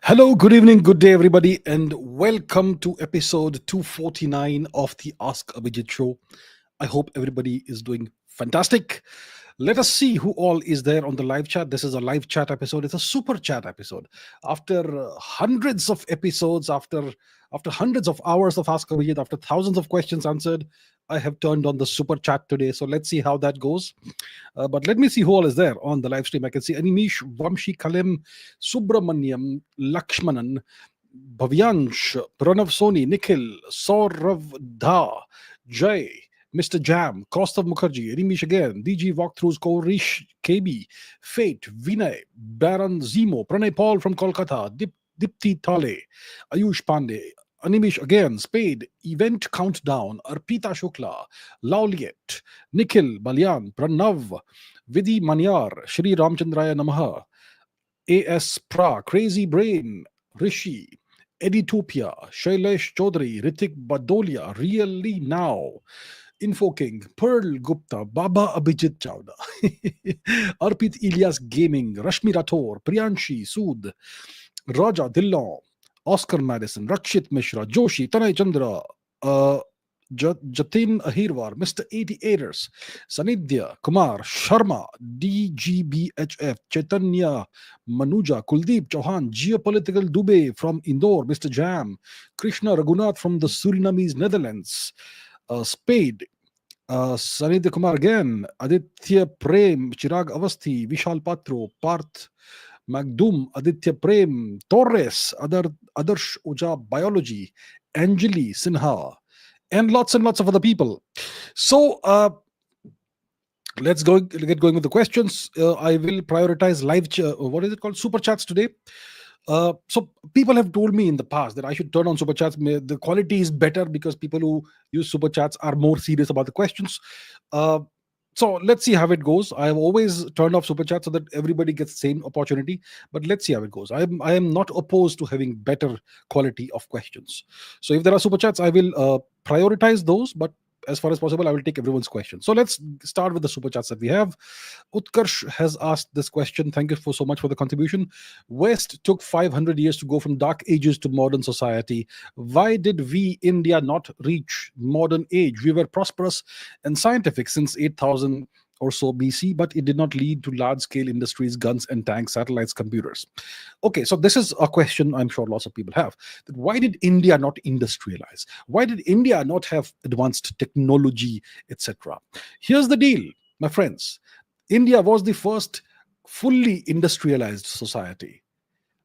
Hello, good evening, good day, everybody, and welcome to episode 249 of the Ask Abhijit show. I hope everybody is doing fantastic. Let us see who all is there on the live chat. This is a live chat episode. It's a super chat episode. After hundreds of episodes, after hundreds of hours of Ask Abhijit, after thousands of questions answered, I have turned on the super chat today. So let's see how that goes. But let me see who all is there on the live stream. I can see Animesh, Vamshi Kalim, Subramanyam, Lakshmanan, Bhavyansh, Pranav Soni, Nikhil, Saurav Dha, Jay, Mr. Jam, Kaustav Mukherjee, Animesh again, DG Walkthroughs, Korish, KB, Fate, Vinay, Baron Zemo, Pranay Paul from Kolkata, Dipti Thale, Ayush Pandey, Animesh again, Spade, Event Countdown, Arpita Shukla, Lauliet, Nikhil, Balyan, Pranav, Vidhi Manyar, Shri Ramchandraya Namaha, AS Pra, Crazy Brain, Rishi, Editopia, Shailesh Chaudhary, Ritik Badolia, Really Now, Info King, Pearl Gupta, Baba Abhijit Chavda, Arpit Ilyas Gaming, Rashmi Rathore, Priyanshi Sood, Raja Dillon, Oscar Madison, Rakshit Mishra, Joshi, Tanay Chandra, Jatin Ahirwar, Mr. 88ers, Sanidhya, Kumar, Sharma, DGBHF, Chaitanya, Manuja, Kuldeep Chauhan, Geopolitical Dubey from Indore, Mr. Jam, Krishna Raghunath from the Surinamese Netherlands, Spade, Sanidhya Kumar again, Aditya Prem, Chirag Avasthi, Vishal Patro, Parth Magdum, Aditya Prem, Torres, Adarsh Oja Biology, Anjali Sinha, and lots of other people. So let's get going with the questions. I will prioritize what is it called, super chats today. So people have told me in the past that I should turn on super chats. The quality is better because people who use super chats are more serious about the questions. So let's see how it goes. I have always turned off super chat so that everybody gets the same opportunity. But let's see how it goes. I am not opposed to having better quality of questions. So if there are super chats, I will prioritize those. But as far as possible, I will take everyone's question. So let's start with the super chats that we have. Utkarsh has asked this question. Thank you so much for the contribution. West took 500 years to go from dark ages to modern society. Why did we, India, not reach modern age? We were prosperous and scientific since 8,000 or so BC, but it did not lead to large-scale industries, guns and tanks, satellites, computers. Okay, so this is a question I'm sure lots of people have. That why did India not industrialize? Why did India not have advanced technology, etc.? Here's the deal, my friends. India was the first fully industrialized society.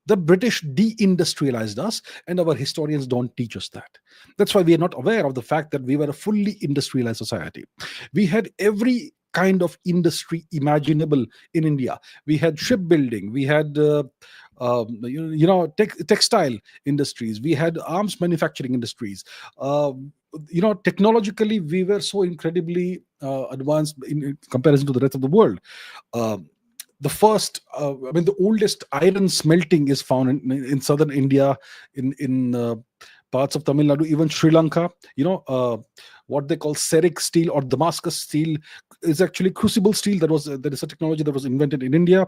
The British deindustrialized us, and our historians don't teach us that. That's why we are not aware of the fact that we were a fully industrialized society. We had every kind of industry imaginable in India. We had shipbuilding, we had textile industries, we had arms manufacturing industries. Technologically, we were so incredibly advanced in comparison to the rest of the world. The oldest iron smelting is found in southern India, in parts of Tamil Nadu, even Sri Lanka. What they call Ceric steel or Damascus steel is actually crucible steel. That is a technology that was invented in India.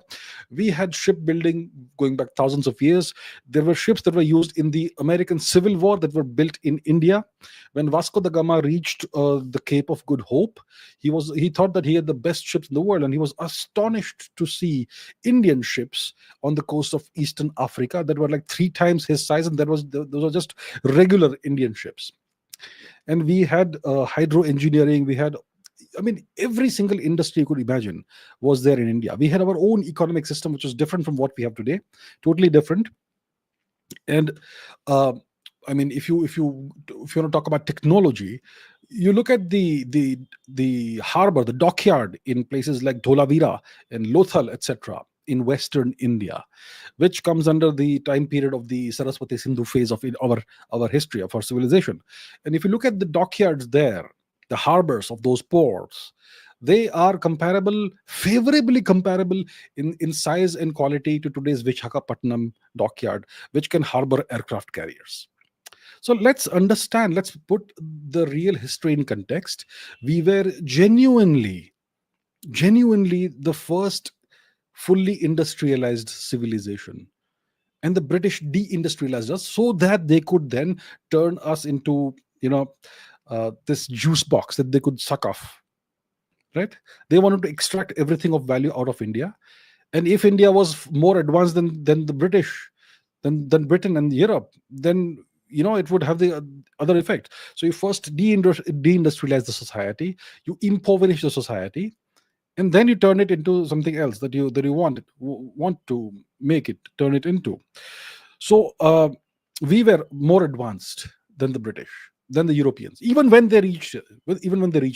We had shipbuilding going back thousands of years. There were ships that were used in the American Civil War that were built in India. When Vasco da Gama reached the Cape of Good Hope, he thought that he had the best ships in the world, and he was astonished to see Indian ships on the coast of Eastern Africa that were like 3 times his size, and those were just regular Indian ships. And we had hydro engineering. We had, every single industry you could imagine was there in India. We had our own economic system, which was different from what we have today, totally different. And if you want to talk about technology, you look at the harbor, the dockyard in places like Dholavira and Lothal, etc., in Western India, which comes under the time period of the Saraswati Sindhu phase of our history, of our civilization. And if you look at the dockyards there, the harbors of those ports, they are favorably comparable in size and quality to today's Visakhapatnam dockyard, which can harbor aircraft carriers. So let's put the real history in context. We were genuinely the first fully industrialized civilization. and the British deindustrialized us so that they could then turn us into, this juice box that they could suck off, right? They wanted to extract everything of value out of India. And if India was more advanced than the British, than Britain and Europe, then it would have the other effect. So you first deindustrialize the society, you impoverish the society, and then you turn it into something else that you want to make it turn it into. So we were more advanced than the British, than the Europeans, even when they reached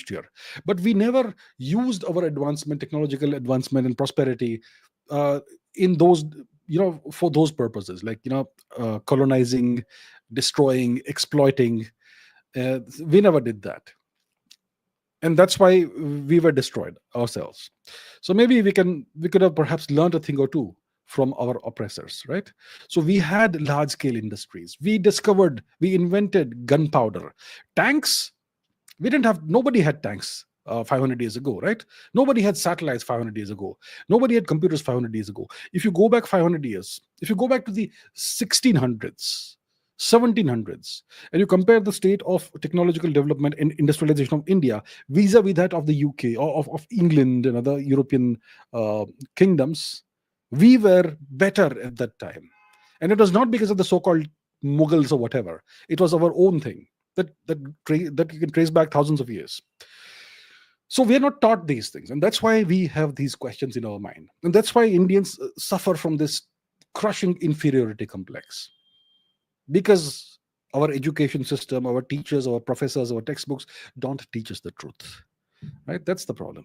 here. But we never used our advancement, technological advancement, and prosperity in those, for those purposes, like colonizing, destroying, exploiting. We never did that, and that's why we were destroyed ourselves. So maybe we could have perhaps learned a thing or two from our oppressors, right? So we had large scale industries, we invented gunpowder, tanks. Nobody had tanks 500 years ago, right? Nobody had satellites 500 years ago. Nobody had computers 500 years ago. If you go back 500 years, if you go back to the 1600s, 1700s, and you compare the state of technological development and industrialization of India vis-a-vis that of the UK or of England and other European kingdoms, we were better at that time. And it was not because of the so-called Mughals or whatever. It was our own thing that you can trace back thousands of years. So we are not taught these things, and that's why we have these questions in our mind, and that's why Indians suffer from this crushing inferiority complex, because our education system, our teachers, our professors, our textbooks don't teach us the truth, right? That's the problem.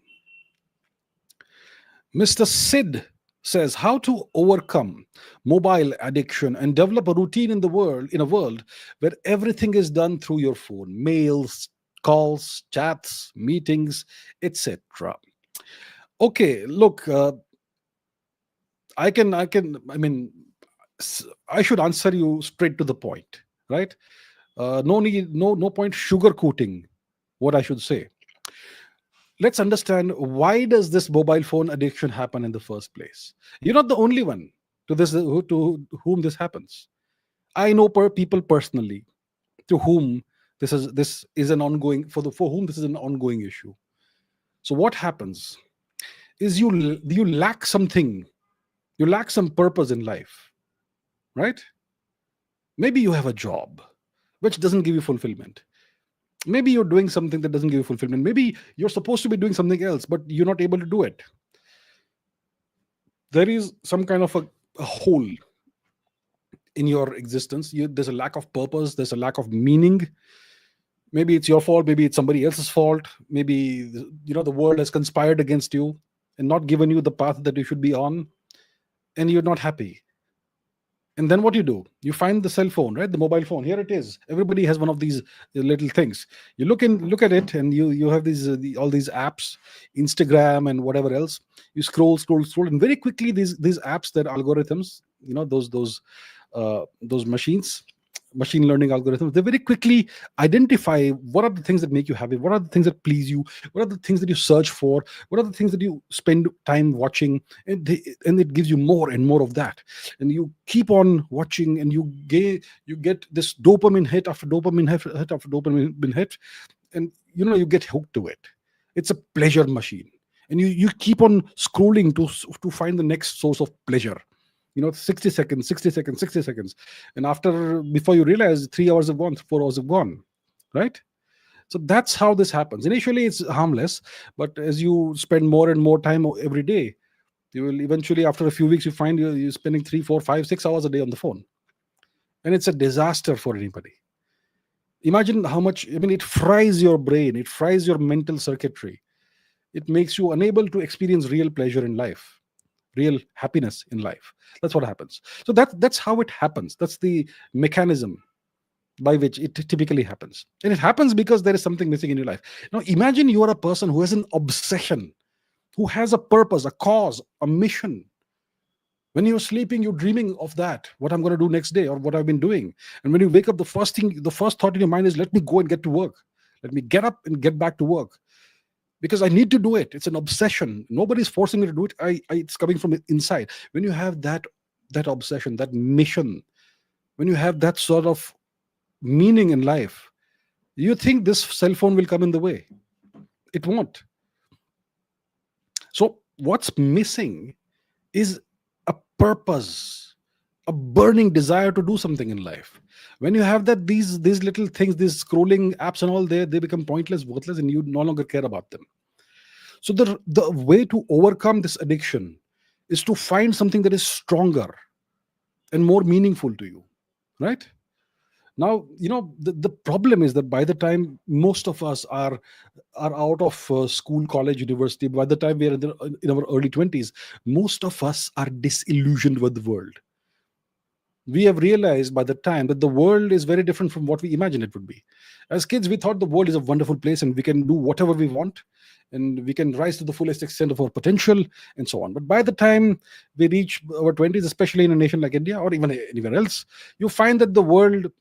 Mr. Sid says, how to overcome mobile addiction and develop a routine in a world where everything is done through your phone, mails, calls, chats, meetings, etc. Okay, look, I should answer you straight to the point, right? No point sugarcoating what I should say. Let's understand, why does this mobile phone addiction happen in the first place? You're not the only one to whom this happens. I know people personally to whom this is an ongoing, for whom this is an ongoing issue. So what happens is you lack something, you lack some purpose in life, right? Maybe you have a job which doesn't give you fulfillment. Maybe you're doing something that doesn't give you fulfillment. Maybe you're supposed to be doing something else, but you're not able to do it. There is some kind of a hole in your existence. There's a lack of purpose. There's a lack of meaning. Maybe it's your fault. Maybe it's somebody else's fault. Maybe the world has conspired against you and not given you the path that you should be on, and you're not happy. And then what do? You find the cell phone, right? The mobile phone. Here it is. Everybody has one of these little things. You look at it, and you have these all these apps, Instagram and whatever else. You scroll, and very quickly these apps, their algorithms, those machine learning algorithms, they very quickly identify what are the things that make you happy, what are the things that please you, what are the things that you search for, what are the things that you spend time watching, and it gives you more and more of that, and you keep on watching, and you get this dopamine hit after dopamine hit after dopamine hit, and you get hooked to it. It's a pleasure machine, and you keep on scrolling to find the next source of pleasure. 60 seconds, 60 seconds, 60 seconds. And before you realize, 3 hours have gone, 4 hours have gone, right? So that's how this happens. Initially, it's harmless, but as you spend more and more time every day, you will eventually, after a few weeks, you find you're spending 3, 4, 5, 6 hours a day on the phone. And it's a disaster for anybody. Imagine how much, it fries your brain, it fries your mental circuitry. It makes you unable to experience real pleasure in life, real happiness in life. That's what happens. So that's how it happens. That's the mechanism by which it typically happens. And it happens because there is something missing in your life. Now imagine you are a person who has an obsession, who has a purpose, a cause, a mission. When you're sleeping, you're dreaming of that, what I'm going to do next day, or what I've been doing. And when you wake up, the first thought in your mind is, let me go and get to work. Let me get up and get back to work, because I need to do it. It's an obsession. Nobody's forcing me to do it. It's coming from inside. When you have that that obsession, that mission, when you have that sort of meaning in life, you think this cell phone will come in the way. It won't. So what's missing is a purpose, a burning desire to do something in life. When you have that, these little things, these scrolling apps and all, they become pointless, worthless, and you no longer care about them. So the way to overcome this addiction is to find something that is stronger and more meaningful to you, right? Now, the problem is that by the time most of us are out of school, college, university, by the time we are in our early 20s, most of us are disillusioned with the world. We have realized by the time that the world is very different from what we imagined it would be. As kids, we thought the world is a wonderful place and we can do whatever we want and we can rise to the fullest extent of our potential and so on. But by the time we reach our 20s, especially in a nation like India or even anywhere else, you find that the world,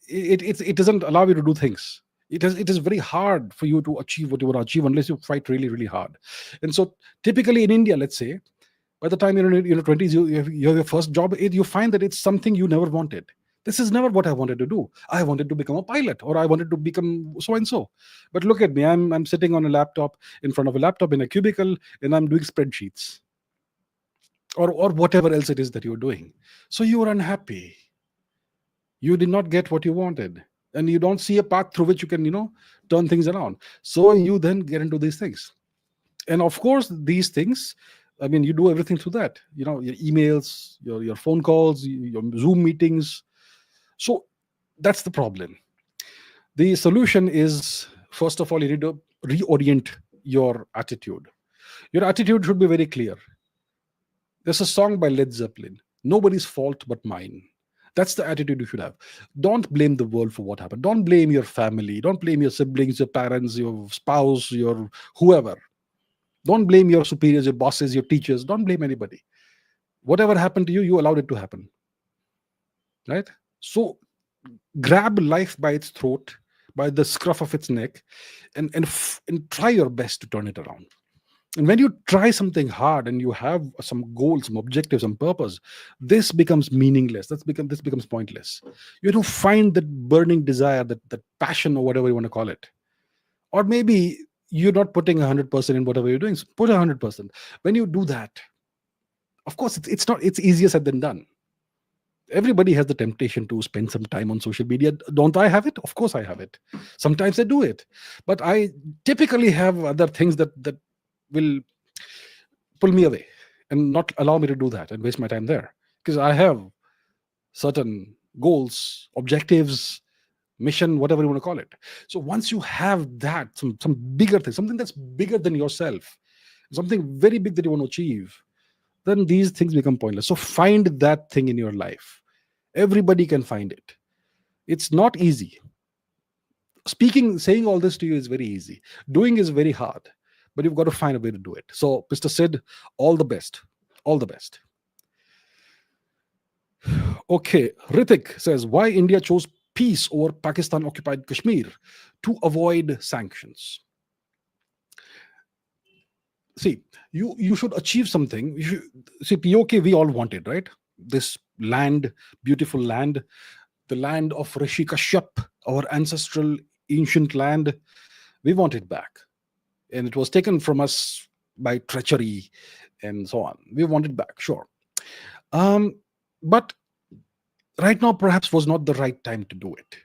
it doesn't allow you to do things. It is very hard for you to achieve what you want to achieve unless you fight really, really hard. And so typically in India, let's say, by the time you're in your 20s, you have your first job, you find that it's something you never wanted. This is never what I wanted to do. I wanted to become a pilot, or I wanted to become so and so. But look at me, I'm sitting on a laptop, in front of a laptop in a cubicle, and I'm doing spreadsheets or whatever else it is that you're doing. So you are unhappy. You did not get what you wanted, and you don't see a path through which you can, turn things around. So you then get into these things. And of course, these things, I mean, you do everything through that, your emails, your phone calls, your Zoom meetings. So that's the problem. The solution is, first of all, you need to reorient your attitude. Your attitude should be very clear. There's a song by Led Zeppelin, "Nobody's fault but mine." That's the attitude you should have. Don't blame the world for what happened. Don't blame your family. Don't blame your siblings, your parents, your spouse, your whoever. Don't blame your superiors, your bosses, your teachers. Don't blame anybody. Whatever happened to you, you allowed it to happen. Right? So grab life by its throat, by the scruff of its neck, and try your best to turn it around. And when you try something hard and you have some goals, some objectives, some purpose, this becomes meaningless. This becomes pointless. You have to find that burning desire, that passion, or whatever you want to call it. Or maybe you're not putting 100% in whatever you're doing. So put 100%. When you do that, of course, it's easier said than done. Everybody has the temptation to spend some time on social media. Don't I have it? Of course I have it. Sometimes I do it. But I typically have other things that will pull me away and not allow me to do that and waste my time there, because I have certain goals, objectives, mission, whatever you want to call it. So once you have that, some bigger thing, something that's bigger than yourself, something very big that you want to achieve, then these things become pointless. So find that thing in your life. Everybody can find it. It's not easy. Saying all this to you is very easy. Doing is very hard, but you've got to find a way to do it. So, Mr. Sid, all the best. All the best. Okay, Ritik says, why India chose peace over Pakistan-occupied Kashmir? To avoid sanctions. See, you should achieve something. See, POK, we all wanted, right? This land, beautiful land, the land of Rishi Kashyap, our ancestral ancient land, we want it back. And it was taken from us by treachery and so on. We want it back, sure. But right now perhaps was not the right time to do it.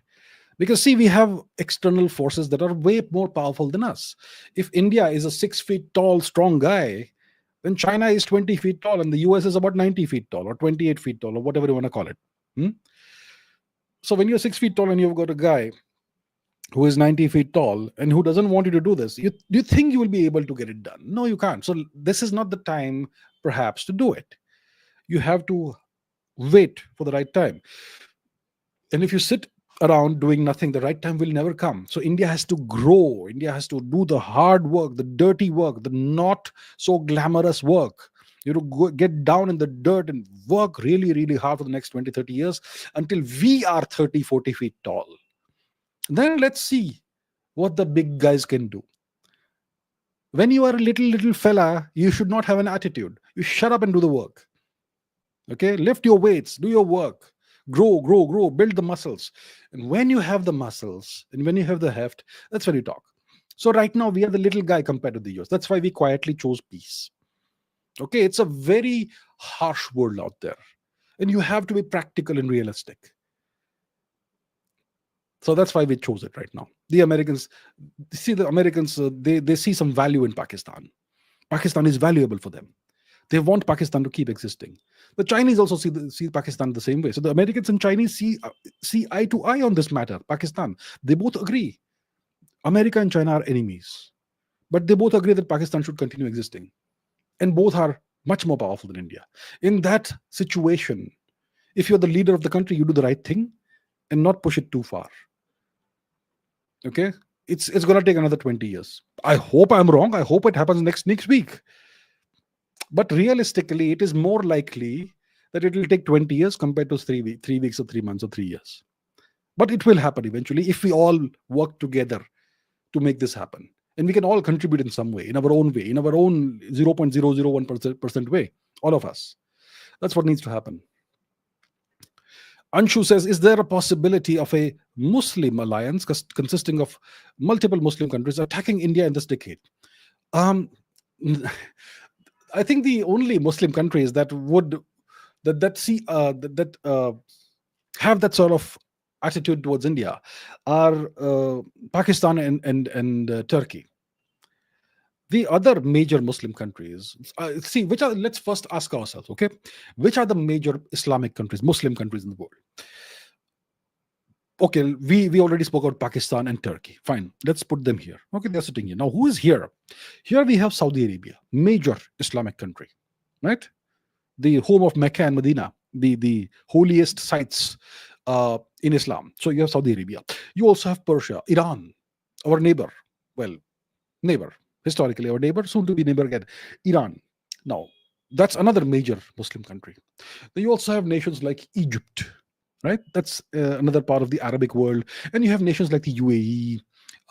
Because see, we have external forces that are way more powerful than us. If India is a 6 feet tall, strong guy, then China is 20 feet tall and the US is about 90 feet tall or 28 feet tall or whatever you want to call it. So when you're 6 feet tall and you've got a guy who is 90 feet tall and who doesn't want you to do this, do you think you will be able to get it done? No, you can't. So this is not the time perhaps to do it. You have to wait for the right time. And if you sit around doing nothing, the right time will never come. So India has to grow. India has to do the hard work, the dirty work, the not so glamorous work. You have to get down in the dirt and work really, really hard for the next 20, 30 years until we are 30, 40 feet tall. Then let's see what the big guys can do. When you are a little fella, you should not have an attitude. You shut up and do the work. Okay, lift your weights, do your work, grow, build the muscles. And when you have the muscles and when you have the heft, that's when you talk. So right now we are the little guy compared to the US. That's why we quietly chose peace. Okay, it's a very harsh world out there, and you have to be practical and realistic. So that's why we chose it right now. The Americans, the Americans, they see some value in Pakistan. Pakistan is valuable for them. They want Pakistan to keep existing. The Chinese also see Pakistan the same way. So the Americans and Chinese see eye to eye on this matter. Pakistan, they both agree. America and China are enemies, but they both agree that Pakistan should continue existing, and both are much more powerful than India. In that situation, if you're the leader of the country, you do the right thing and not push it too far. Okay, it's gonna take another 20 years. I hope I'm wrong. I hope it happens next week. But realistically, it is more likely that it will take 20 years compared to 3 weeks or 3 months or 3 years. But it will happen eventually if we all work together to make this happen. And we can all contribute in some way, in our own way, in our own 0.001% way, all of us. That's what needs to happen. Anshu says, is there a possibility of a Muslim alliance consisting of multiple Muslim countries attacking India in this decade? Um, I think the only Muslim countries that would have that sort of attitude towards India are Pakistan and Turkey. The other major Muslim countries, let's first ask ourselves, okay, which are the major Islamic countries, Muslim countries in the world? Okay, we already spoke about Pakistan and Turkey. Fine, let's put them here. Okay, they're sitting here. Now, who is here? Here we have Saudi Arabia, major Islamic country, right? The home of Mecca and Medina, the holiest sites in Islam. So you have Saudi Arabia. You also have Persia, Iran, our neighbor. Well, neighbor, historically our neighbor, soon to be neighbor again, Iran. Now, that's another major Muslim country. Then you also have nations like Egypt, right? That's another part of the Arabic world. And you have nations like the UAE,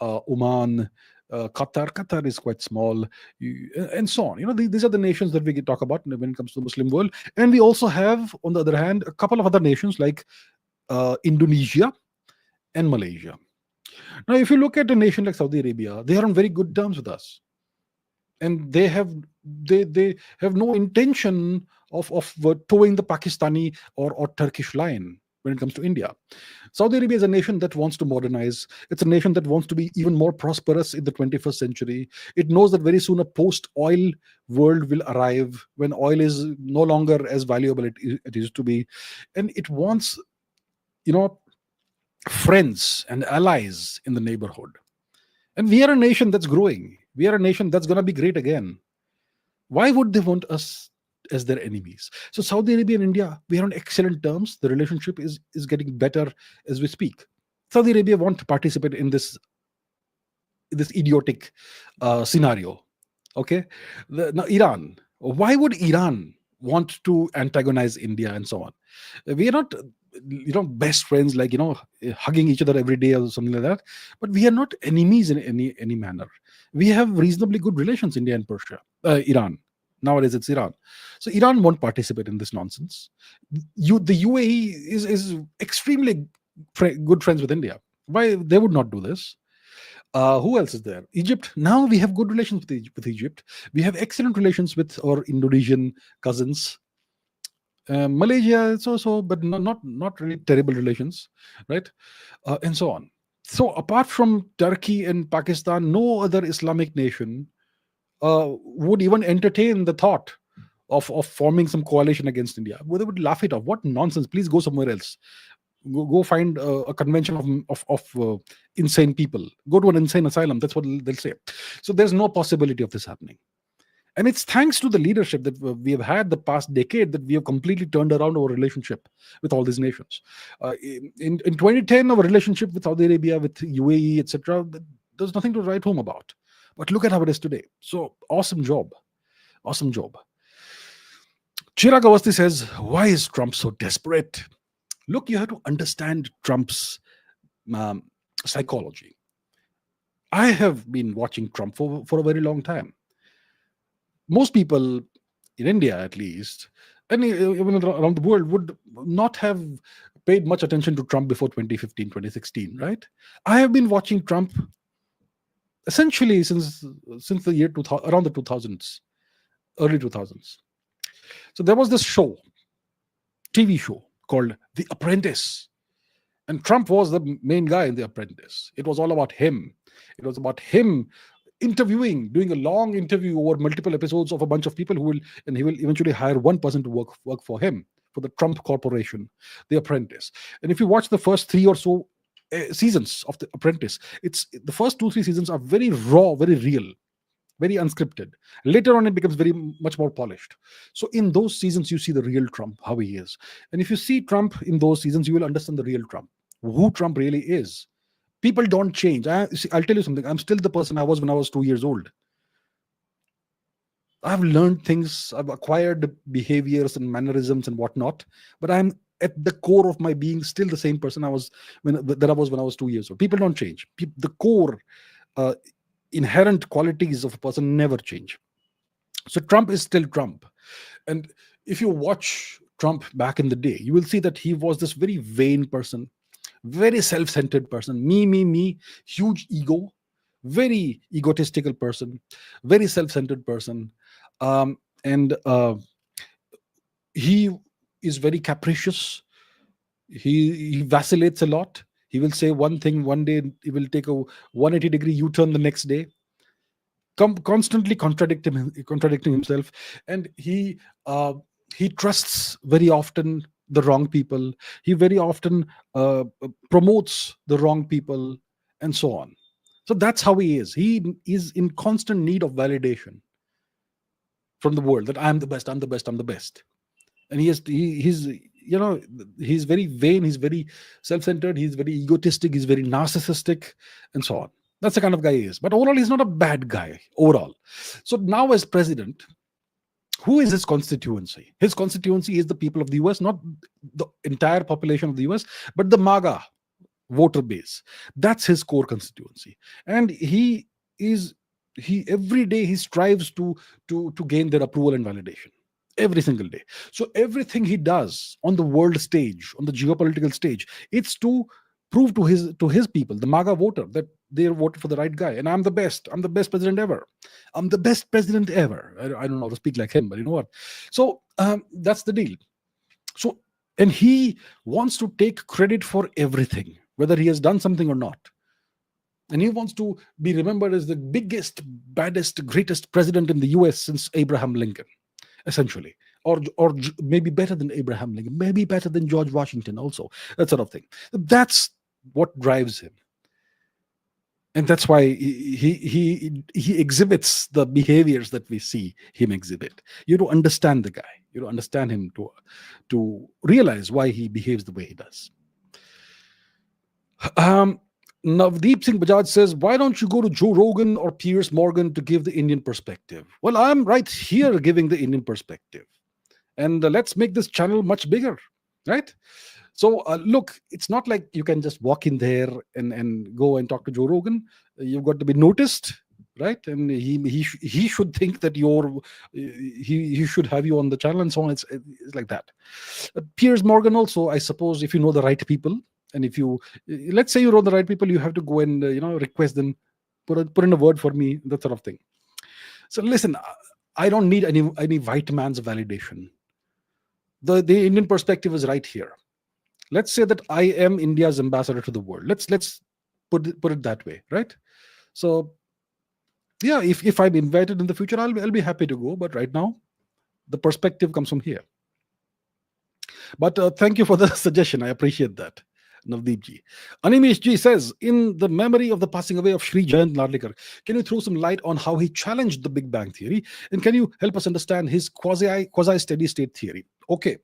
Oman, Qatar. Qatar is quite small, and so on. These are the nations that we can talk about when it comes to the Muslim world. And we also have, on the other hand, a couple of other nations like Indonesia and Malaysia. Now, if you look at a nation like Saudi Arabia, they are on very good terms with us, and they have no intention of towing the Pakistani or Turkish line when it comes to India. Saudi Arabia is a nation that wants to modernize. It's a nation that wants to be even more prosperous in the 21st century. It knows that very soon a post-oil world will arrive when oil is no longer as valuable it used to be, and it wants, friends and allies in the neighborhood. And we are a nation that's growing. We are a nation that's going to be great again. Why would they want us as their enemies? So Saudi Arabia and India, we are on excellent terms. The relationship is getting better as we speak. Saudi Arabia want to participate in this idiotic scenario. Okay. Now, Iran. Why would Iran want to antagonize India and so on? We are not best friends, like hugging each other every day or something like that, but we are not enemies in any manner. We have reasonably good relations, India and Iran. Nowadays it's Iran. So Iran won't participate in this nonsense. The UAE is extremely good friends with India. Why they would not do this? Who else is there? Egypt. Now we have good relations with Egypt. We have excellent relations with our Indonesian cousins. Malaysia so, but not really terrible relations, right? And so on. So apart from Turkey and Pakistan, no other Islamic nation would even entertain the thought of forming some coalition against India. Well, they would laugh it off. What nonsense! Please go somewhere else. Go find a convention of insane people. Go to an insane asylum. That's what they'll say. So there's no possibility of this happening. And it's thanks to the leadership that we have had the past decade that we have completely turned around our relationship with all these nations. In 2010, our relationship with Saudi Arabia, with UAE, etc., there's nothing to write home about. But look at how it is today. So awesome job. Awesome job. Chirag Awasthi says, why is Trump so desperate? Look, you have to understand Trump's psychology. I have been watching Trump for a very long time. Most people in India, at least, any even around the world would not have paid much attention to Trump before 2015, 2016, right? I have been watching Trump essentially since the year 2000, around the 2000s, early 2000s. So there was this TV show called The Apprentice, and Trump was the main guy in The Apprentice. It was all about him. It was about him interviewing, doing a long interview over multiple episodes of a bunch of people and he will eventually hire one person to work for him, for the Trump Corporation, The Apprentice. And if you watch the first three or so seasons of The Apprentice, it's the first 2-3 seasons are very raw, very real, very unscripted. Later on, it becomes very much more polished. So in those seasons, you see the real Trump, how he is. And if you see Trump in those seasons, you will understand the real Trump, who Trump really is. People don't change. I'll tell you something. I'm still the person I was when I was 2 years old. I've learned things. I've acquired behaviors and mannerisms and whatnot. But I'm at the core of my being still the same person I was when I was 2 years old. People don't change. The core inherent qualities of a person never change. So Trump is still Trump. And if you watch Trump back in the day, you will see that he was this very vain person, very self-centered person, me, huge ego, very egotistical person, very self-centered person. And he is very capricious. He vacillates a lot. He will say one thing one day, he will take a 180-degree U-turn the next day, constantly contradicting himself. And he trusts very often the wrong people. He very often promotes the wrong people, and so on. So that's how he is. He is in constant need of validation from the world, that I'm the best, I'm the best, I'm the best. And he's very vain, he's very self-centered, he's very egotistic, he's very narcissistic, and so on. That's the kind of guy he is. But overall, he's not a bad guy overall. So now as president, who is his constituency? His constituency is the people of the US, not the entire population of the US, but the MAGA voter base. That's his core constituency. And he every day he strives to gain their approval and validation. Every single day. So everything he does on the world stage, on the geopolitical stage, it's to prove to his people, the MAGA voter, that they voted for the right guy. And I'm the best president ever. I'm the best president ever. I don't know how to speak like him, but you know what? So that's the deal. So, and he wants to take credit for everything, whether he has done something or not. And he wants to be remembered as the biggest, baddest, greatest president in the US since Abraham Lincoln, essentially. Or maybe better than Abraham Lincoln, maybe better than George Washington also, that sort of thing. That's what drives him. And that's why he exhibits the behaviors that we see him exhibit. You don't understand the guy. You don't understand him to realize why he behaves the way he does. Navdeep Singh Bajaj says, why don't you go to Joe Rogan or Piers Morgan to give the Indian perspective? Well, I'm right here giving the Indian perspective. And let's make this channel much bigger, right? So look, it's not like you can just walk in there and go and talk to Joe Rogan. You've got to be noticed, right? And he should think that he should have you on the channel and so on. It's like that. Piers Morgan also, I suppose, if you know the right people, and if you, let's say you know the right people, you have to go and request them, put in a word for me, that sort of thing. So listen, I don't need any white man's validation. The Indian perspective is right here. Let's say that I am India's ambassador to the world. Let's put it that way, right? So yeah, if I'm invited in the future, I'll be happy to go. But right now, the perspective comes from here. But thank you for the suggestion. I appreciate that, Navdeep ji. Animesh ji says, in the memory of the passing away of Shri Jayant Naralikar, can you throw some light on how he challenged the Big Bang theory? And can you help us understand his quasi steady state theory? Okay.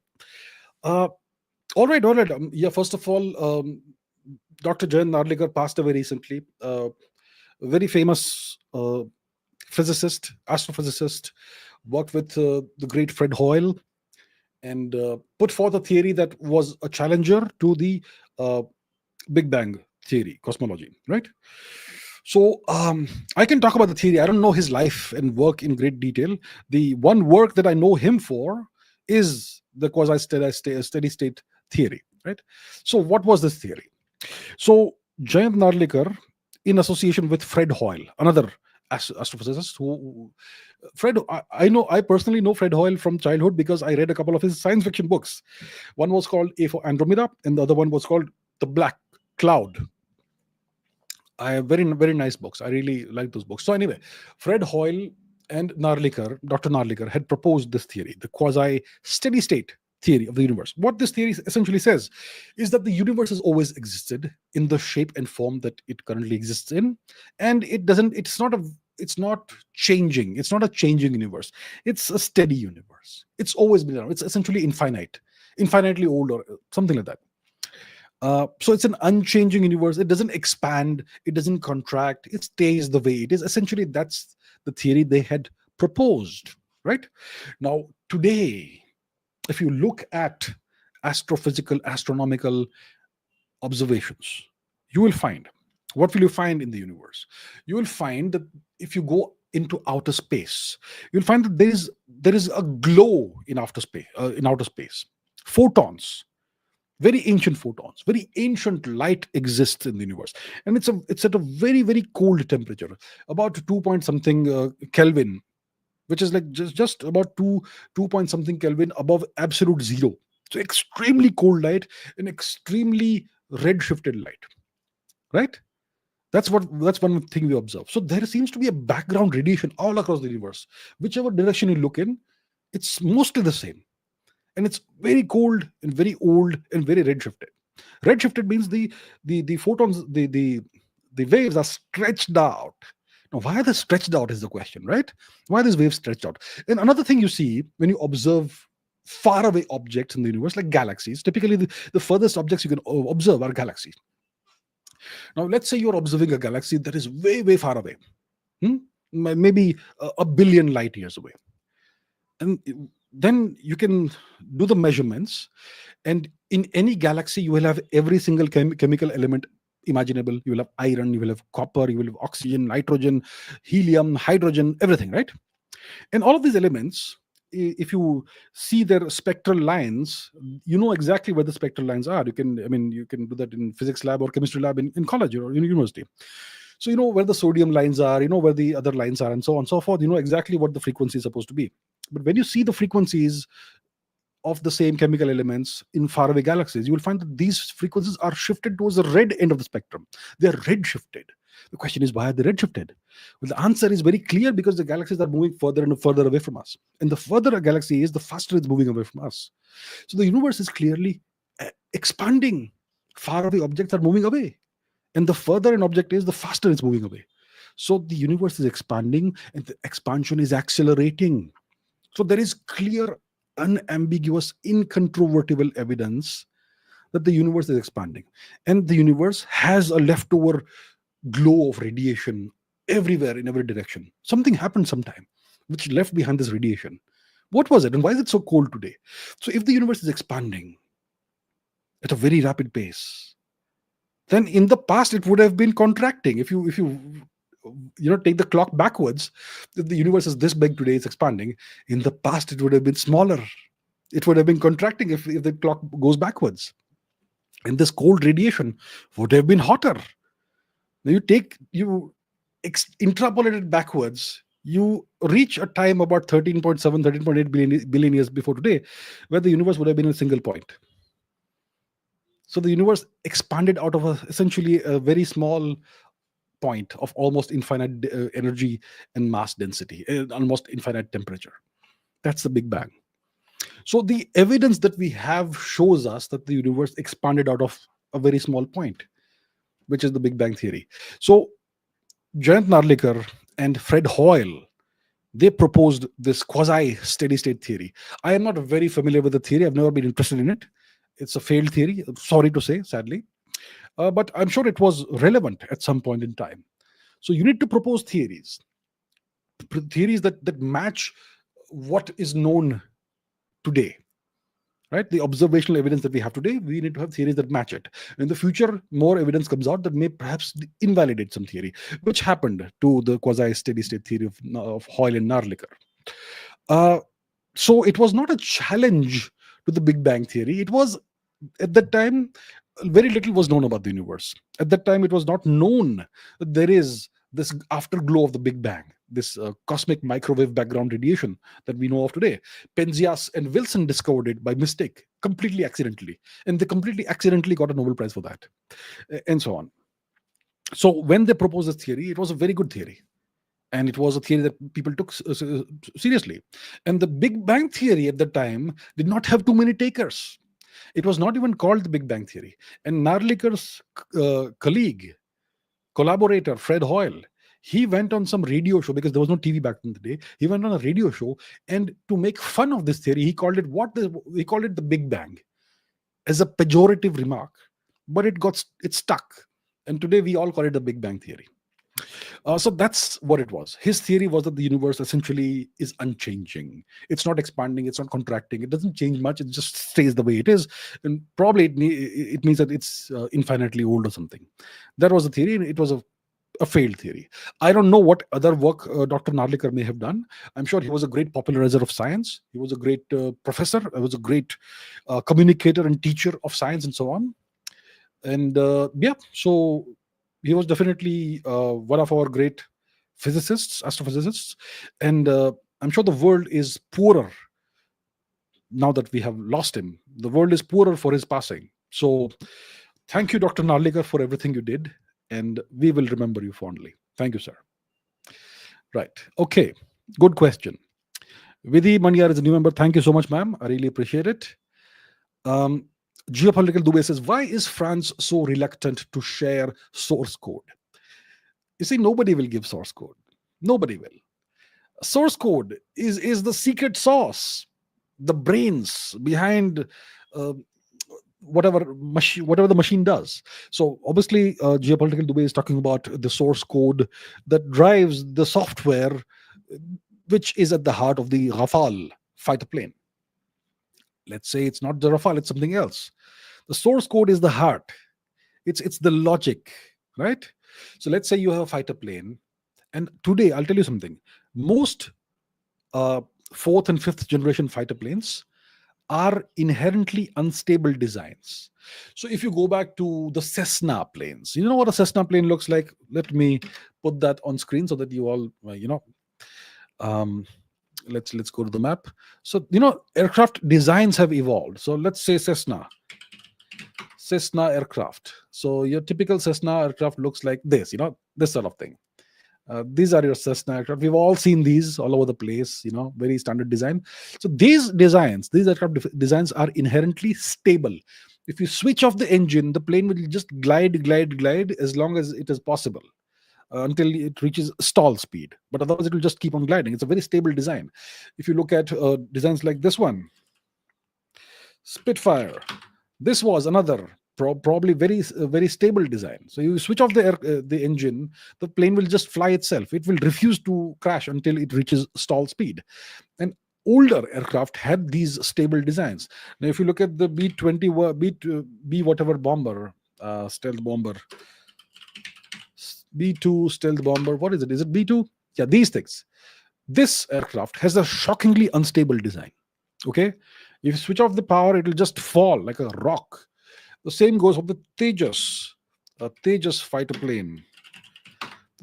All right. Yeah, first of all, Dr. Jayant Naralikar passed away recently. Very famous physicist, astrophysicist, worked with the great Fred Hoyle, and put forth a theory that was a challenger to the Big Bang theory, cosmology, right? So I can talk about the theory. I don't know his life and work in great detail. The one work that I know him for is the quasi-steady state theory, right? So what was this theory? So Jayant Narlikar, in association with Fred Hoyle, another astrophysicist, I personally know Fred Hoyle from childhood because I read a couple of his science fiction books. One was called A for Andromeda, and the other one was called The Black Cloud. I have very nice books. I really like those books. So anyway, Fred Hoyle and Dr. Narlikar had proposed this theory, the quasi steady state theory of the universe. What this theory essentially says is that the universe has always existed in the shape and form that it currently exists in, and it's not changing. It's not a changing universe. It's a steady universe. It's always been around. It's essentially infinitely old, or something like that. So it's an unchanging universe. It doesn't expand. It doesn't contract. It stays the way it is. Essentially, that's the theory they had proposed, right? Now, today, if you look at astrophysical, astronomical observations, you will find, what will you find in the universe? You will find that if you go into outer space, you'll find that there is a glow in outer space. Photons, very ancient photons, very ancient light exists in the universe, and it's at a very cold temperature, about 2 point something Kelvin, which is like just about 2 point something Kelvin above absolute zero. So extremely cold light and extremely red-shifted light, right? That's one thing we observe. So there seems to be a background radiation all across the universe. Whichever direction you look in, it's mostly the same. And it's very cold and very old and very red-shifted. Red-shifted means the photons, the waves are stretched out. Now, why are they stretched out is the question, right? Why are these waves stretched out? And another thing you see when you observe faraway objects in the universe, like galaxies, typically the furthest objects you can observe are galaxies. Now, let's say you're observing a galaxy that is way far away, maybe a billion light years away. And then you can do the measurements, and in any galaxy you will have every single chemical element imaginable. You will have iron, you will have copper, you will have oxygen, nitrogen, helium, hydrogen, everything, right? And all of these elements, if you see their spectral lines, you know exactly where the spectral lines are. You can do that in physics lab or chemistry lab in college or in university. So you know where the sodium lines are, you know where the other lines are, and so on and so forth. You know exactly what the frequency is supposed to be. But when you see the frequencies of the same chemical elements in faraway galaxies, you will find that these frequencies are shifted towards the red end of the spectrum. They are red shifted. The question is, why are they red shifted? Well, the answer is very clear, because the galaxies are moving further and further away from us. And the further a galaxy is, the faster it's moving away from us. So the universe is clearly expanding. Faraway objects are moving away. And the further an object is, the faster it's moving away. So the universe is expanding, and the expansion is accelerating. So there is clear, unambiguous, incontrovertible evidence that the universe is expanding. And the universe has a leftover glow of radiation everywhere, in every direction. Something happened sometime which left behind this radiation. What was it, and why is it so cold today? So if the universe is expanding at a very rapid pace, then in the past it would have been contracting. If you take the clock backwards, if the universe is this big today, it's expanding. In the past it would have been smaller. It would have been contracting if the clock goes backwards. And this cold radiation would have been hotter. Now you interpolate it backwards, you reach a time about 13.7, 13.8 billion years before today, where the universe would have been a single point. So the universe expanded out of essentially a very small point of almost infinite energy and mass density, almost infinite temperature. That's the Big Bang. So the evidence that we have shows us that the universe expanded out of a very small point, which is the Big Bang theory. So Jayant Narlikar and Fred Hoyle, they proposed this quasi-steady state theory. I am not very familiar with the theory. I've never been interested in it. It's a failed theory, sorry to say, sadly. But I'm sure it was relevant at some point in time. So you need to propose theories that match what is known today. Right? The observational evidence that we have today, we need to have theories that match it. In the future, more evidence comes out that may perhaps invalidate some theory, which happened to the quasi-steady state theory of Hoyle and Narlikar. So it was not a challenge to the Big Bang Theory. It was, at that time, very little was known about the universe. At that time, it was not known that there is this afterglow of the Big Bang, this cosmic microwave background radiation that we know of today. Penzias and Wilson discovered it by mistake, completely accidentally, and they completely accidentally got a Nobel Prize for that, and so on. So when they proposed this theory, it was a very good theory, and it was a theory that people took seriously. And the Big Bang Theory at the time did not have too many takers. It was not even called the Big Bang Theory. And Narlikar's collaborator, Fred Hoyle, he went on some radio show, because there was no TV back in the day. He went on a radio show, and to make fun of this theory, he called it the Big Bang, as a pejorative remark. But it stuck, and today we all call it the Big Bang Theory. So that's what it was. His theory was that the universe essentially is unchanging. It's not expanding, it's not contracting, it doesn't change much, it just stays the way it is. And probably it means that it's infinitely old or something. That was the theory, and it was a failed theory. I don't know what other work Dr. Narlikar may have done. I'm sure he was a great popularizer of science. He was a great professor. He was a great communicator and teacher of science and so on. And so he was definitely one of our great astrophysicists. And I'm sure the world is poorer now that we have lost him. The world is poorer for his passing. So thank you, Dr. Narlikar, for everything you did. And we will remember you fondly. Thank you, sir. Right. Okay. Good question. Vidhi Manyar is a new member. Thank you so much, ma'am. I really appreciate it. Geopolitical Dubey says, why is France so reluctant to share source code? You see, nobody will give source code. Nobody will. Source code is the secret sauce, the brains behind whatever the machine does. So obviously, Geopolitical Dubey is talking about the source code that drives the software, which is at the heart of the Rafale fighter plane. Let's say it's not the Rafale, it's something else. The source code is the heart. It's the logic, right? So let's say you have a fighter plane, and today I'll tell you something. Most fourth and fifth generation fighter planes are inherently unstable designs. So if you go back to the Cessna planes, you know what a Cessna plane looks like? Let me put that on screen so that you all, let's go to the map. So, aircraft designs have evolved. So let's say Cessna aircraft. So your typical Cessna aircraft looks like this, this sort of thing. These are your Cessna aircraft. We've all seen these all over the place, very standard design. So these aircraft designs are inherently stable. If you switch off the engine, the plane will just glide as long as it is possible, until it reaches stall speed. But otherwise, it will just keep on gliding. It's a very stable design. If you look at designs like this one, Spitfire, this was another probably very stable design. So you switch off the engine, the plane will just fly itself. It will refuse to crash until it reaches stall speed. And older aircraft had these stable designs. Now, if you look at the B-20, B whatever bomber, stealth bomber, B-2 stealth bomber, what is it? Is it B-2? Yeah, these things. This aircraft has a shockingly unstable design. Okay, if you switch off the power, it will just fall like a rock. The same goes for the Tejas, a Tejas fighter plane.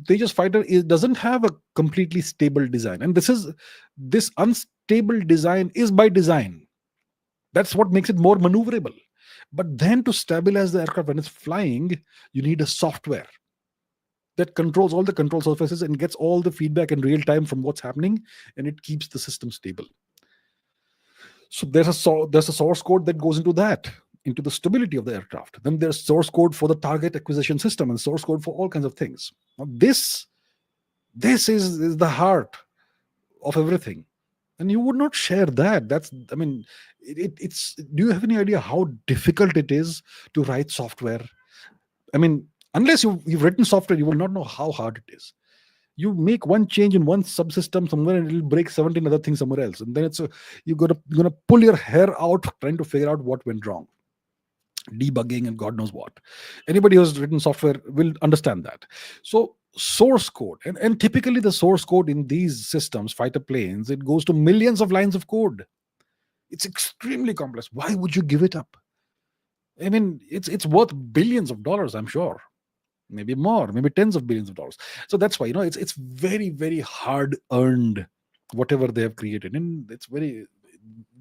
The Tejas fighter doesn't have a completely stable design, and this unstable design is by design. That's what makes it more maneuverable. But then to stabilize the aircraft when it's flying, you need a software that controls all the control surfaces and gets all the feedback in real time from what's happening, and it keeps the system stable. So there's a source code that goes into the stability of the aircraft. Then there's source code for the target acquisition system and source code for all kinds of things. Now this is the heart of everything, and you would not share that. It's. Do you have any idea how difficult it is to write software? Unless you've written software, you will not know how hard it is. You make one change in one subsystem somewhere, and it'll break 17 other things somewhere else, and then you're gonna pull your hair out trying to figure out what went wrong, debugging and God knows what. Anybody who's written software will understand that. So source code, and typically the source code in these systems, fighter planes, it goes to millions of lines of code. It's extremely complex. Why would you give it up? I mean, it's worth billions of dollars, I'm sure. Maybe more, maybe tens of billions of dollars. So that's why, it's very, very hard earned, whatever they have created, and it's very,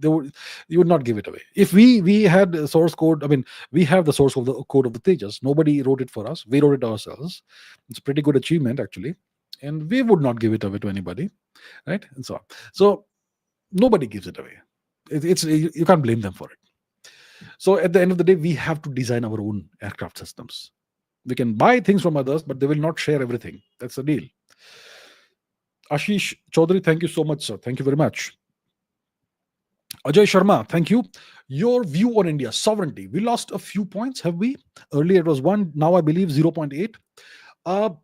you would not give it away. If we had a source code, I mean, we have the source of the code of the Tejas. Nobody wrote it for us. We wrote it ourselves. It's a pretty good achievement, actually, and we would not give it away to anybody, right? And so on. So nobody gives it away. It's you can't blame them for it. So at the end of the day, we have to design our own aircraft systems. We can buy things from others, but they will not share everything. That's the deal. Ashish Chaudhary, thank you so much, sir. Thank you very much. Ajay Sharma, thank you. Your view on India sovereignty. We lost a few points, have we? Earlier it was 1, now I believe 0.8.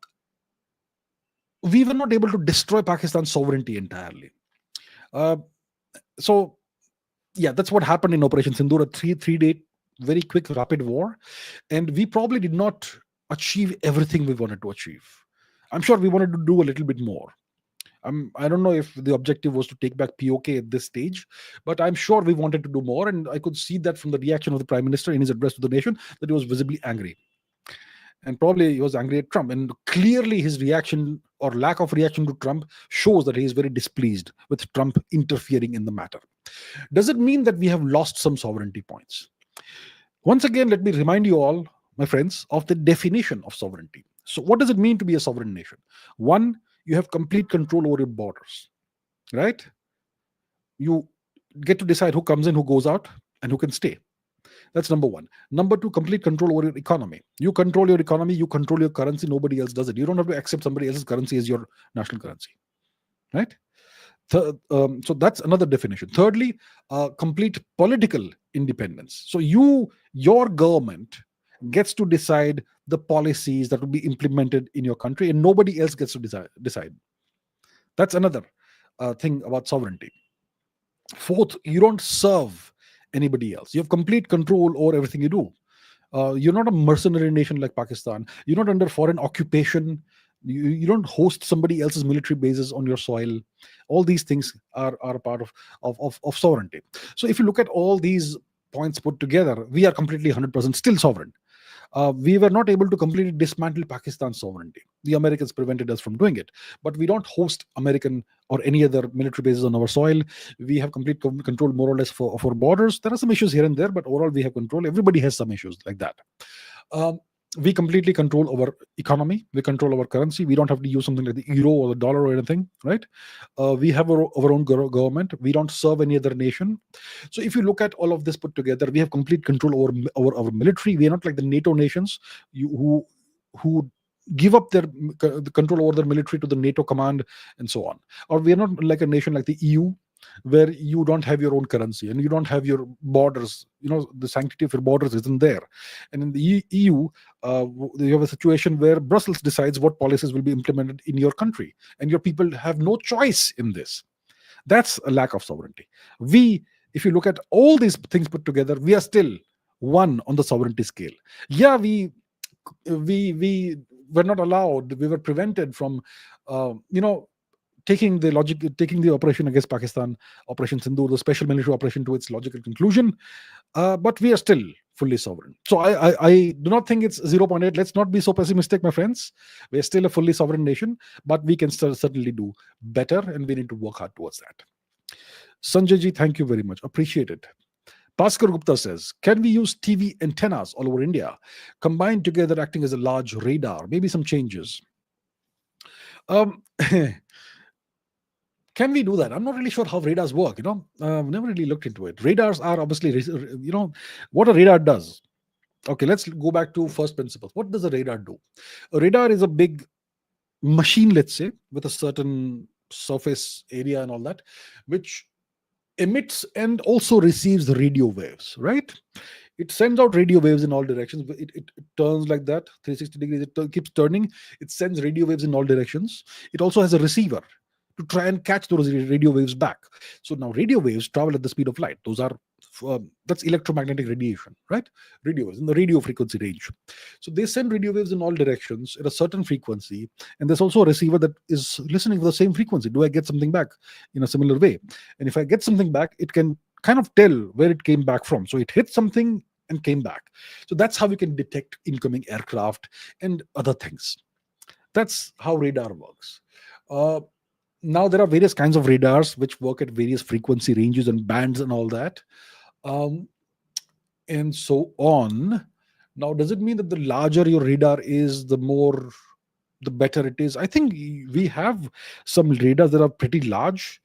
We were not able to destroy Pakistan's sovereignty entirely. So, yeah, that's what happened in Operation Sindoor, a three-day, very quick, rapid war. And we probably did not achieve everything we wanted to achieve. I'm sure we wanted to do a little bit more. I don't know if the objective was to take back POK at this stage, but I'm sure we wanted to do more. And I could see that from the reaction of the Prime Minister in his address to the nation, that he was visibly angry. And probably he was angry at Trump. And clearly his reaction or lack of reaction to Trump shows that he is very displeased with Trump interfering in the matter. Does it mean that we have lost some sovereignty points? Once again, let me remind you all, my friends, of the definition of sovereignty. So what does it mean to be a sovereign nation? One, you have complete control over your borders, right? You get to decide who comes in, who goes out, and who can stay. That's number one. Number two, complete control over your economy. You control your economy, you control your currency, nobody else does it. You don't have to accept somebody else's currency as your national currency, right? So that's another definition. Thirdly, complete political independence. So your government gets to decide the policies that will be implemented in your country, and nobody else gets to decide. That's another thing about sovereignty. Fourth, you don't serve anybody else. You have complete control over everything you do. You're not a mercenary nation like Pakistan. You're not under foreign occupation. You don't host somebody else's military bases on your soil. All these things are part of sovereignty. So if you look at all these points put together, we are completely 100% still sovereign. We were not able to completely dismantle Pakistan's sovereignty. The Americans prevented us from doing it. But we don't host American or any other military bases on our soil. We have complete control, more or less, of our borders. There are some issues here and there, but overall we have control. Everybody has some issues like that. We completely control our economy. We control our currency. We don't have to use something like the euro or the dollar or anything, right? We have our own government. We don't serve any other nation. So if you look at all of this put together, we have complete control over our military. We are not like the NATO nations who give up their control over their military to the NATO command and so on. Or we are not like a nation like the EU, where you don't have your own currency and you don't have your borders. The sanctity of your borders isn't there. And in the EU, you have a situation where Brussels decides what policies will be implemented in your country, and your people have no choice in this. That's a lack of sovereignty. If you look at all these things put together, we are still one on the sovereignty scale. Yeah, we were not allowed, we were prevented from taking the operation against Pakistan, Operation Sindoor, the special military operation, to its logical conclusion. But we are still fully sovereign. So I do not think it's 0.8. Let's not be so pessimistic, my friends. We are still a fully sovereign nation, but we can certainly do better, and we need to work hard towards that. Sanjay ji, thank you very much. Appreciate it. Bhaskar Gupta says, can we use TV antennas all over India, combined together, acting as a large radar? Maybe some changes. Can we do that? I'm not really sure how radars work. I've never really looked into it. Radars are obviously, what a radar does. Okay, let's go back to first principles. What does a radar do? A radar is a big machine, let's say, with a certain surface area and all that, which emits and also receives the radio waves, right? It sends out radio waves in all directions. It turns like that, 360 degrees. It keeps turning. It sends radio waves in all directions. It also has a receiver to try and catch those radio waves back. So now radio waves travel at the speed of light. Those are that's electromagnetic radiation, right? Radio waves in the radio frequency range. So they send radio waves in all directions at a certain frequency, and there's also a receiver that is listening for the same frequency. Do I get something back in a similar way? And if I get something back, it can kind of tell where it came back from. So it hit something and came back. So that's how we can detect incoming aircraft and other things. That's how radar works. Now there are various kinds of radars which work at various frequency ranges and bands and all that, and so on. Now, does it mean that the larger your radar is, the better it is? I think we have some radars that are pretty large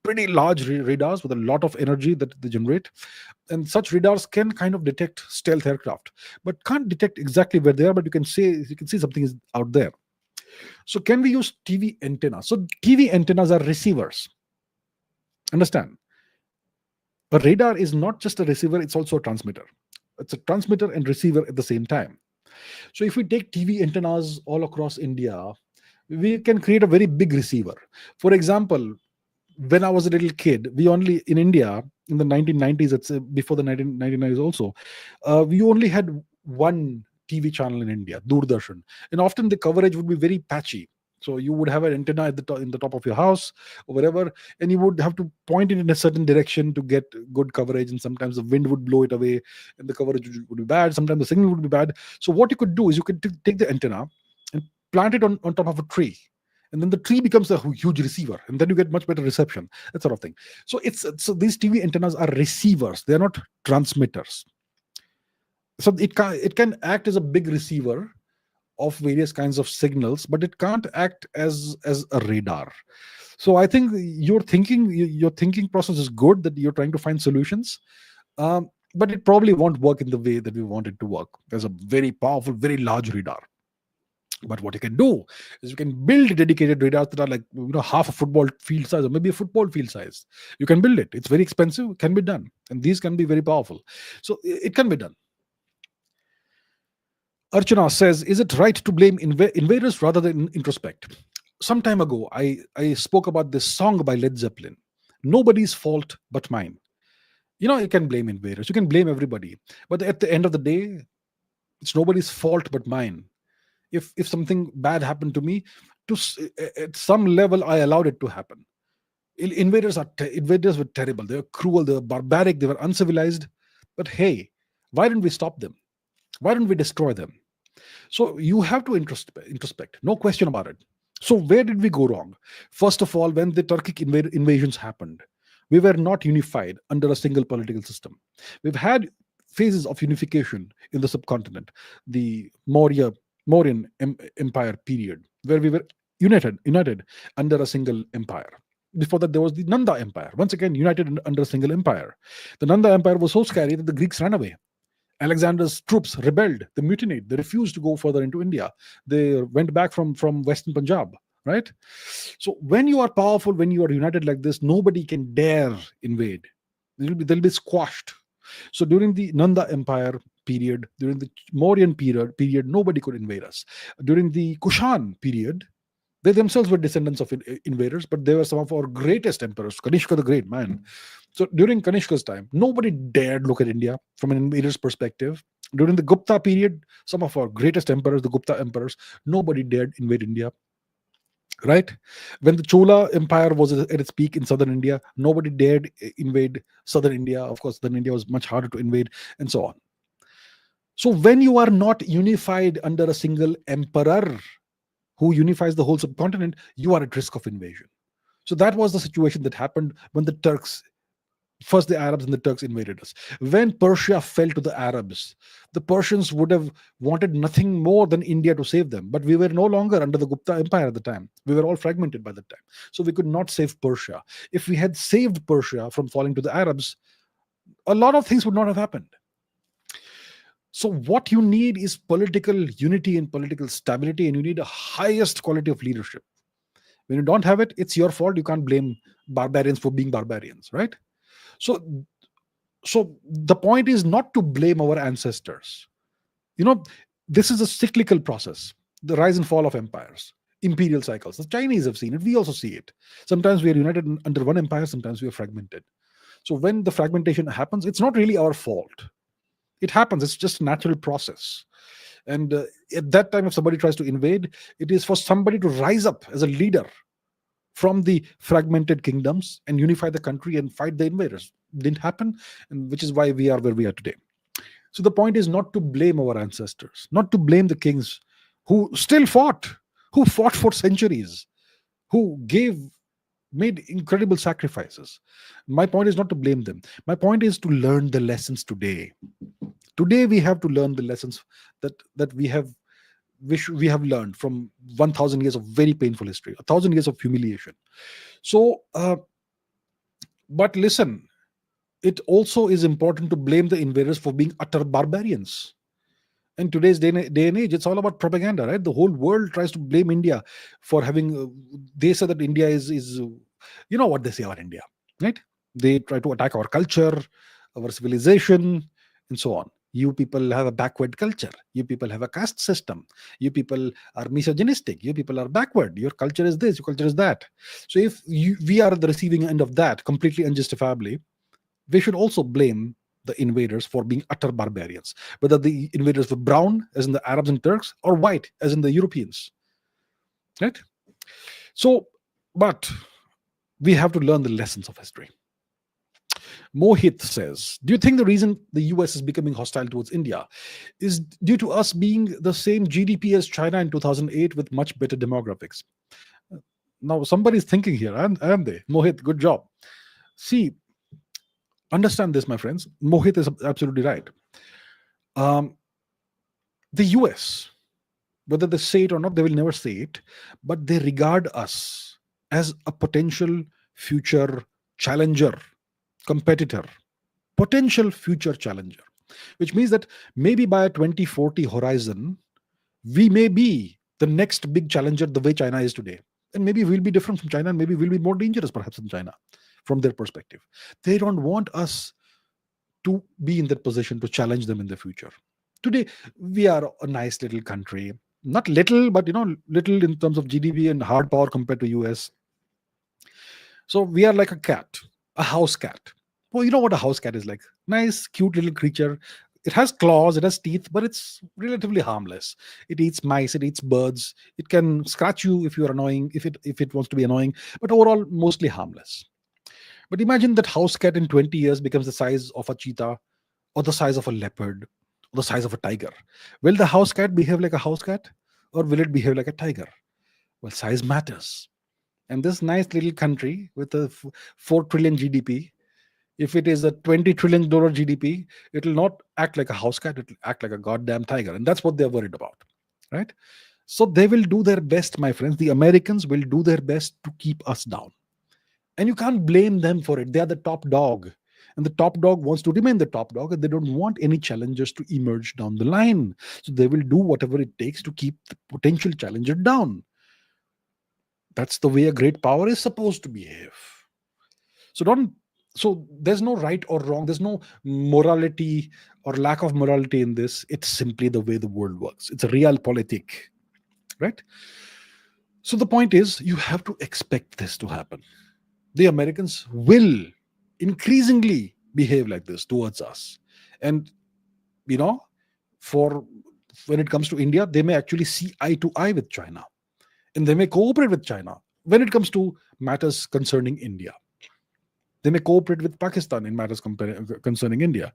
radars with a lot of energy that they generate, and such radars can kind of detect stealth aircraft, but can't detect exactly where they are. But you can see something is out there. So can we use TV antennas? So TV antennas are receivers. Understand? A radar is not just a receiver, it's also a transmitter. It's a transmitter and receiver at the same time. So if we take TV antennas all across India, we can create a very big receiver. For example, when I was a little kid, we only, in India, in the 1990s, it's before the 1990s also, we only had one TV channel in India, Doordarshan, and often the coverage would be very patchy. So you would have an antenna at in the top of your house or wherever, and you would have to point it in a certain direction to get good coverage. And sometimes the wind would blow it away, and the coverage would be bad. Sometimes the signal would be bad. So what you could do is you could take the antenna and plant it on top of a tree, and then the tree becomes a huge receiver, and then you get much better reception, that sort of thing. So these TV antennas are receivers; they are not transmitters. So it can act as a big receiver of various kinds of signals, but it can't act as a radar. So I think your thinking process is good, that you're trying to find solutions, but it probably won't work in the way that we want it to work. There's a very powerful, very large radar. But what you can do is you can build dedicated radars that are like, half a football field size or maybe a football field size. You can build it. It's very expensive. It can be done, and these can be very powerful. So it can be done. Archana says, is it right to blame invaders rather than introspect? Some time ago, I spoke about this song by Led Zeppelin, Nobody's Fault But Mine. You can blame invaders, you can blame everybody, but at the end of the day, it's nobody's fault but mine. If something bad happened to me, at some level, I allowed it to happen. Invaders were terrible, they were cruel, they were barbaric, they were uncivilized. But hey, why didn't we stop them? Why didn't we destroy them? So you have to introspect, no question about it. So where did we go wrong? First of all, when the Turkic invasions happened, we were not unified under a single political system. We've had phases of unification in the subcontinent, the Mauryan Empire period, where we were united under a single empire. Before that, there was the Nanda Empire, once again united under a single empire. The Nanda Empire was so scary that the Greeks ran away. Alexander's troops rebelled, they mutinied, they refused to go further into India. They went back from Western Punjab, right? So when you are powerful, when you are united like this, nobody can dare invade. They'll be squashed. So during the Nanda Empire period, during the Mauryan period, nobody could invade us. During the Kushan period, they themselves were descendants of invaders, but they were some of our greatest emperors. Kanishka the Great, man. So during Kanishka's time, nobody dared look at India from an invader's perspective. During the Gupta period, some of our greatest emperors, the Gupta emperors, nobody dared invade India. Right? When the Chola Empire was at its peak in southern India, nobody dared invade southern India. Of course, southern India was much harder to invade, and so on. So when you are not unified under a single emperor who unifies the whole subcontinent, you are at risk of invasion. So that was the situation that happened when the Turks, first the Arabs and the Turks, invaded us. When Persia fell to the Arabs, the Persians would have wanted nothing more than India to save them. But we were no longer under the Gupta Empire at the time. We were all fragmented by that time. So we could not save Persia. If we had saved Persia from falling to the Arabs, a lot of things would not have happened. So what you need is political unity and political stability, and you need a highest quality of leadership. When you don't have it, it's your fault. You can't blame barbarians for being barbarians, right? So the point is not to blame our ancestors. This is a cyclical process, the rise and fall of empires. imperial cycles. The Chinese have seen it. We also see it. Sometimes we are united under one empire. Sometimes we are fragmented. So when the fragmentation happens, it's not really our fault. It happens. It's just a natural process. And at that time, if somebody tries to invade, it is for somebody to rise up as a leader from the fragmented kingdoms and unify the country and fight the invaders. Didn't happen, and which is why we are where we are today. So the point is not to blame our ancestors, not to blame the kings who still fought, who fought for centuries, who made incredible sacrifices. My point is not to blame them. My point is to learn the lessons today. Today we have to learn the lessons that we have learned from 1,000 years of very painful history, 1,000 years of humiliation. So, but listen, it also is important to blame the invaders for being utter barbarians. In today's day and age, it's all about propaganda, right? The whole world tries to blame India for having. They say that India is you know what they say about India, right? They try to attack our culture, our civilization, and so on. You people have a backward culture. You people have a caste system. You people are misogynistic. You people are backward. Your culture is this. Your culture is that. So if we are at the receiving end of that completely unjustifiably, we should also blame the invaders for being utter barbarians, whether the invaders were brown, as in the Arabs and Turks, or white, as in the Europeans. Right? So, but we have to learn the lessons of history. Mohit says, do you think the reason the US is becoming hostile towards India is due to us being the same GDP as China in 2008 with much better demographics? Now, somebody's thinking here, aren't they? Mohit, good job. See, understand this, my friends. Mohit is absolutely right. The US, whether they say it or not, they will never say it, but they regard us as a potential future challenger, competitor, potential future challenger, which means that maybe by a 2040 horizon, we may be the next big challenger the way China is today. And maybe we'll be different from China, and maybe we'll be more dangerous perhaps than China from their perspective. They don't want us to be in that position to challenge them in the future. Today, we are a nice little country. Not little, but little in terms of GDP and hard power compared to US. So we are like a cat, a house cat. Well, you know what a house cat is like. Nice, cute little creature. It has claws, it has teeth, but it's relatively harmless. It eats mice, it eats birds. It can scratch you if you are annoying, if it wants to be annoying, but overall, mostly harmless. But imagine that house cat in 20 years becomes the size of a cheetah, or the size of a leopard, or the size of a tiger. Will the house cat behave like a house cat, or will it behave like a tiger? Well, size matters. And this nice little country with a 4 trillion GDP, if it is a $20 trillion GDP, it will not act like a house cat, it will act like a goddamn tiger. And that's what they're worried about, right? So they will do their best, my friends. The Americans will do their best to keep us down. And you can't blame them for it. They are the top dog. And the top dog wants to remain the top dog, and they don't want any challengers to emerge down the line. So they will do whatever it takes to keep the potential challenger down. That's the way a great power is supposed to behave. So there's no right or wrong. There's no morality or lack of morality in this. It's simply the way the world works. It's a realpolitik, right? So the point is, you have to expect this to happen. The Americans will increasingly behave like this towards us. And, for when it comes to India, they may actually see eye to eye with China. And they may cooperate with China when it comes to matters concerning India. They may cooperate with Pakistan in matters concerning India.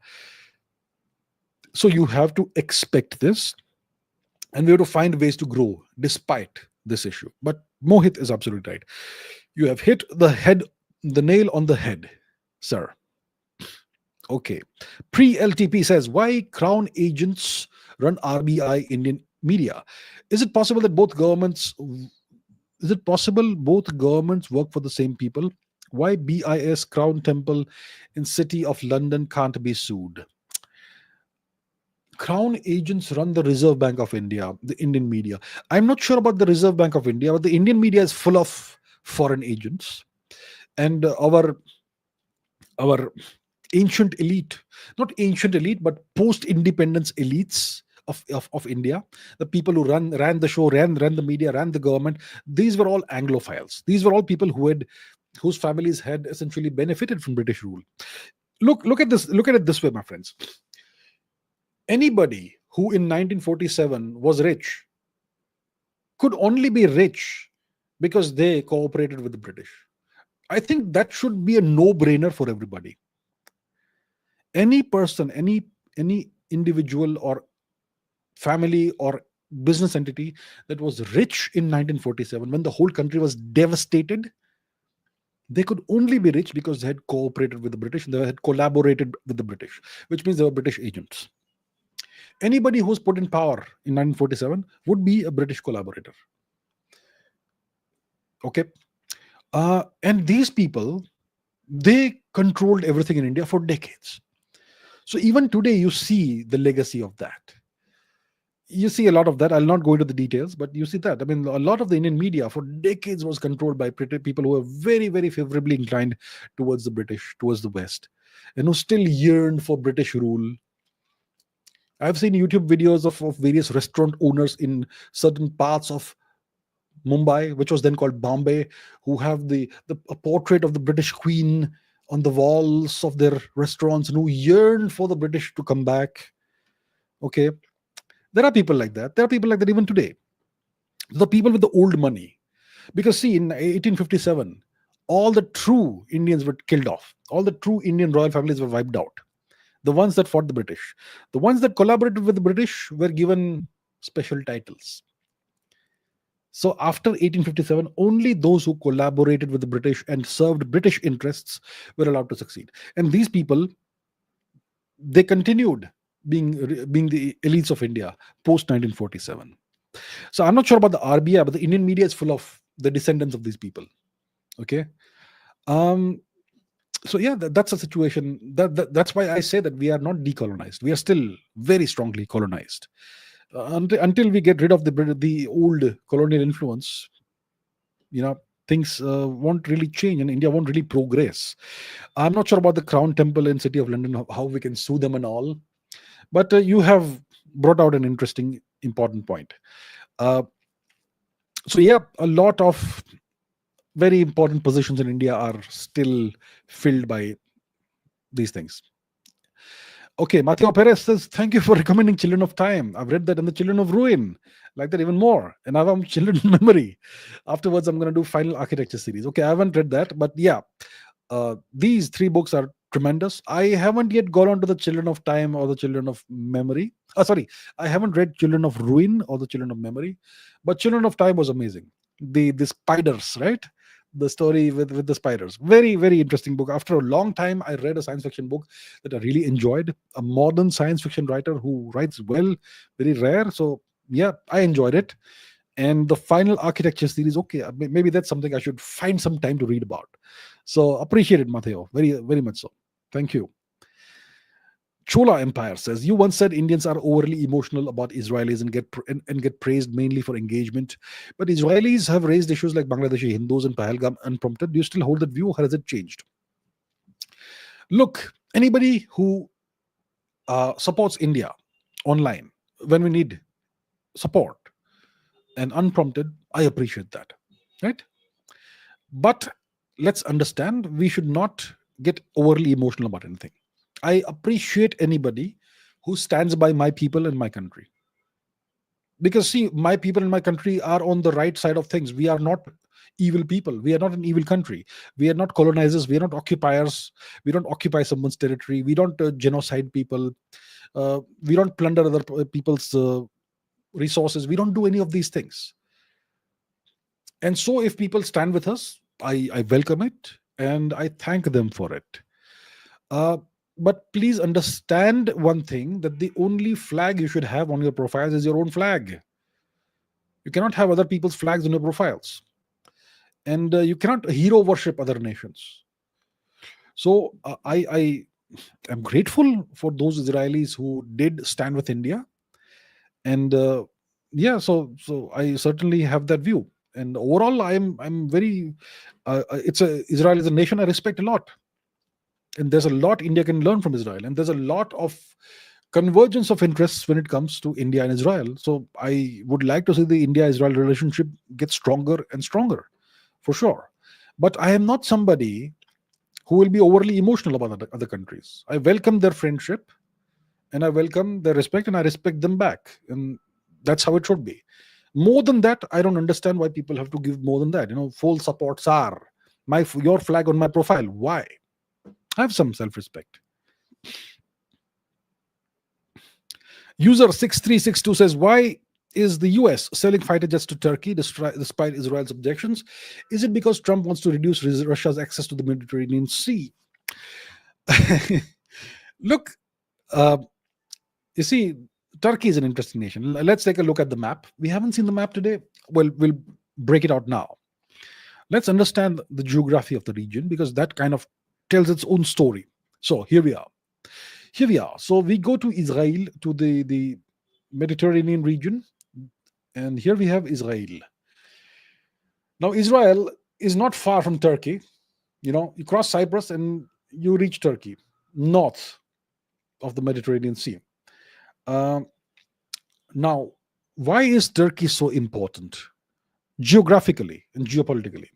So you have to expect this, and we have to find ways to grow despite this issue. But Mohit is absolutely right. You have hit the nail on the head, sir. Okay. Pre-LTP says, why crown agents run RBI Indian media? Is it possible both governments work for the same people? Why BIS Crown Temple in City of London can't be sued? Crown agents run the Reserve Bank of India, the Indian media. I'm not sure about the Reserve Bank of India, but the Indian media is full of foreign agents. And our ancient elite, not ancient elite, but post-independence elites of India, the people who ran the show, ran the media, ran the government, these were all Anglophiles. These were all people whose families had essentially benefited from British rule. Look at this. Look at it this way, my friends. Anybody who in 1947 was rich could only be rich because they cooperated with the British. I think that should be a no-brainer for everybody. Any person, any individual or family or business entity that was rich in 1947, when the whole country was devastated, they could only be rich because they had cooperated with the British and they had collaborated with the British, which means they were British agents. Anybody who was put in power in 1947 would be a British collaborator. Okay. And these people, they controlled everything in India for decades. So even today, you see the legacy of that. You see a lot of that. I'll not go into the details, but you see that. I mean, a lot of the Indian media for decades was controlled by people who were very, very favorably inclined towards the British, towards the West, and who still yearned for British rule. I've seen YouTube videos of various restaurant owners in certain parts of Mumbai, which was then called Bombay, who have a portrait of the British Queen on the walls of their restaurants and who yearn for the British to come back. Okay. There are people like that. There are people like that even today. The people with the old money. Because see, in 1857, all the true Indians were killed off. All the true Indian royal families were wiped out. The ones that fought the British. The ones that collaborated with the British were given special titles. So after 1857, only those who collaborated with the British and served British interests were allowed to succeed. And these people, they continued being the elites of India post 1947. So I'm not sure about the RBI, but the Indian media is full of the descendants of these people. Okay. So yeah, that's a situation. That's why I say that we are not decolonized. We are still very strongly colonized. Until we get rid of the old colonial influence, things won't really change and India won't really progress. I'm not sure about the Crown Temple in City of London, how we can sue them and all. But you have brought out an interesting, important point. So yeah, a lot of very important positions in India are still filled by these things. Okay, Mateo Perez says, thank you for recommending Children of Time. I've read that and the Children of Ruin. Like that even more. And now I'm Children in Memory. Afterwards, I'm going to do Final Architecture series. Okay, I haven't read that. But yeah, these three books are tremendous. I haven't yet gone on to the Children of Time or the Children of Memory. I haven't read Children of Ruin or the Children of Memory. But Children of Time was amazing. The spiders, right? The story with the spiders. Very, very interesting book. After a long time, I read a science fiction book that I really enjoyed. A modern science fiction writer who writes well, very rare. So yeah, I enjoyed it. And the Final Architecture series, okay, maybe that's something I should find some time to read about. So appreciate it, Mateo. Very, very much so. Thank you. Chola Empire says, you once said Indians are overly emotional about Israelis and get praised mainly for engagement. But Israelis have raised issues like Bangladeshi Hindus and Pahalgam unprompted. Do you still hold that view or has it changed? Look, anybody who supports India online when we need support and unprompted, I appreciate that. Right? But let's understand, we should not get overly emotional about anything. I appreciate anybody who stands by my people and my country. Because see, my people and my country are on the right side of things. We are not evil people. We are not an evil country. We are not colonizers. We are not occupiers. We don't occupy someone's territory. We don't genocide people. We don't plunder other people's resources. We don't do any of these things. And so if people stand with us, I welcome it and I thank them for it. But please understand one thing, that the only flag you should have on your profiles is your own flag. You cannot have other people's flags on your profiles. And you cannot hero worship other nations. So I am grateful for those Israelis who did stand with India. And yeah, so I certainly have that view. And overall, I'm very, Israel is a nation I respect a lot. And there's a lot India can learn from Israel. And there's a lot of convergence of interests when it comes to India and Israel. So I would like to see the India-Israel relationship get stronger and stronger, for sure. But I am not somebody who will be overly emotional about other countries. I welcome their friendship, and I welcome their respect, and I respect them back. And that's how it should be. More than that, I don't understand why people have to give more than that. Full support, SAR, your flag on my profile. Why? Have some self-respect. User 6362 says, why is the US selling fighter jets to Turkey despite Israel's objections? Is it because Trump wants to reduce Russia's access to the Mediterranean Sea? Look, you see, Turkey is an interesting nation. Let's take a look at the map. We haven't seen the map today. Well, we'll break it out now. Let's understand the geography of the region, because that kind of tells its own story. So here we are. So we go to Israel, to the Mediterranean region, and here we have Israel. Now, Israel is not far from Turkey. You cross Cyprus and you reach Turkey, north of the Mediterranean Sea. Now, why is Turkey so important geographically and geopolitically?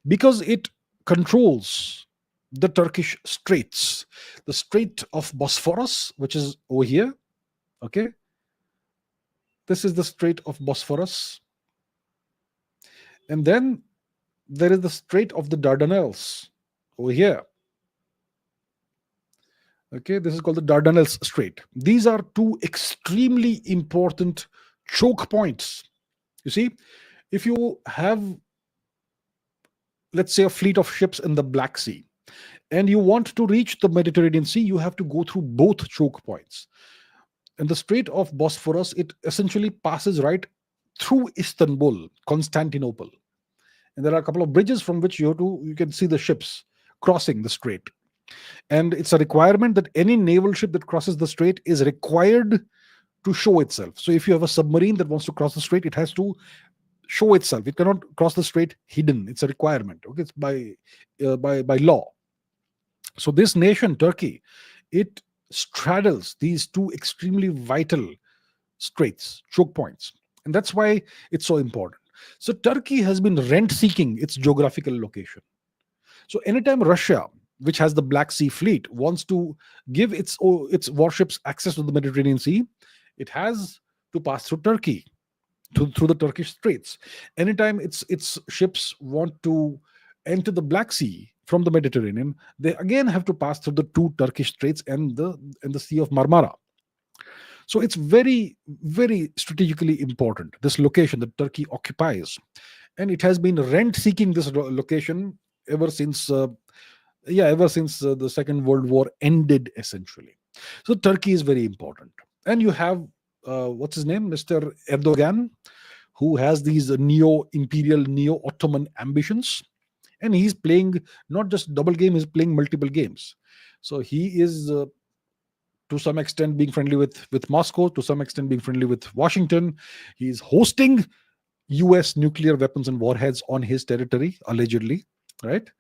Because it controls the Turkish straits, the Strait of Bosphorus, which is over here. Okay, this is the Strait of Bosphorus, and then there is the Strait of the Dardanelles over here. Okay, this is called the Dardanelles Strait. These are two extremely important choke points. You see, if you have, let's say, a fleet of ships in the Black Sea, and you want to reach the Mediterranean Sea, you have to go through both choke points. And the Strait of Bosphorus, it essentially passes right through Istanbul, Constantinople. And there are a couple of bridges from which you can see the ships crossing the strait. And it's a requirement that any naval ship that crosses the strait is required to show itself. So if you have a submarine that wants to cross the strait, it has to show itself. It cannot cross the strait hidden. It's a requirement. Okay, it's by law. So this nation, Turkey, it straddles these two extremely vital straits, choke points, and that's why it's so important. So Turkey has been rent-seeking its geographical location. So anytime Russia, which has the Black Sea Fleet, wants to give its warships access to the Mediterranean Sea, it has to pass through Turkey, through the Turkish straits. Anytime its ships want to enter the Black Sea from the Mediterranean, they again have to pass through the two Turkish straits and the Sea of Marmara. So it's very, very strategically important, this location that Turkey occupies. And it has been rent-seeking this location ever since the Second World War ended, essentially. So Turkey is very important. And you have, what's his name? Mr. Erdogan, who has these neo-imperial, neo-Ottoman ambitions. And he's playing not just double game, he's playing multiple games. So he is, to some extent, being friendly with Moscow, to some extent being friendly with Washington. He's hosting US nuclear weapons and warheads on his territory, allegedly, right?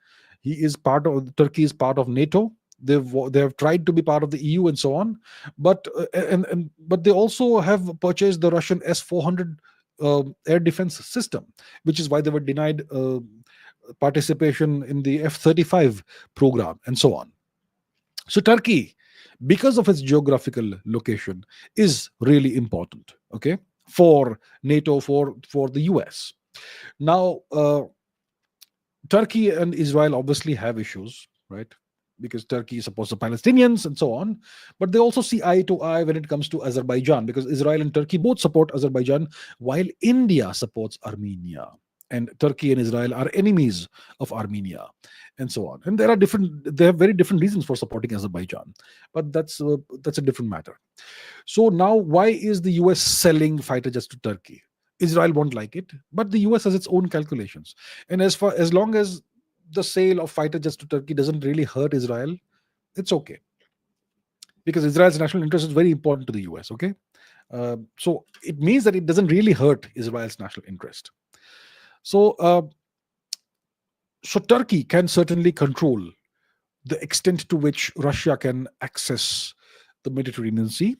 Turkey is part of NATO. They have tried to be part of the EU and so on, but they also have purchased the Russian S-400 air defense system, which is why they were denied participation in the F-35 program and so on. So Turkey, because of its geographical location, is really important, okay, for NATO, for the US. Now, Turkey and Israel obviously have issues, right? Because Turkey supports the Palestinians and so on, but they also see eye to eye when it comes to Azerbaijan, because Israel and Turkey both support Azerbaijan, while India supports Armenia. And Turkey and Israel are enemies of Armenia, and so on. And they have very different reasons for supporting Azerbaijan, but that's a different matter. So now, why is the US selling fighter jets to Turkey? Israel won't like it, but the US has its own calculations. And as long as the sale of fighter jets to Turkey doesn't really hurt Israel, it's okay. Because Israel's national interest is very important to the US, okay? So it means that it doesn't really hurt Israel's national interest. So Turkey can certainly control the extent to which Russia can access the Mediterranean Sea.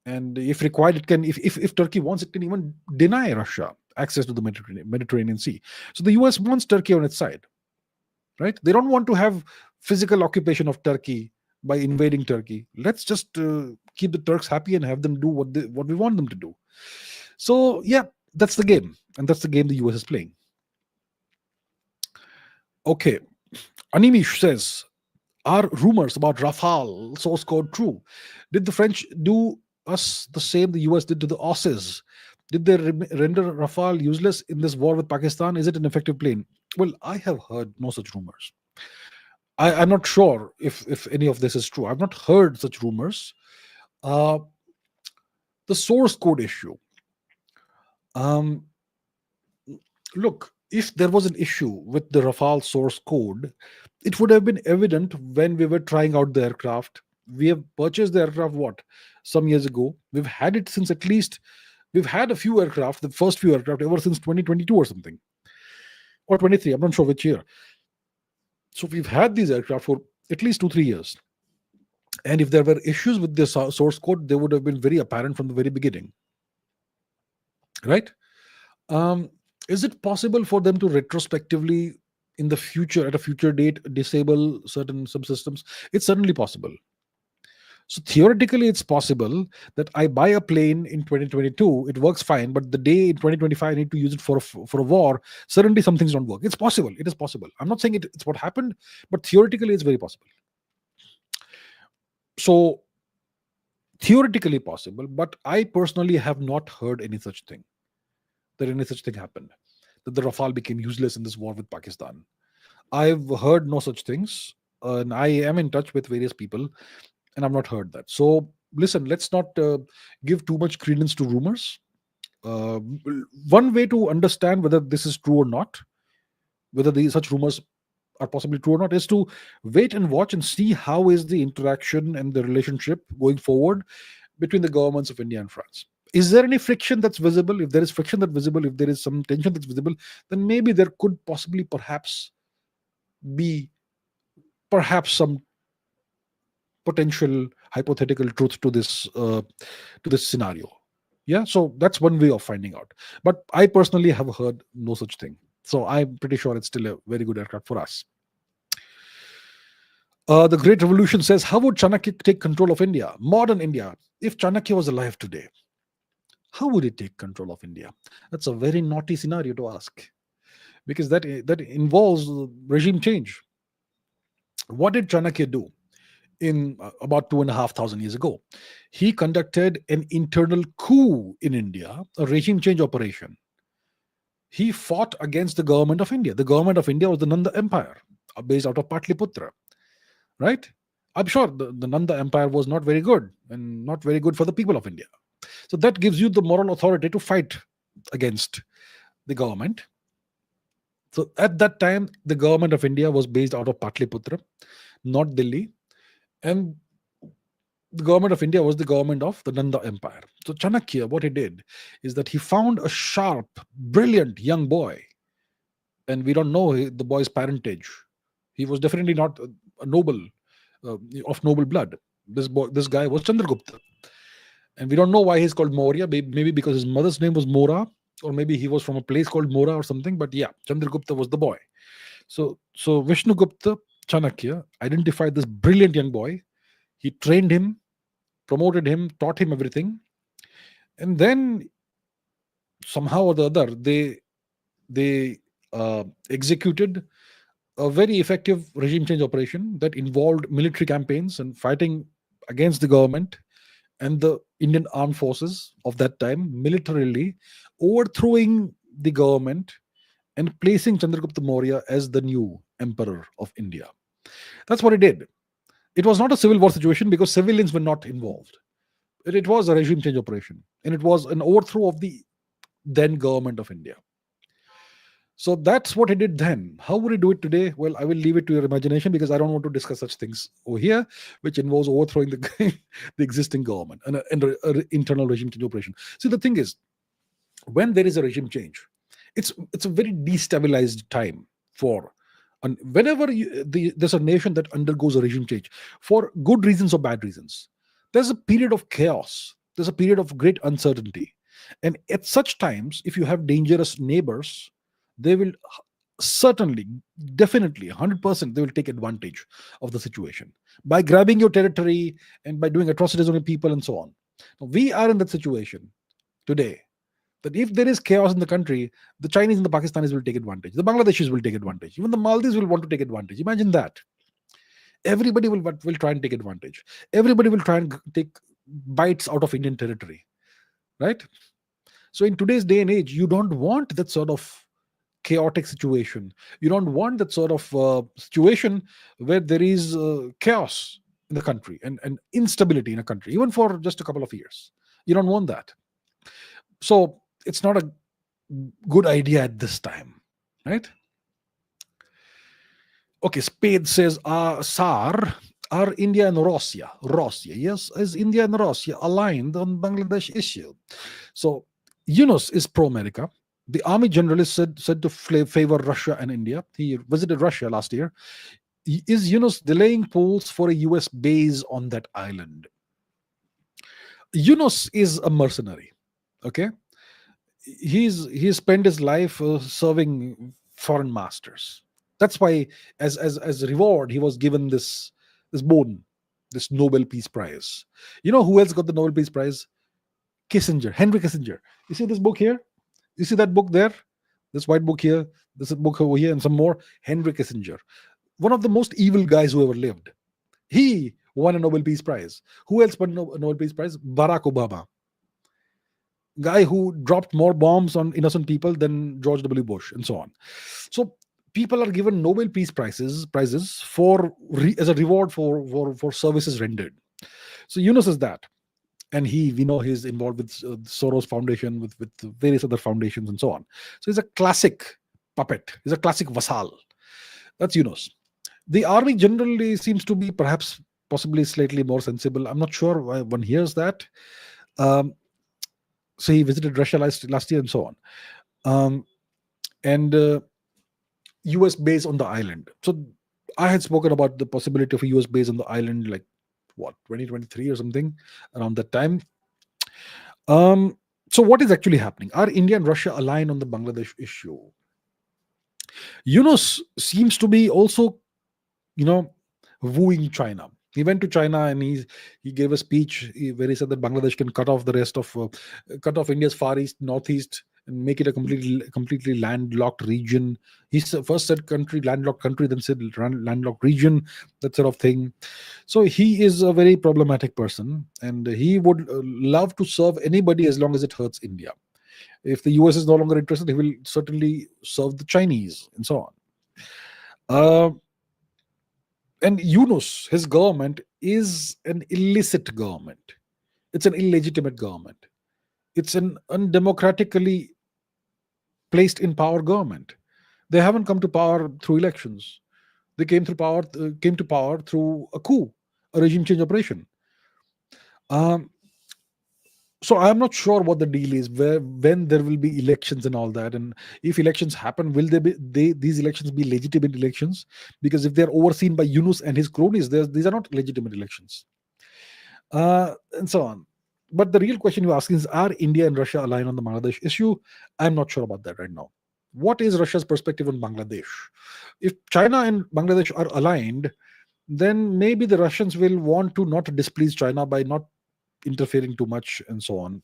And if required, it can, if Turkey wants, it can even deny Russia access to the Mediterranean Sea. So the US wants Turkey on its side, right? They don't want to have physical occupation of Turkey by invading Turkey. Let's just keep the Turks happy and have them do what we want them to do. So yeah, that's the game, and that's the game the US is playing. Okay, Animish says, are rumors about Rafale source code true? Did the French do us the same the US did to the Aussies? Did they render Rafale useless in this war with Pakistan? Is it an effective plane? Well, I have heard no such rumors. I'm not sure if any of this is true. I've not heard such rumors. The source code issue. Look, if there was an issue with the Rafale source code, it would have been evident when we were trying out the aircraft. We have purchased the aircraft, some years ago. We've had it since we've had a few aircraft, the first few aircraft, ever since 2022 or something, or 23, I'm not sure which year. So we've had these aircraft for at least 2-3 years. And if there were issues with the source code, they would have been very apparent from the very beginning. Right? Is it possible for them to retrospectively, in the future, at a future date, disable certain subsystems? It's certainly possible. So theoretically, it's possible that I buy a plane in 2022, it works fine, but the day in 2025 I need to use it for a war, suddenly some things don't work. It's possible. It is possible. I'm not saying it's what happened, but theoretically, it's very possible. So theoretically possible, but I personally have not heard any such thing, that any such thing happened, that the Rafale became useless in this war with Pakistan. I've heard no such things, and I am in touch with various people, and I've not heard that. So listen, let's not give too much credence to rumors. One way to understand whether this is true or not, whether such rumors are possibly true or not, is to wait and watch and see how is the interaction and the relationship going forward between the governments of India and France. Is there any friction that's visible? If there is friction that's visible, if there is some tension that's visible, then maybe there could possibly perhaps be some potential hypothetical truth to this scenario. Yeah, so that's one way of finding out. But I personally have heard no such thing. So I'm pretty sure it's still a very good aircraft for us. The Great Revolution says, how would Chanakya take control of India? Modern India. If Chanakya was alive today, how would he take control of India? That's a very naughty scenario to ask, because that involves regime change. What did Chanakya do in about 2,500 years ago? He conducted an internal coup in India, a regime change operation. He fought against the government of India. The government of India was the Nanda Empire, based out of Patliputra, right? I'm sure the Nanda Empire was not very good, and not very good for the people of India. So that gives you the moral authority to fight against the government. So at that time, the government of India was based out of Patliputra, not Delhi. And the government of India was the government of the Nanda Empire. So Chanakya, what he did is that he found a sharp, brilliant young boy. And we don't know the boy's parentage. He was definitely not a noble, of noble blood. This guy was Chandragupta. And we don't know why he's called Maurya. Maybe because his mother's name was Mora, or maybe he was from a place called Mora or something. But yeah, Chandragupta was the boy. So Vishnugupta, Chanakya, identified this brilliant young boy. He trained him, promoted him, taught him everything. And then somehow or the other, they executed a very effective regime change operation that involved military campaigns and fighting against the government and the Indian armed forces of that time, militarily overthrowing the government and placing Chandragupta Maurya as the new emperor of India. That's what he did. It was not a civil war situation because civilians were not involved. It was a regime change operation, and it was an overthrow of the then government of India. So that's what he did then. How would he do it today? Well, I will leave it to your imagination, because I don't want to discuss such things over here, which involves overthrowing the existing government and an internal regime change operation. See, the thing is, when there is a regime change, it's a very destabilized time for. And whenever there's a nation that undergoes a regime change, for good reasons or bad reasons, there's a period of chaos. There's a period of great uncertainty. And at such times, if you have dangerous neighbors, they will certainly, definitely, 100%, they will take advantage of the situation by grabbing your territory and by doing atrocities on your people and so on. Now, we are in that situation today, that if there is chaos in the country, the Chinese and the Pakistanis will take advantage. The Bangladeshis will take advantage. Even the Maldives will want to take advantage. Imagine that. Everybody will try and take advantage. Everybody will try and take bites out of Indian territory, right? So in today's day and age, you don't want that sort of chaotic situation. You don't want that sort of situation where there is chaos in the country and instability in a country, even for just a couple of years. You don't want that. So it's not a good idea at this time, right? Okay, Spade says, Sar, are India and Russia, yes, is India and Russia aligned on Bangladesh issue? So Yunus is pro-America. The army general is said to favor Russia and India. He visited Russia last year. Is Yunus delaying polls for a US base on that island? Yunus is a mercenary. Okay, he's spent his life serving foreign masters. That's why, as a reward, he was given this boon, this Nobel Peace Prize. You know who else got the Nobel Peace Prize? Kissinger, Henry Kissinger. You see this book here? You see that book there? This white book here, this book over here, and some more. Henry Kissinger, one of the most evil guys who ever lived. He won a Nobel Peace Prize. Who else won a Nobel Peace Prize? Barack Obama. Guy who dropped more bombs on innocent people than George W. Bush, and so on. So people are given Nobel Peace prizes for as a reward for services rendered. So Yunus is that. And we know he's involved with Soros Foundation, with various other foundations and so on. So he's a classic puppet. He's a classic vassal. That's Yunus. The army generally seems to be possibly slightly more sensible. I'm not sure why one hears that. So he visited Russia last year and so on. And US base on the island. So I had spoken about the possibility of a US base on the island, like 2023 or something, around that time. So what is actually happening? Are India and Russia aligned on the Bangladesh issue? Yunus seems to be also, wooing China. He went to China and he gave a speech where he said that Bangladesh can cut off India's far east, northeast, and make it a completely landlocked region. He first said landlocked country, then said landlocked region, that sort of thing. So he is a very problematic person, and he would love to serve anybody as long as it hurts India. If the US is no longer interested, he will certainly serve the Chinese and so on. And Yunus, his government, is an illicit government. It's an illegitimate government. It's an undemocratically placed in power government. They haven't come to power through elections. They came to power through a coup, a regime change operation. So I'm not sure what the deal is, when there will be elections and all that, and if elections happen, will these elections be legitimate elections? Because if they're overseen by Yunus and his cronies, these are not legitimate elections, and so on. But the real question you're asking is, are India and Russia aligned on the Bangladesh issue? I'm not sure about that right now. What is Russia's perspective on Bangladesh? If China and Bangladesh are aligned, then maybe the Russians will want to not displease China by not interfering too much and so on.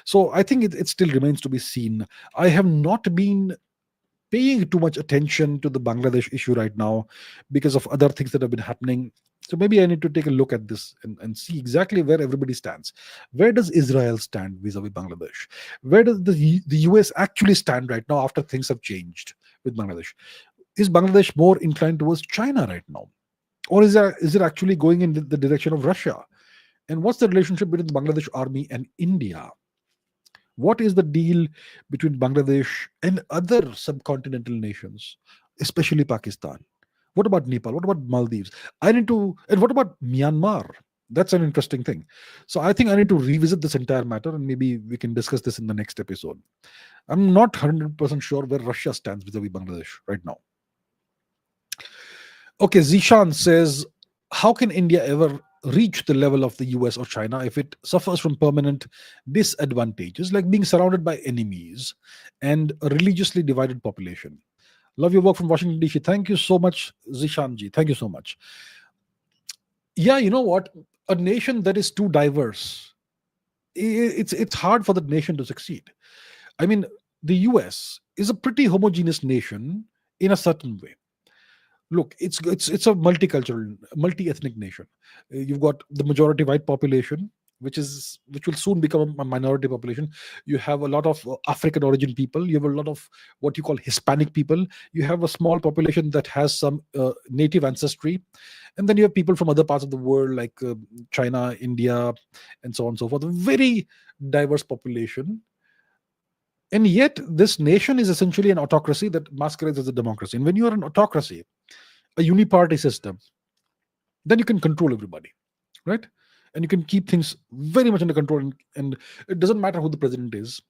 So I think it still remains to be seen. I have not been paying too much attention to the Bangladesh issue right now because of other things that have been happening. So maybe I need to take a look at this and see exactly where everybody stands. Where does Israel stand vis-a-vis Bangladesh? Where does the US actually stand right now after things have changed with Bangladesh? Is Bangladesh more inclined towards China right now? Or is it actually going in the direction of Russia? And what's the relationship between the Bangladesh army and India? What is the deal between Bangladesh and other subcontinental nations, especially Pakistan? What about Nepal? What about Maldives? And what about Myanmar? That's an interesting thing. So I think I need to revisit this entire matter, and maybe we can discuss this in the next episode. I'm not 100% sure where Russia stands vis-a-vis Bangladesh right now. Okay, Zishan says, how can India ever reach the level of the US or China if it suffers from permanent disadvantages like being surrounded by enemies and a religiously divided population. Love your work from Washington, D.C. Thank you so much, Zishanji. Thank you so much. Yeah, you know what? A nation that is too diverse, it's hard for the nation to succeed. I mean, the US is a pretty homogeneous nation in a certain way. Look, it's a multicultural, multi-ethnic nation. You've got the majority white population, which will soon become a minority population. You have a lot of African origin people. You have a lot of what you call Hispanic people. You have a small population that has some native ancestry, and then you have people from other parts of the world like China, India, and so on and so forth. A very diverse population. And yet, this nation is essentially an autocracy that masquerades as a democracy. And when you are an autocracy, a uniparty system, then you can control everybody, right? And you can keep things very much under control. And it doesn't matter who the president is,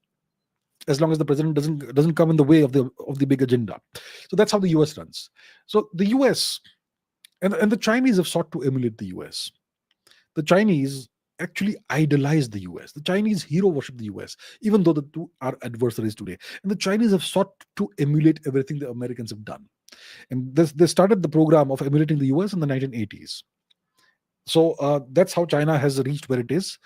as long as the president doesn't come in the way of the big agenda. So that's how the US runs. So the US and the Chinese have sought to emulate the US. The Chinese actually idolize the US. The Chinese hero worship the US, even though the two are adversaries today. And the Chinese have sought to emulate everything the Americans have done. And they started the program of emulating the US in the 1980s. So that's how China has reached where it is,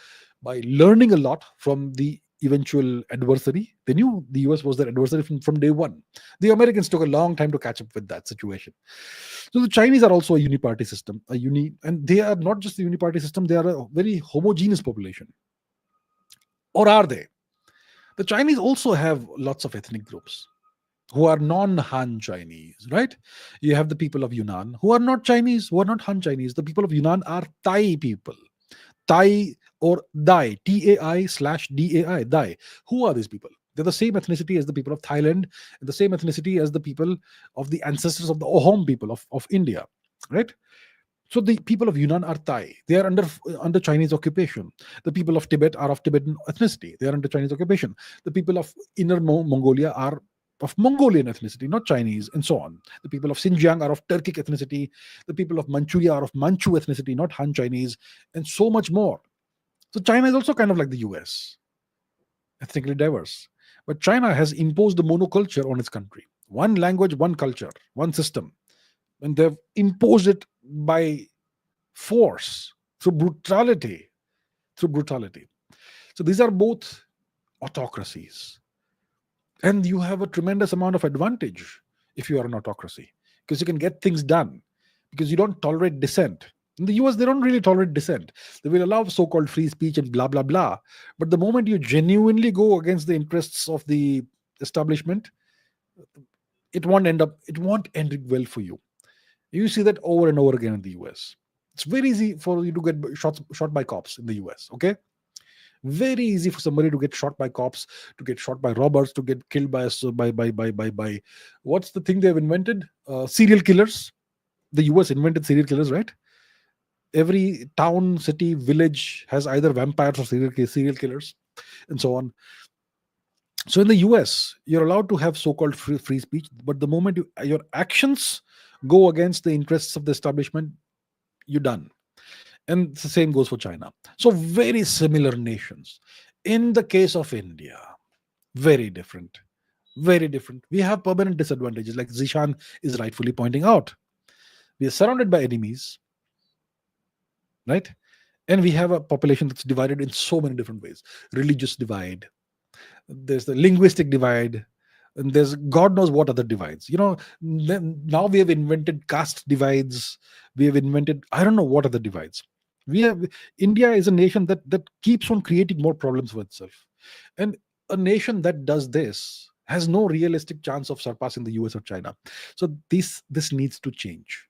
by learning a lot from the eventual adversary. They knew the US was their adversary from day one. The Americans took a long time to catch up with that situation. So the Chinese are also a uniparty system, and they are not just a uniparty system, they are a very homogeneous population. Or are they? The Chinese also have lots of ethnic groups who are non-Han Chinese, right? You have the people of Yunnan who are not Chinese, who are not Han Chinese. The people of Yunnan are Thai people. Thai or Dai, Tai/Dai, Dai. Who are these people? They're the same ethnicity as the people of Thailand, and the same ethnicity as the people of the ancestors of the Ohom people of India, right? So the people of Yunnan are Thai. They are under Chinese occupation. The people of Tibet are of Tibetan ethnicity. They are under Chinese occupation. The people of Inner Mongolia are of Mongolian ethnicity, not Chinese, and so on. The people of Xinjiang are of Turkic ethnicity. The people of Manchuria are of Manchu ethnicity, not Han Chinese, and so much more. So China is also kind of like the US, ethnically diverse. But China has imposed a monoculture on its country. One language, one culture, one system. And they've imposed it by force, through brutality. So these are both autocracies. And you have a tremendous amount of advantage if you are an autocracy, because you can get things done, because you don't tolerate dissent. In the US, they don't really tolerate dissent. They will allow so-called free speech and blah, blah, blah. But the moment you genuinely go against the interests of the establishment, it won't end well for you. You see that over and over again in the US. It's very easy for you to get shot by cops in the US, okay? Very easy for somebody to get shot by cops, to get shot by robbers, to get killed by what's the thing they've invented? Serial killers. The US invented serial killers, right? Every town, city, village has either vampires or serial killers, and so on. So in the US, you're allowed to have so-called free speech, but the moment your actions go against the interests of the establishment, you're done. And the same goes for China. So very similar nations. In the case of India, very different. Very different. We have permanent disadvantages, like Zishan is rightfully pointing out. We are surrounded by enemies, right? And we have a population that's divided in so many different ways. Religious divide, there's the linguistic divide, and there's God knows what other divides. Now we have invented caste divides. We have invented, I don't know what other divides. India is a nation that keeps on creating more problems for itself. And a nation that does this has no realistic chance of surpassing the US or China. So this needs to change.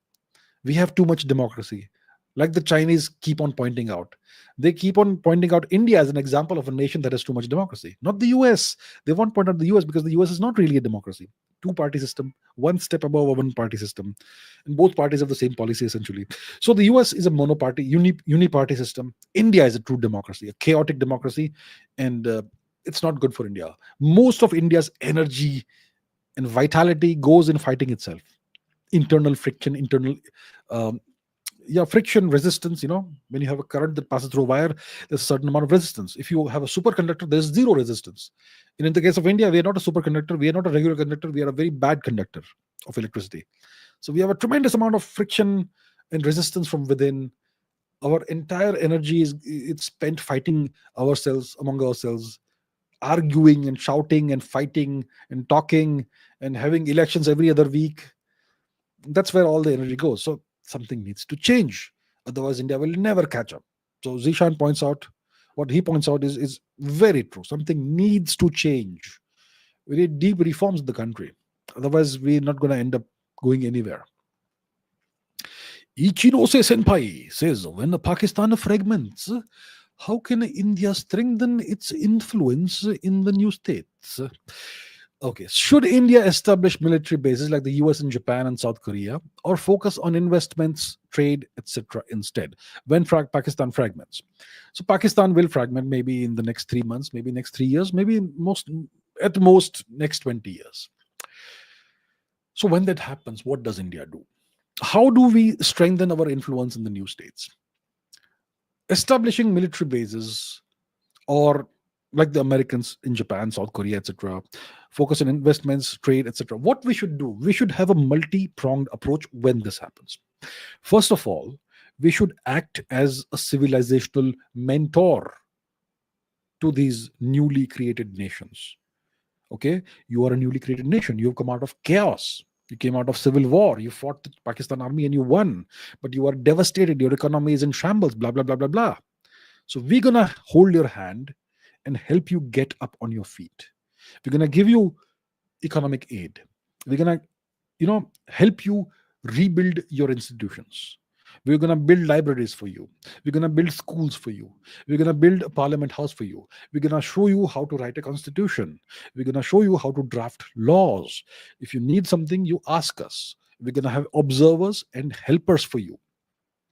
We have too much democracy. Like the Chinese keep on pointing out. They keep on pointing out India as an example of a nation that has too much democracy. Not the US. They won't point out the US because the US is not really a democracy. Two-party system, one step above a one-party system. And both parties have the same policy, essentially. So the US is a monoparty, uniparty system. India is a true democracy, a chaotic democracy. And it's not good for India. Most of India's energy and vitality goes in fighting itself. Internal friction, internal yeah, friction, resistance. When you have a current that passes through a wire, there's a certain amount of resistance. If you have a superconductor, there's zero resistance. And in the case of India, we are not a superconductor, we are not a regular conductor, we are a very bad conductor of electricity. So we have a tremendous amount of friction and resistance from within. Our entire energy is it's spent fighting ourselves, among ourselves, arguing and shouting and fighting and talking and having elections every other week. That's where all the energy goes. So something needs to change. Otherwise, India will never catch up. So Zishan points out, what he points out is very true. Something needs to change. We need deep reforms in the country. Otherwise, we're not going to end up going anywhere. Ichinose Senpai says, when Pakistan fragments, how can India strengthen its influence in the new states? Okay, should India establish military bases like the US and Japan and South Korea, or focus on investments, trade, etc. instead when Pakistan fragments? So Pakistan will fragment maybe in the next 3 months, maybe next 3 years, maybe at most next 20 years. So when that happens, what does India do? How do we strengthen our influence in the new states? Establishing military bases, or like the Americans in Japan, South Korea, etc., focus on investments, trade, etc. What we should do, we should have a multi-pronged approach when this happens. First of all, we should act as a civilizational mentor to these newly created nations. Okay, you are a newly created nation. You have come out of chaos. You came out of civil war. You fought the Pakistan army and you won, but you are devastated. Your economy is in shambles. Blah blah blah blah blah. So we're gonna hold your hand and help you get up on your feet. We're gonna give you economic aid. We're gonna, help you rebuild your institutions. We're going to build libraries for you. We're going to build schools for you. We're going to build a parliament house for you. We're going to show you how to write a constitution. We're going to show you how to draft laws. If you need something, you ask us. We're going to have observers and helpers for you.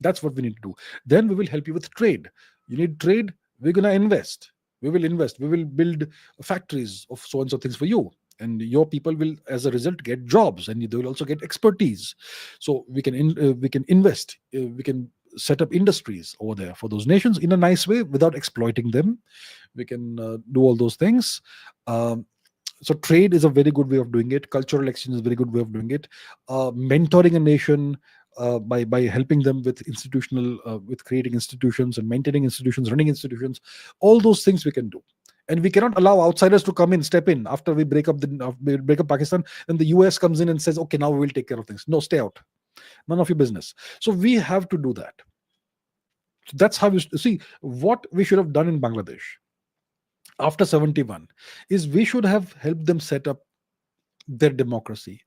That's what we need to do. Then we will help you with trade. You need trade, we're going to invest. We will invest. We will build factories of so and so things for you. And your people will, as a result, get jobs, and they will also get expertise. So we can invest. We can set up industries over there for those nations in a nice way without exploiting them. We can do all those things. So trade is a very good way of doing it. Cultural exchange is a very good way of doing it. Mentoring a nation by helping them with with creating institutions and maintaining institutions, running institutions, all those things we can do. And we cannot allow outsiders to step in after we break up Pakistan, and the US comes in and says, okay, now we will take care of things. No, stay out. None of your business. So we have to do that. So that's how you see what we should have done in Bangladesh after 71 is we should have helped them set up their democracy,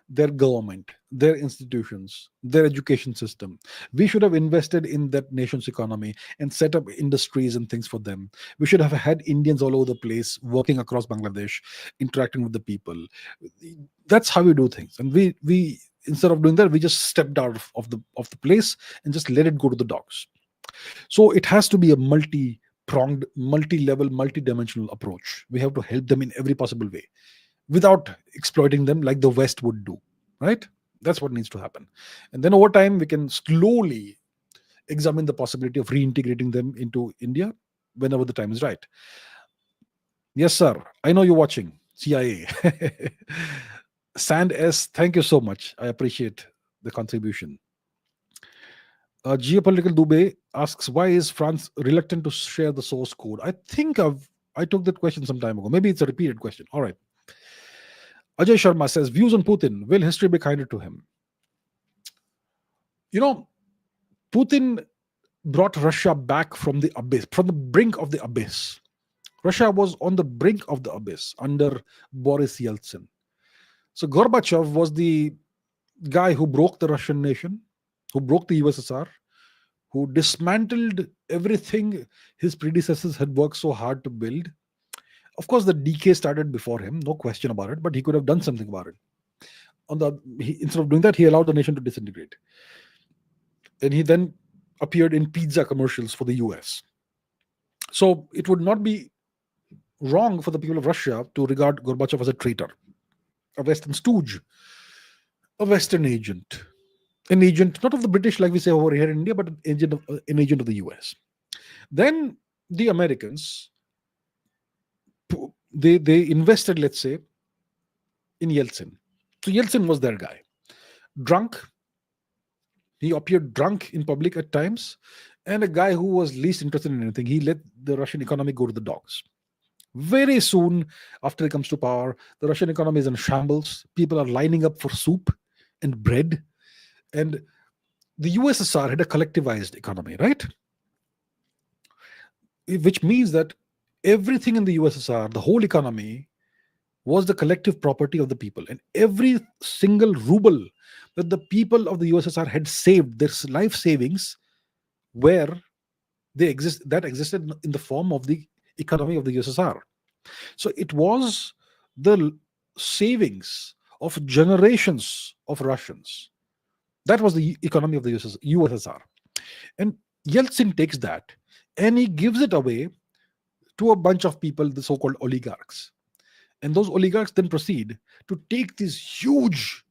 their government, their institutions, their education system. We should have invested in that nation's economy and set up industries and things for them. We should have had Indians all over the place working across Bangladesh, interacting with the people. That's how we do things. And we instead of doing that, we just stepped out of the place and just let it go to the dogs. So it has to be a multi-pronged, multi-level, multi-dimensional approach. We have to help them in every possible way, without exploiting them like the West would do, right? That's what needs to happen. And then over time, we can slowly examine the possibility of reintegrating them into India whenever the time is right. Yes, sir. I know you're watching, CIA. Sand S, thank you so much. I appreciate the contribution. Geopolitical Dubey asks, why is France reluctant to share the source code? I think I took that question some time ago. Maybe it's a repeated question. All right. Ajay Sharma says, views on Putin. Will history be kinder to him? Putin brought Russia back from the abyss, from the brink of the abyss. Russia was on the brink of the abyss under Boris Yeltsin. So Gorbachev was the guy who broke the Russian nation, who broke the USSR, who dismantled everything his predecessors had worked so hard to build. Of course, the decay started before him, no question about it, but he could have done something about it. Instead of doing that, he allowed the nation to disintegrate. And he then appeared in pizza commercials for the US. So it would not be wrong for the people of Russia to regard Gorbachev as a traitor, a Western stooge, a Western agent. an agent, not of the British like we say over here in India, but an agent of the US. Then the Americans, they invested, let's say, in Yeltsin. So Yeltsin was their guy. Drunk, he appeared drunk in public at times, and a guy who was least interested in anything. He let the Russian economy go to the dogs. Very soon after he comes to power, the Russian economy is in shambles. People are lining up for soup and bread. And the USSR had a collectivized economy, right? Which means that everything in the USSR, the whole economy, was the collective property of the people. And every single ruble that the people of the USSR had saved, their life savings, where that existed in the form of the economy of the USSR. So it was the savings of generations of Russians. That was the economy of the USSR. And Yeltsin takes that and he gives it away to a bunch of people, the so-called oligarchs. And those oligarchs then proceed to take this huge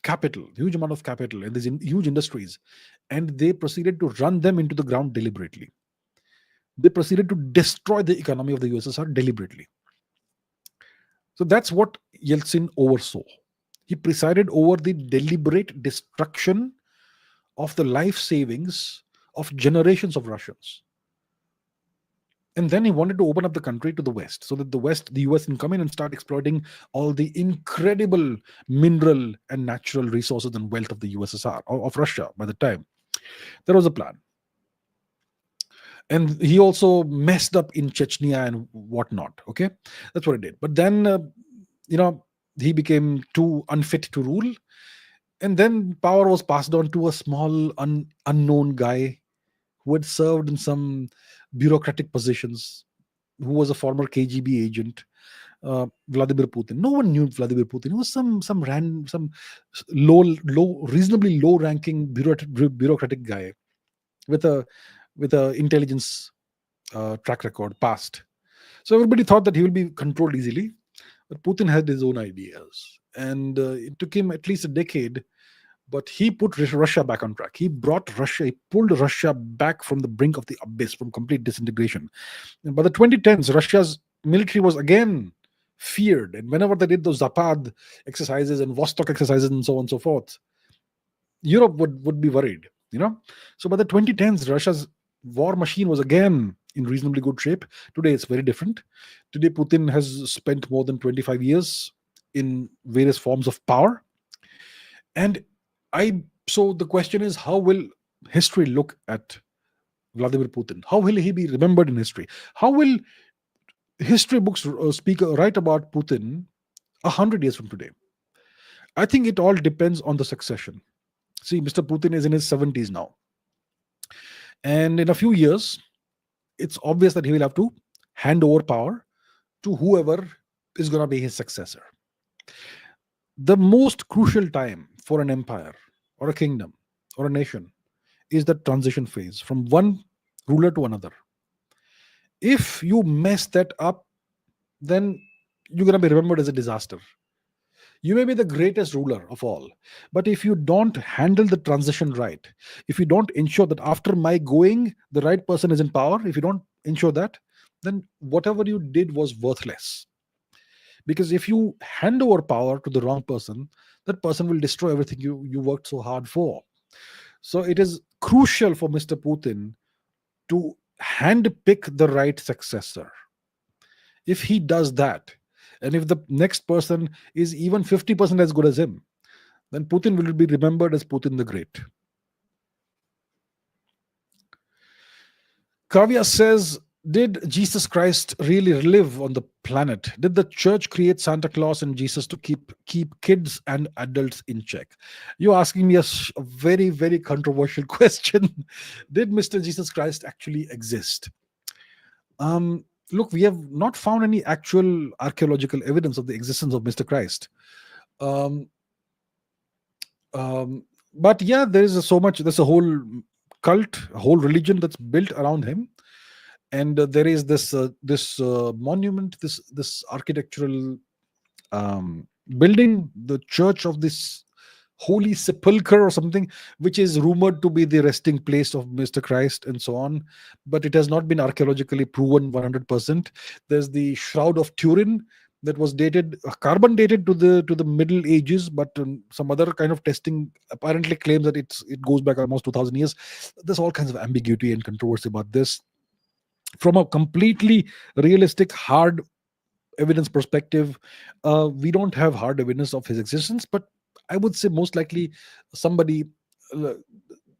capital, huge amount of capital, and these huge industries, and they proceeded to run them into the ground deliberately. They proceeded to destroy the economy of the USSR deliberately. So that's what Yeltsin oversaw. He presided over the deliberate destruction of the life savings of generations of Russians. And then he wanted to open up the country to the West, so that the US can come in and start exploiting all the incredible mineral and natural resources and wealth of the USSR, or of Russia by the time. There was a plan. And he also messed up in Chechnya and whatnot. Okay, that's what he did. But then, he became too unfit to rule. And then power was passed on to a small, unknown guy who had served in some bureaucratic positions, who was a former KGB agent, Vladimir Putin. No one knew Vladimir Putin. He was some reasonably low-ranking bureaucratic guy with a intelligence track record past. So everybody thought that he will be controlled easily, but Putin had his own ideas, and it took him at least a decade. But he put Russia back on track. He pulled Russia back from the brink of the abyss, from complete disintegration. And by the 2010s, Russia's military was again feared. And whenever they did those Zapad exercises and Vostok exercises and so on and so forth, Europe would be worried, So by the 2010s, Russia's war machine was again in reasonably good shape. Today, it's very different. Today, Putin has spent more than 25 years in various forms of power. And so the question is, how will history look at Vladimir Putin? How will he be remembered in history? How will history books write about Putin 100 years from today? I think it all depends on the succession. See, Mr. Putin is in his 70s now. And in a few years, it's obvious that he will have to hand over power to whoever is going to be his successor. The most crucial time for an empire or a kingdom or a nation is the transition phase from one ruler to another. If you mess that up, then you're going to be remembered as a disaster. You may be the greatest ruler of all, but if you don't handle the transition right, if you don't ensure that after my going, the right person is in power, if you don't ensure that, then whatever you did was worthless. Because if you hand over power to the wrong person, that person will destroy everything you worked so hard for. So it is crucial for Mr. Putin to handpick the right successor. If he does that, and if the next person is even 50% as good as him, then Putin will be remembered as Putin the Great. Kavya says, did Jesus Christ really live on the planet? Did the church create Santa Claus and Jesus to keep kids and adults in check? You're asking me a very, very controversial question. Did Mr. Jesus Christ actually exist? Look, we have not found any actual archaeological evidence of the existence of Mr. Christ. But yeah, there's a whole cult, a whole religion that's built around him. And there is this monument, this architectural building, the church of this Holy Sepulchre or something, which is rumored to be the resting place of Mr. Christ and so on, but it has not been archaeologically proven 100%. There's the Shroud of Turin that was dated, carbon dated to the Middle Ages, but some other kind of testing apparently claims that it goes back almost 2,000 years. There's all kinds of ambiguity and controversy about this. From a completely realistic, hard evidence perspective, we don't have hard evidence of his existence, but I would say somebody, uh,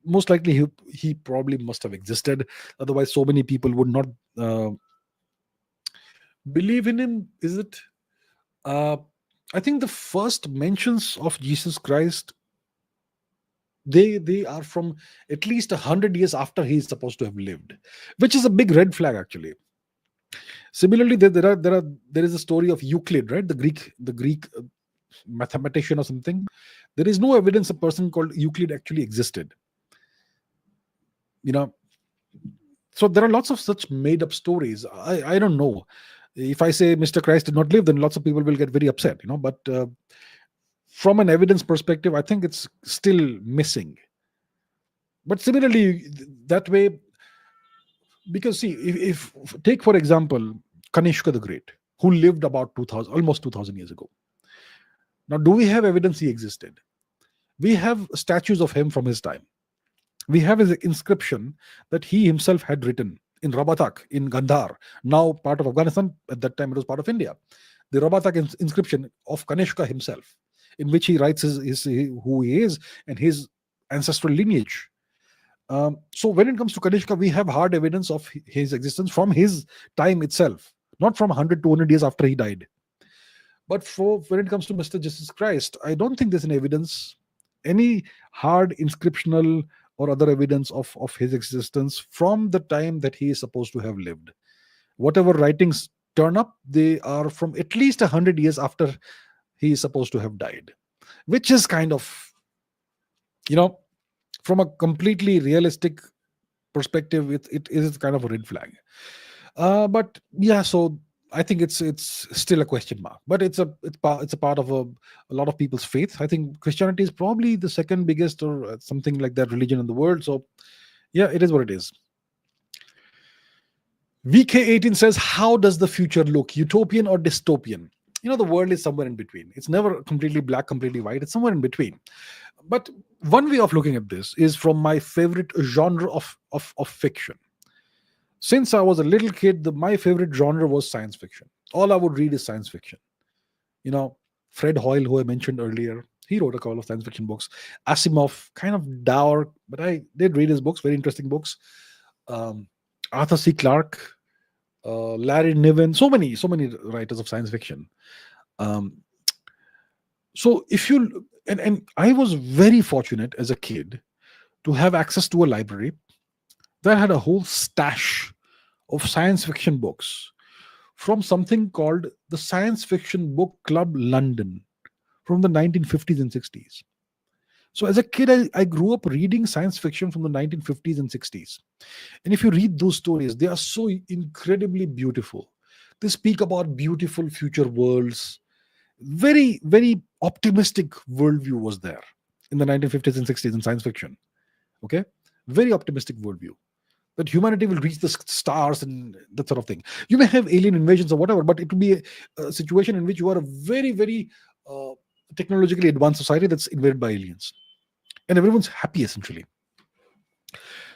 most likely he probably must have existed. Otherwise, so many people would not uh, believe in him. Is it? Uh, I think the first mentions of Jesus Christ, they are from at least 100 years after he is supposed to have lived, which is a big red flag actually. Similarly, there is a story of Euclid, right? The Greek mathematician or something. There is no evidence a person called Euclid actually existed. You know, so there are lots of such made up stories. I don't know. If I say Mr. Christ did not live, then lots of people will get very upset. But from an evidence perspective, I think it's still missing. But similarly, that way, because see, if take for example Kanishka the Great, who lived about 2000, almost 2000 years ago. Now, do we have evidence he existed? We have statues of him from his time. We have his inscription that he himself had written in Rabatak in Gandhar, now part of Afghanistan. At that time, it was part of India. The Rabatak inscription of Kanishka himself, in which he writes who he is and his ancestral lineage. So when it comes to Kanishka, we have hard evidence of his existence from his time itself, not from 100 to 200 years after he died. But when it comes to Mr. Jesus Christ, I don't think there's any evidence, any hard inscriptional or other evidence of his existence from the time that he is supposed to have lived. Whatever writings turn up, they are from at least 100 years after he is supposed to have died, which is kind of, from a completely realistic perspective, it is kind of a red flag. But yeah, so I think it's still a question mark, but it's a part of a lot of people's faith. I think Christianity is probably the second biggest or something like that religion in the world. So yeah, it is what it is. VK18 says, how does the future look? Utopian or dystopian? The world is somewhere in between. It's never completely black, completely white. It's somewhere in between. But one way of looking at this is from my favorite genre of fiction. Since I was a little kid, my favorite genre was science fiction. All I would read is science fiction. Fred Hoyle, who I mentioned earlier, he wrote a couple of science fiction books. Asimov, kind of dour, but I did read his books, very interesting books. Arthur C. Clarke, Larry Niven, so many writers of science fiction. So if you and I was very fortunate as a kid to have access to a library that had a whole stash of science fiction books from something called the Science Fiction Book Club London from the 1950s and 60s. So as a kid, I grew up reading science fiction from the 1950s and 60s. And if you read those stories, they are so incredibly beautiful. They speak about beautiful future worlds. Very, very optimistic worldview was there in the 1950s and 60s in science fiction. Okay? Very optimistic worldview. That humanity will reach the stars and that sort of thing. You may have alien invasions or whatever, but it will be a situation in which you are a very, very technologically advanced society that's invaded by aliens. And everyone's happy, essentially.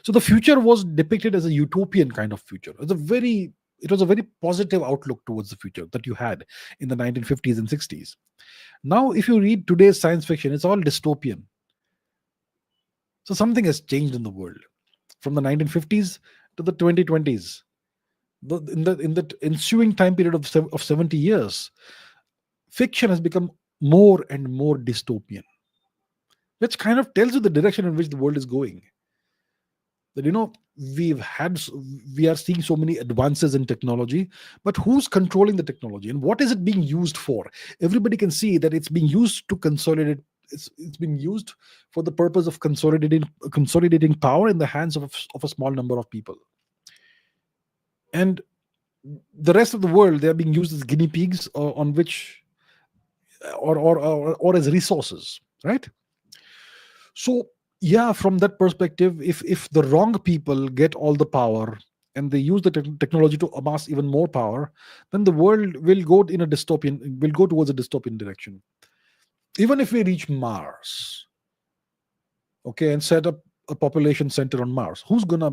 So the future was depicted as a utopian kind of future. It was a very positive outlook towards the future that you had in the 1950s and 60s. Now, if you read today's science fiction, it's all dystopian. So something has changed in the world from the 1950s to the 2020s. In the ensuing time period of 70 years, fiction has become more and more dystopian, which kind of tells you the direction in which the world is going. That we are seeing so many advances in technology, but who's controlling the technology and what is it being used for? Everybody can see that it's being used to consolidate. It's being used for the purpose of consolidating power in the hands of a small number of people, and the rest of the world, they are being used as guinea pigs, or as resources, right? So yeah, from that perspective, if the wrong people get all the power and they use the technology to amass even more power, then the world will go in a dystopian will go towards a dystopian direction. Even if we reach Mars, okay, and set up a population center on Mars, who's gonna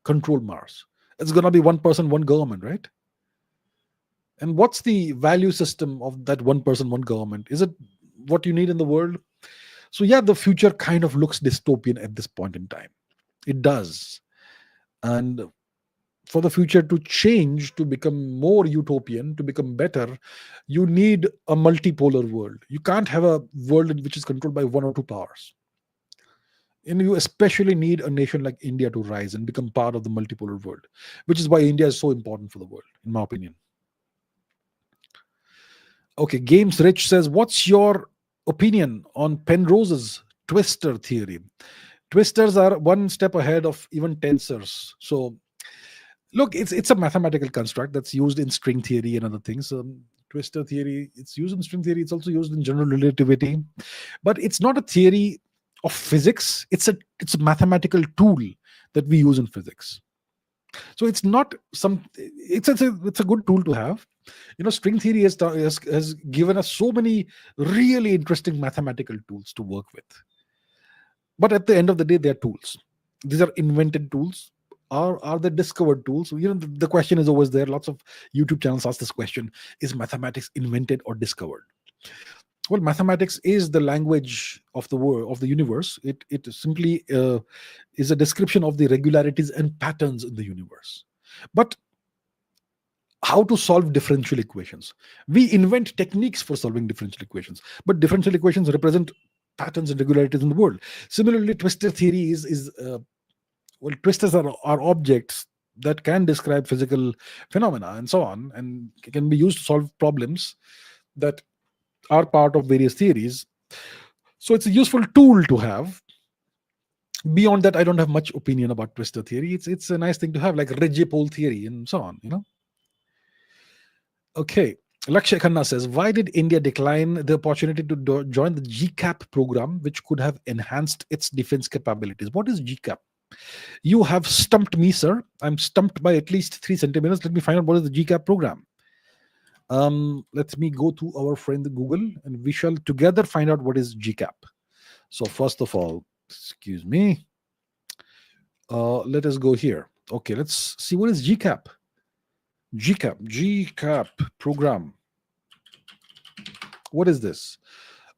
control Mars? It's gonna be one person, one government, right? And what's the value system of that one person, one government? Is it what you need in the world? So yeah, the future kind of looks dystopian at this point in time. It does. And for the future to change, to become more utopian, to become better, you need a multipolar world. You can't have a world which is controlled by one or two powers. And you especially need a nation like India to rise and become part of the multipolar world, which is why India is so important for the world, in my opinion. Okay, Games Rich says, what's your opinion on Penrose's twister theory? Twisters are one step ahead of even tensors. So look, it's a mathematical construct that's used in string theory and other things. Twister theory, it's used in string theory, it's also used in general relativity, but it's not a theory of physics. It's a mathematical tool that we use in physics. So it's not some it's a good tool to have. String theory has given us so many really interesting mathematical tools to work with. But at the end of the day, they're tools. These are invented tools. Are they discovered tools? The question is always there. Lots of YouTube channels ask this question: is mathematics invented or discovered? Well, mathematics is the language of the world, of the universe. It simply is a description of the regularities and patterns in the universe. But how to solve differential equations? We invent techniques for solving differential equations, but differential equations represent patterns and regularities in the world. Similarly, twistor theory is twistors are objects that can describe physical phenomena and so on, and can be used to solve problems that are part of various theories. So it's a useful tool to have. Beyond that, I don't have much opinion about twistor theory. It's a nice thing to have, like rigid pole theory and so on. Okay. Lakshay Khanna says, why did India decline the opportunity to join the GCAP program, which could have enhanced its defense capabilities? What is GCAP? You have stumped me, sir. I'm stumped by at least 3 centimeters. Let me find out what is the GCAP program. Let me go to our friend Google, and we shall together find out what is GCAP. So first of all, excuse me. Let us go here. Okay, let's see what is GCAP. GCAP program. What is this?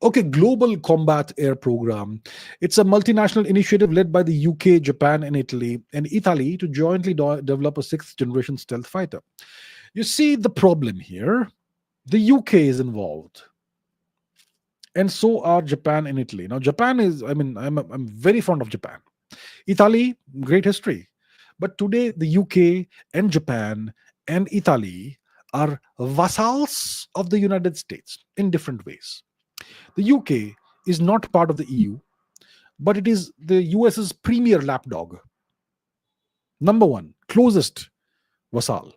Okay, Global Combat Air Program. It's a multinational initiative led by the UK, Japan, and Italy to jointly develop a 6th generation stealth fighter. You see the problem here. The UK is involved, and so are Japan and Italy. Now, Japan is, I'm very fond of Japan. Italy, great history. But today, the UK and Japan and Italy are vassals of the United States in different ways. The UK is not part of the EU, but it is the US's premier lapdog. Number one, closest vassal.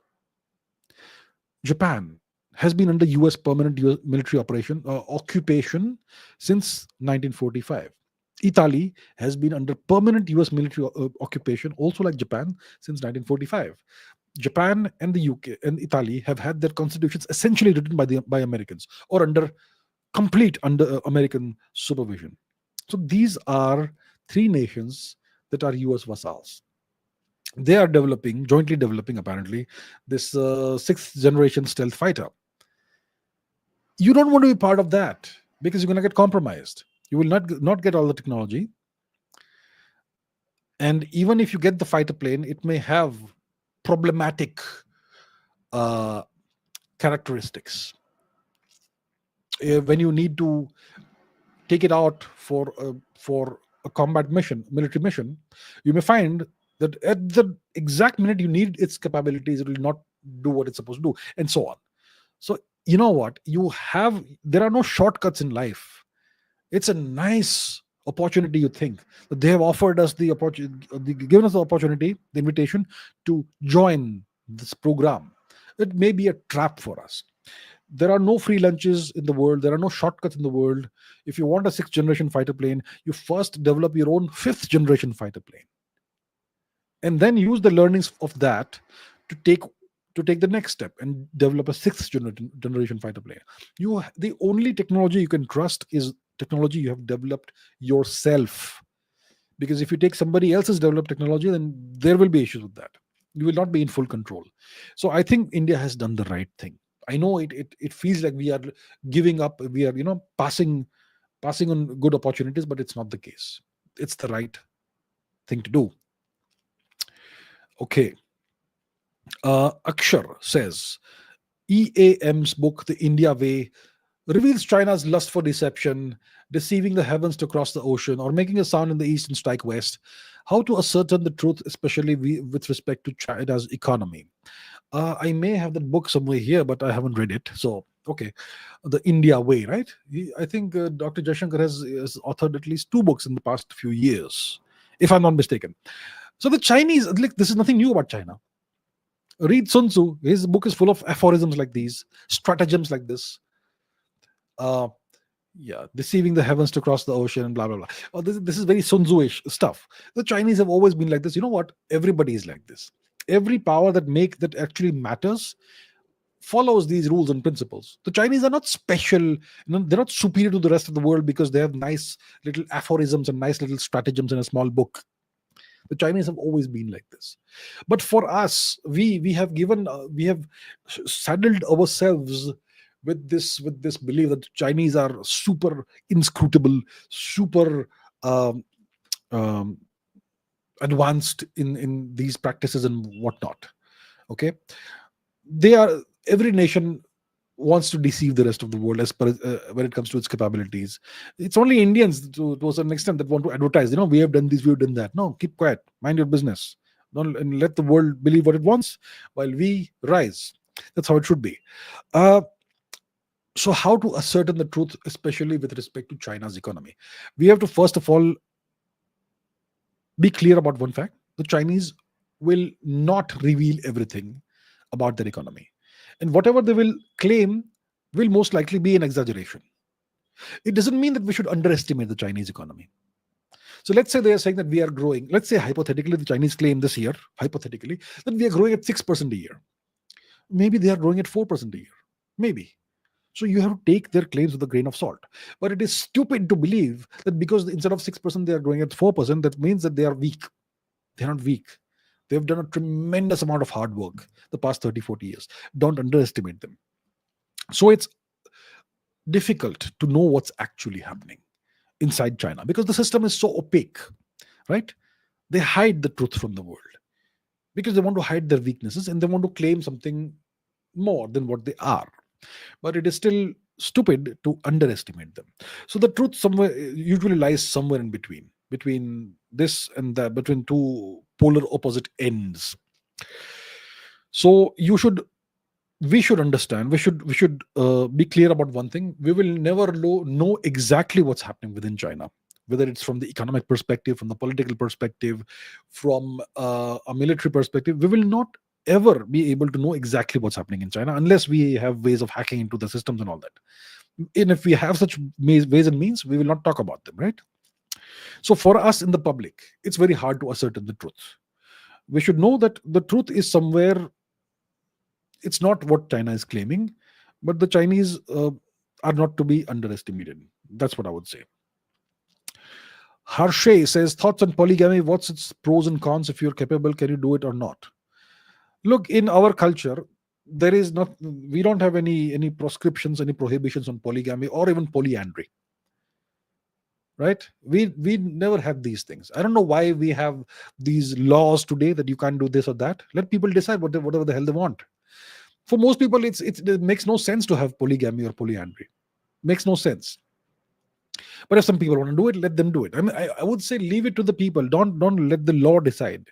Japan has been under US permanent military occupation since 1945. Italy has been under permanent US military occupation, also like Japan, since 1945. Japan and the UK and Italy have had their constitutions essentially written by Americans, or under American supervision. So these are 3 nations that are US vassals. They are jointly developing apparently, this 6th generation stealth fighter. You don't want to be part of that because you're going to get compromised. You will not get all the technology. And even if you get the fighter plane, it may have problematic characteristics. When you need to take it out for a combat mission, military mission, you may find that at the exact minute you need its capabilities, it will not do what it's supposed to do, and so on. So you know what? There are no shortcuts in life. It's a nice opportunity. You think that they have offered us the opportunity, given us the opportunity, the invitation to join this program. It may be a trap for us. There are no free lunches in the world. There are no shortcuts in the world. If you want a sixth generation fighter plane, you first develop your own fifth generation fighter plane, and then use the learnings of that to take the next step and develop a generation fighter plane. The only technology you can trust is technology you have developed yourself. Because if you take somebody else's developed technology, then there will be issues with that. You will not be in full control. So I think India has done the right thing. I know it feels like we are giving up, we are passing on good opportunities, but it's not the case. It's the right thing to do. Okay. Akshar says EAM's book The India Way reveals China's lust for deception, deceiving the heavens to cross the ocean, or making a sound in the east and strike west. How to ascertain the truth, especially with respect to China's economy. I may have that book somewhere here, but I haven't read it. So, okay. The India Way, right? I think Dr. Jaishankar has authored at least 2 books in the past few years, if I'm not mistaken. So the Chinese, like, this is nothing new about China. Read Sun Tzu. His book is full of aphorisms like these, stratagems like this. Deceiving the heavens to cross the ocean and blah blah blah. This is very Sun Tzu-ish stuff. The Chinese have always been like this. You know what? Everybody is like this. Every power that actually matters follows these rules and principles. The Chinese are not special. They're not superior to the rest of the world because they have nice little aphorisms and nice little stratagems in a small book. The Chinese have always been like this. But for us, we have saddled ourselves with this belief that the Chinese are super inscrutable, super advanced in these practices and whatnot. Okay, every nation wants to deceive the rest of the world as per when it comes to its capabilities. It's only Indians to a certain extent that want to advertise. We have done this, we have done that. No, keep quiet, mind your business. Don't and let the world believe what it wants while we rise. That's how it should be. So how to ascertain the truth, especially with respect to China's economy? We have to first of all be clear about one fact: the Chinese will not reveal everything about their economy. And whatever they will claim will most likely be an exaggeration. It doesn't mean that we should underestimate the Chinese economy. So let's say they are saying that we are growing. Let's say hypothetically the Chinese claim this year, hypothetically, that we are growing at 6% a year. Maybe they are growing at 4% a year. Maybe. So you have to take their claims with a grain of salt. But it is stupid to believe that because instead of 6% they are growing at 4%, that means that they are weak. They are not weak. They've done a tremendous amount of hard work the past 30, 40 years. Don't underestimate them. So it's difficult to know what's actually happening inside China because the system is so opaque, right? They hide the truth from the world because they want to hide their weaknesses and they want to claim something more than what they are. But it is still stupid to underestimate them. So the truth usually lies somewhere in between this and that, between two polar opposite ends. So we should understand, we should be clear about one thing: we will never know exactly what's happening within China, whether it's from the economic perspective, from the political perspective, from a military perspective. We will not ever be able to know exactly what's happening in China unless we have ways of hacking into the systems and all that. And if we have such ways and means, we will not talk about them, right? So for us in the public, it's very hard to ascertain the truth. We should know that the truth is somewhere. It's not what China is claiming, but the Chinese are not to be underestimated. That's what I would say. Harshay says, thoughts on polygamy, what's its pros and cons? If you're capable, can you do it or not? Look, in our culture, we don't have any proscriptions, any prohibitions on polygamy or even polyandry. Right? We never had these things. I don't know why we have these laws today that you can't do this or that. Let people decide whatever the hell they want. For most people, it makes no sense to have polygamy or polyandry. Makes no sense. But if some people want to do it, let them do it. I mean, I would say leave it to the people. Don't let the law decide.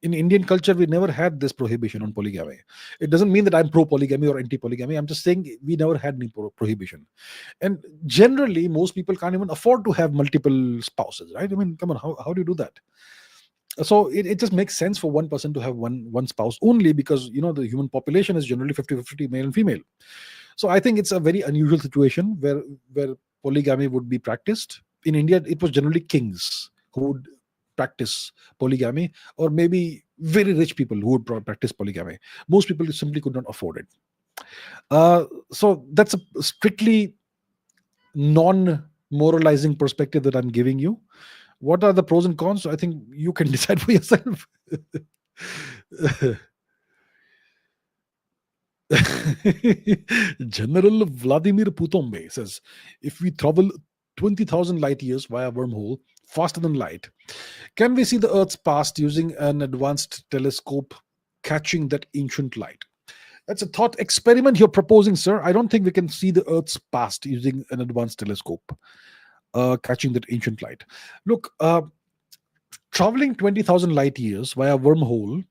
In Indian culture, we never had this prohibition on polygamy. It doesn't mean that I'm pro-polygamy or anti-polygamy. I'm just saying we never had any prohibition. And generally, most people can't even afford to have multiple spouses, right? I mean, come on, how do you do that? So it just makes sense for one person to have one spouse only because, the human population is generally 50-50 male and female. So I think it's a very unusual situation where polygamy would be practiced. In India, it was generally kings who would practice polygamy, or maybe very rich people who would practice polygamy. Most people simply could not afford it. So that's a strictly non-moralizing perspective that I'm giving you. What are the pros and cons? I think you can decide for yourself. General Vladimir Putombe says, if we travel 20,000 light years via wormhole faster than light, can we see the Earth's past using an advanced telescope catching that ancient light? That's a thought experiment you're proposing, sir. I don't think we can see the Earth's past using an advanced telescope catching that ancient light. Look, traveling 20,000 light years via wormhole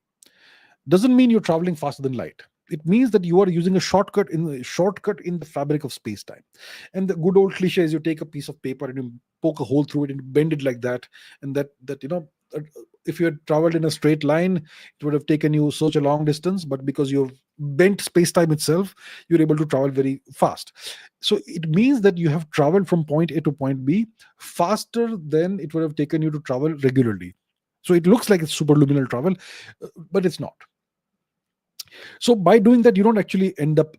doesn't mean you're traveling faster than light. It means that you are using a shortcut in the fabric of space-time. And the good old cliche is you take a piece of paper and you poke a hole through it and you bend it like that, and that if you had traveled in a straight line, it would have taken you such a long distance, but because you've bent space-time itself, you're able to travel very fast. So it means that you have traveled from point A to point B faster than it would have taken you to travel regularly. So it looks like it's superluminal travel, but it's not. So by doing that, you don't actually end up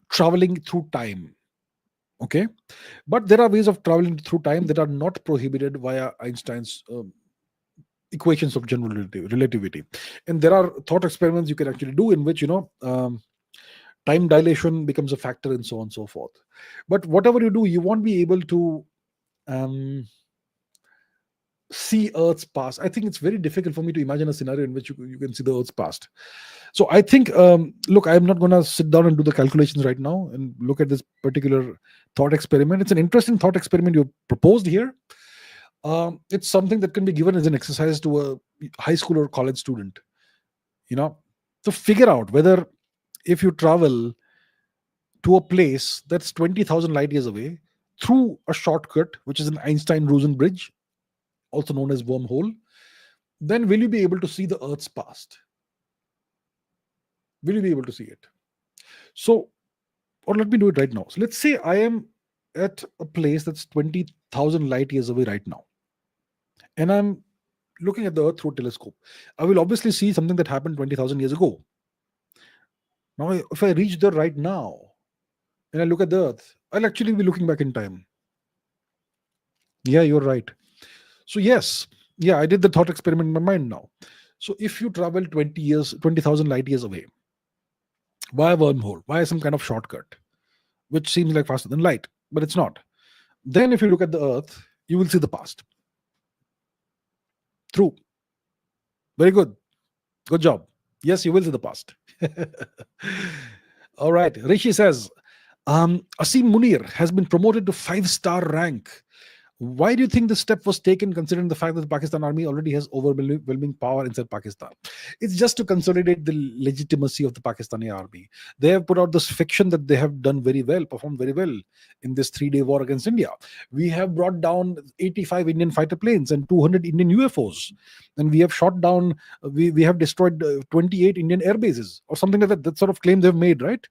traveling through time. Okay, but there are ways of traveling through time that are not prohibited via Einstein's equations of general relativity. And there are thought experiments you can actually do in which time dilation becomes a factor, and so on and so forth. But whatever you do, you won't be able to see Earth's past. I think it's very difficult for me to imagine a scenario in which you can see the Earth's past. So I think, look, I'm not going to sit down and do the calculations right now and look at this particular thought experiment. It's an interesting thought experiment you proposed here. It's something that can be given as an exercise to a high school or college student, to figure out whether, if you travel to a place that's 20,000 light years away through a shortcut, which is an Einstein-Rosen bridge, also known as wormhole, then will you be able to see the Earth's past? Will you be able to see it? So, or let me do it right now. So let's say I am at a place that's 20,000 light years away right now, and I'm looking at the Earth through a telescope. I will obviously see something that happened 20,000 years ago. Now, if I reach there right now and I look at the Earth, I'll actually be looking back in time. Yeah, you're right. So yes, I did the thought experiment in my mind now. So if you travel 20,000 light years away via wormhole, via some kind of shortcut, which seems like faster than light, but it's not, then if you look at the Earth, you will see the past. True. Very good. Good job. Yes, you will see the past. All right. Rishi says, Asim Munir has been promoted to 5-star rank. Why do you think this step was taken, considering the fact that the Pakistan army already has overwhelming power inside Pakistan? It's just to consolidate the legitimacy of the Pakistani army. They have put out this fiction that they have done very well, performed very well in this 3-day war against India. We have brought down 85 Indian fighter planes and 200 Indian UFOs. And we have shot down, we have destroyed 28 Indian air bases, or something like that. That sort of claim they've made, right?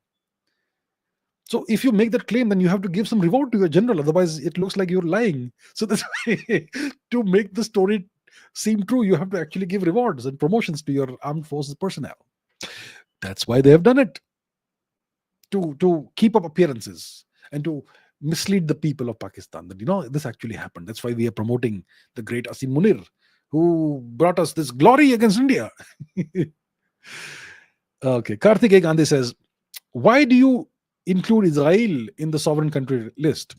So if you make that claim, then you have to give some reward to your general. Otherwise, it looks like you're lying. So that's why, to make the story seem true, you have to actually give rewards and promotions to your armed forces personnel. That's why they have done it. To keep up appearances and to mislead the people of Pakistan that, this actually happened. That's why we are promoting the great Asim Munir, who brought us this glory against India. Okay. Karthikeya Gandhi says, why do you include Israel in the sovereign country list?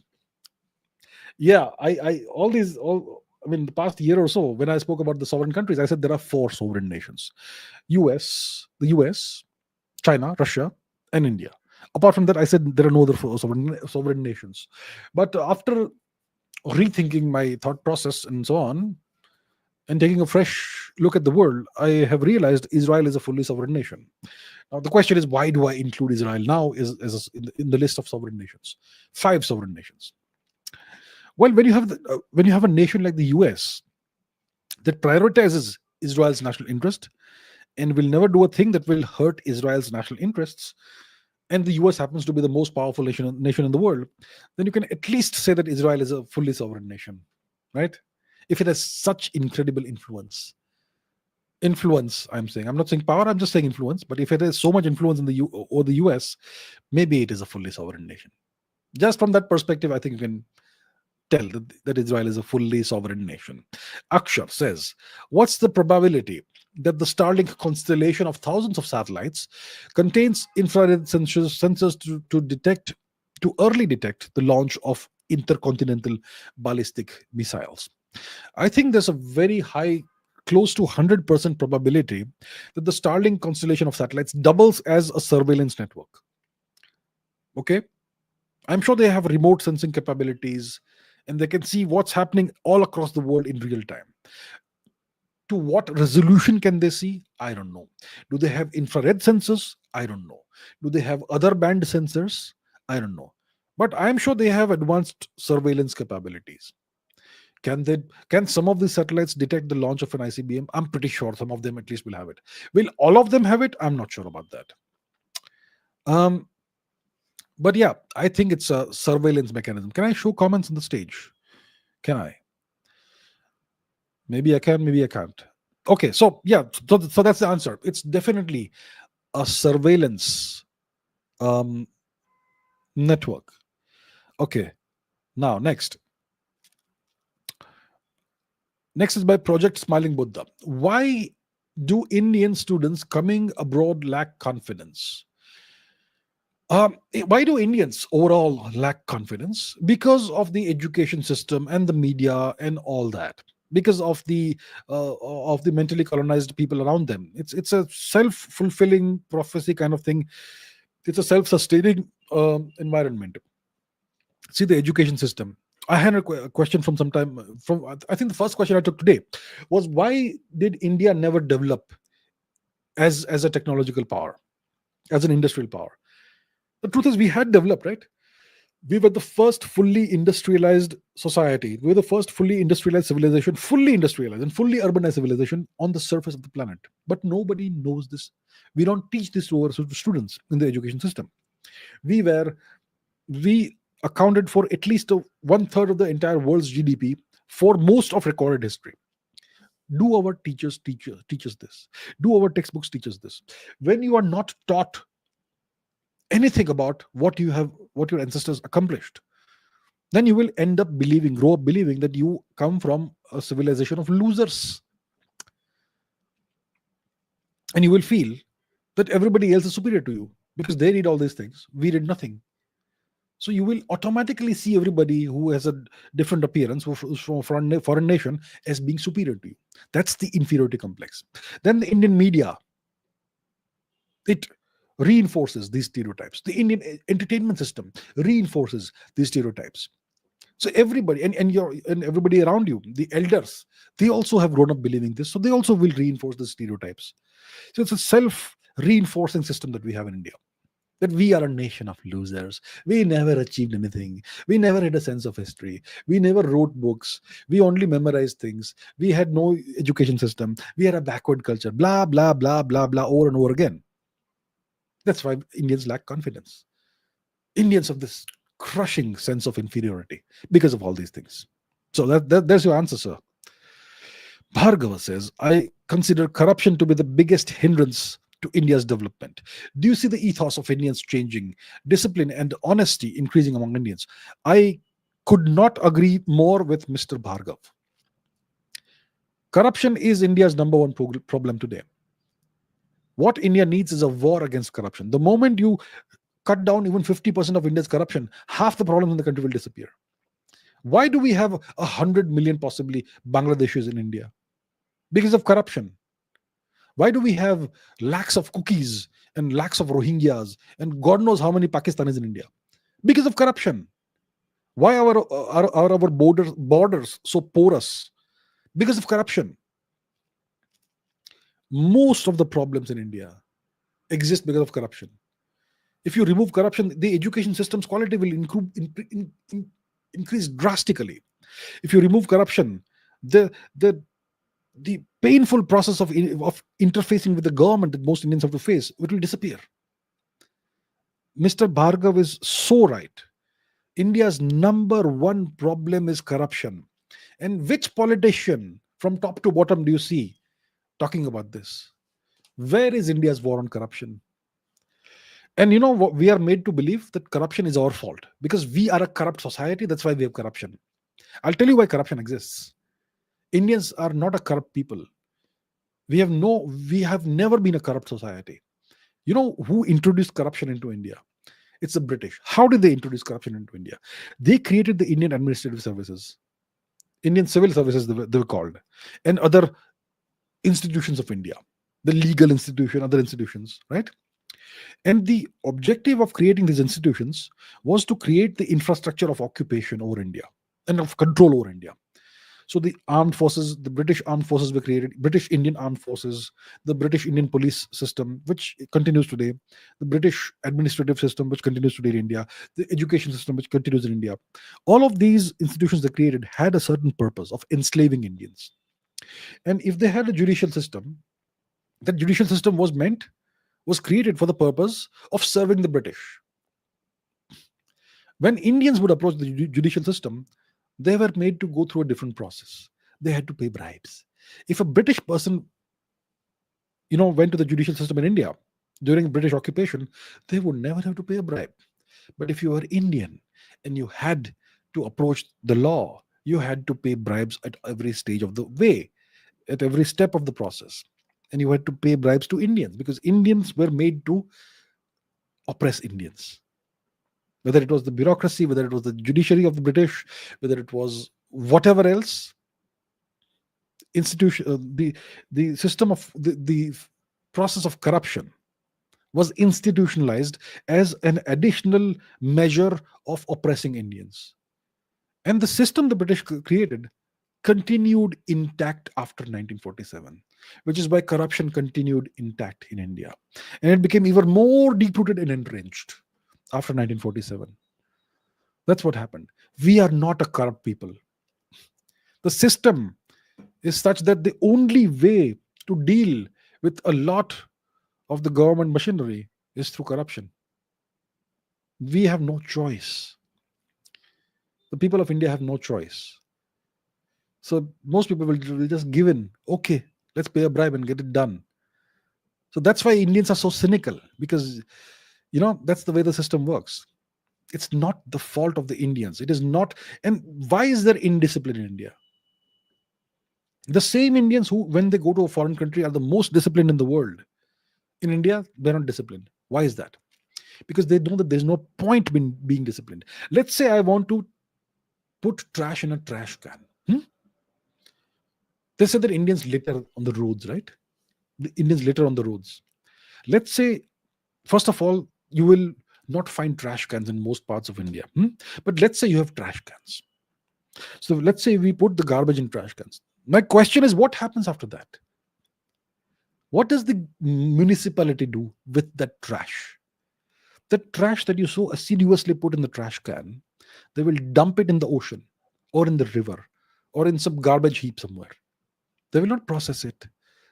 Yeah, the past year or so, when I spoke about the sovereign countries, I said there are 4 sovereign nations: the US, China, Russia, and India. Apart from that, I said there are no other sovereign nations. But after rethinking my thought process and so on, and taking a fresh look at the world, I have realized Israel is a fully sovereign nation. Now, the question is, why do I include Israel now in the list of sovereign nations? 5 sovereign nations. Well, when you have a nation like the US that prioritizes Israel's national interest and will never do a thing that will hurt Israel's national interests, and the US happens to be the most powerful nation in the world, then you can at least say that Israel is a fully sovereign nation, right? If it has such incredible influence, I'm not saying power, I'm just saying influence. But if it has so much influence in the US, maybe it is a fully sovereign nation. Just from that perspective, I think you can tell that Israel is a fully sovereign nation. Akshar says, what's the probability that the Starlink constellation of thousands of satellites contains infrared sensors to early detect the launch of intercontinental ballistic missiles? I think there's a very high, close to 100% probability that the Starlink constellation of satellites doubles as a surveillance network. Okay? I'm sure they have remote sensing capabilities and they can see what's happening all across the world in real time. To what resolution can they see? I don't know. Do they have infrared sensors? I don't know. Do they have other band sensors? I don't know. But I'm sure they have advanced surveillance capabilities. Can some of these satellites detect the launch of an ICBM? I'm pretty sure some of them at least will have it. Will all of them have it? I'm not sure about that. But yeah, I think it's a surveillance mechanism. Can I show comments on the stage? Can I? Maybe I can, maybe I can't. Okay, so yeah, so that's the answer. It's definitely a surveillance network. Okay, now next is by Project Smiling Buddha. Why do Indian students coming abroad lack confidence? Why do Indians overall lack confidence? Because of the education system and the media and all that. Because of the mentally colonized people around them. It's a self-fulfilling prophecy kind of thing. It's a self-sustaining environment. See the education system. I had a question from some time. I think the first question I took today was, why did India never develop as a technological power, as an industrial power? The truth is, we had developed, right? We were the first fully industrialized society. We were the first fully industrialized civilization, fully industrialized and fully urbanized civilization on the surface of the planet. But nobody knows this. We don't teach this to our students in the education system. We accounted for at least 1/3 of the entire world's GDP for most of recorded history. Do our teachers teach us this? Do our textbooks teach us this? When you are not taught anything about what your ancestors accomplished, then you will end up grow up believing that you come from a civilization of losers, and you will feel that everybody else is superior to you because they did all these things, we did nothing. So you will automatically see everybody who has a different appearance, who's from a foreign nation, as being superior to you. That's the inferiority complex. Then the Indian media, it reinforces these stereotypes. The Indian entertainment system reinforces these stereotypes. So everybody and everybody around you, the elders, they also have grown up believing this. So they also will reinforce the stereotypes. So it's a self-reinforcing system that we have in India. That we are a nation of losers. We never achieved anything. We never had a sense of history. We never wrote books. We only memorized things. We had no education system. We had a backward culture. Blah, blah, blah, blah, blah, over and over again. That's why Indians lack confidence. Indians have this crushing sense of inferiority because of all these things. So there's your answer, sir. Bhargava says, I consider corruption to be the biggest hindrance to India's development. Do you see the ethos of Indians changing, discipline and honesty increasing among Indians? I could not agree more with Mr. Bhargav. Corruption is India's number one problem today. What India needs is a war against corruption. The moment you cut down even 50% of India's corruption, half the problems in the country will disappear. Why do we have 100 million possibly Bangladeshis in India? Because of corruption. Why do we have lakhs of cookies and lakhs of Rohingyas and God knows how many Pakistanis in India? Because of corruption. Why are our borders so porous? Because of corruption. Most of the problems in India exist because of corruption. If you remove corruption, the education system's quality will increase drastically. If you remove corruption, the painful process of interfacing with the government that most Indians have to face, it will disappear. Mr. Bhargav is so right. India's number one problem is corruption. And which politician from top to bottom do you see talking about this? Where is India's war on corruption? And you know what? We are made to believe that corruption is our fault because we are a corrupt society. That's why we have corruption. I'll tell you why corruption exists. Indians are not a corrupt people. We have never been a corrupt society. You know who introduced corruption into India? It's the British. How did they introduce corruption into India? They created the Indian Administrative Services, Indian Civil Services, they were called, and other institutions of India, the legal institution, other institutions, right? And the objective of creating these institutions was to create the infrastructure of occupation over India and of control over India. So the armed forces, the British armed forces were created, British Indian armed forces, the British Indian police system, which continues today, the British administrative system, which continues today in India, the education system, which continues in India. All of these institutions they created had a certain purpose of enslaving Indians. And if they had a judicial system, that judicial system was created for the purpose of serving the British. When Indians would approach the judicial system, they were made to go through a different process. They had to pay bribes. If a British person, went to the judicial system in India during British occupation, they would never have to pay a bribe. But if you were Indian and you had to approach the law, you had to pay bribes at every stage of the way, at every step of the process. And you had to pay bribes to Indians because Indians were made to oppress Indians. Whether it was the bureaucracy, whether it was the judiciary of the British, whether it was whatever else, institution, the system of the process of corruption was institutionalized as an additional measure of oppressing Indians. And the system the British created continued intact after 1947, which is why corruption continued intact in India. And it became even more deep-rooted and entrenched after 1947. That's what happened. We are not a corrupt people. The system is such that the only way to deal with a lot of the government machinery is through corruption. We have no choice. The people of India have no choice. So most people will just give in. Okay, let's pay a bribe and get it done. So that's why Indians are so cynical, because that's the way the system works. It's not the fault of the Indians. It is not. And why is there indiscipline in India? The same Indians who, when they go to a foreign country, are the most disciplined in the world. In India, they're not disciplined. Why is that? Because they know that there's no point in being disciplined. Let's say I want to put trash in a trash can. They say that Indians litter on the roads, right? The Indians litter on the roads. Let's say, first of all, you will not find trash cans in most parts of India. But let's say you have trash cans. So let's say we put the garbage in trash cans. My question is, what happens after that? What does the municipality do with that trash? The trash that you so assiduously put in the trash can, they will dump it in the ocean or in the river or in some garbage heap somewhere. They will not process it.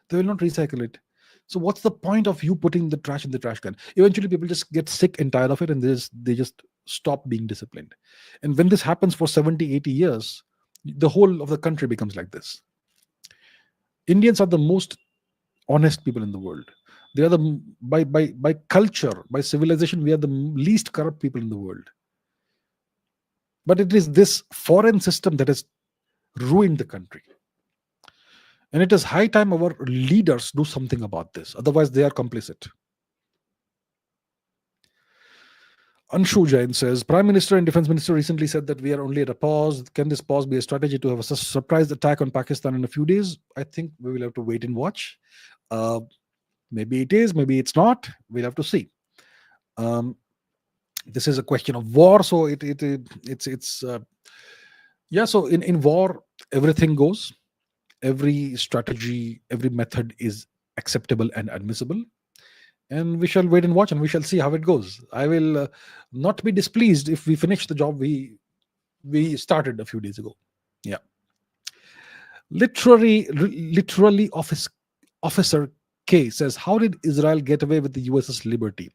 They will not recycle it. So what's the point of you putting the trash in the trash can? Eventually people just get sick and tired of it, and they just stop being disciplined. And when this happens for 70, 80 years, the whole of the country becomes like this. Indians are the most honest people in the world. They are by culture, by civilization, we are the least corrupt people in the world. But it is this foreign system that has ruined the country. And it is high time our leaders do something about this. Otherwise, they are complicit. Anshu Jain says, Prime Minister and Defense Minister recently said that we are only at a pause. Can this pause be a strategy to have a surprise attack on Pakistan in a few days? I think we will have to wait and watch. Maybe it is, maybe it's not. We'll have to see. This is a question of war, so so in war everything goes. Every strategy, every method is acceptable and admissible. And we shall wait and watch, and we shall see how it goes. I will not be displeased if we finish the job we started a few days ago. Yeah. Literally Officer K says, how did Israel get away with the USS Liberty?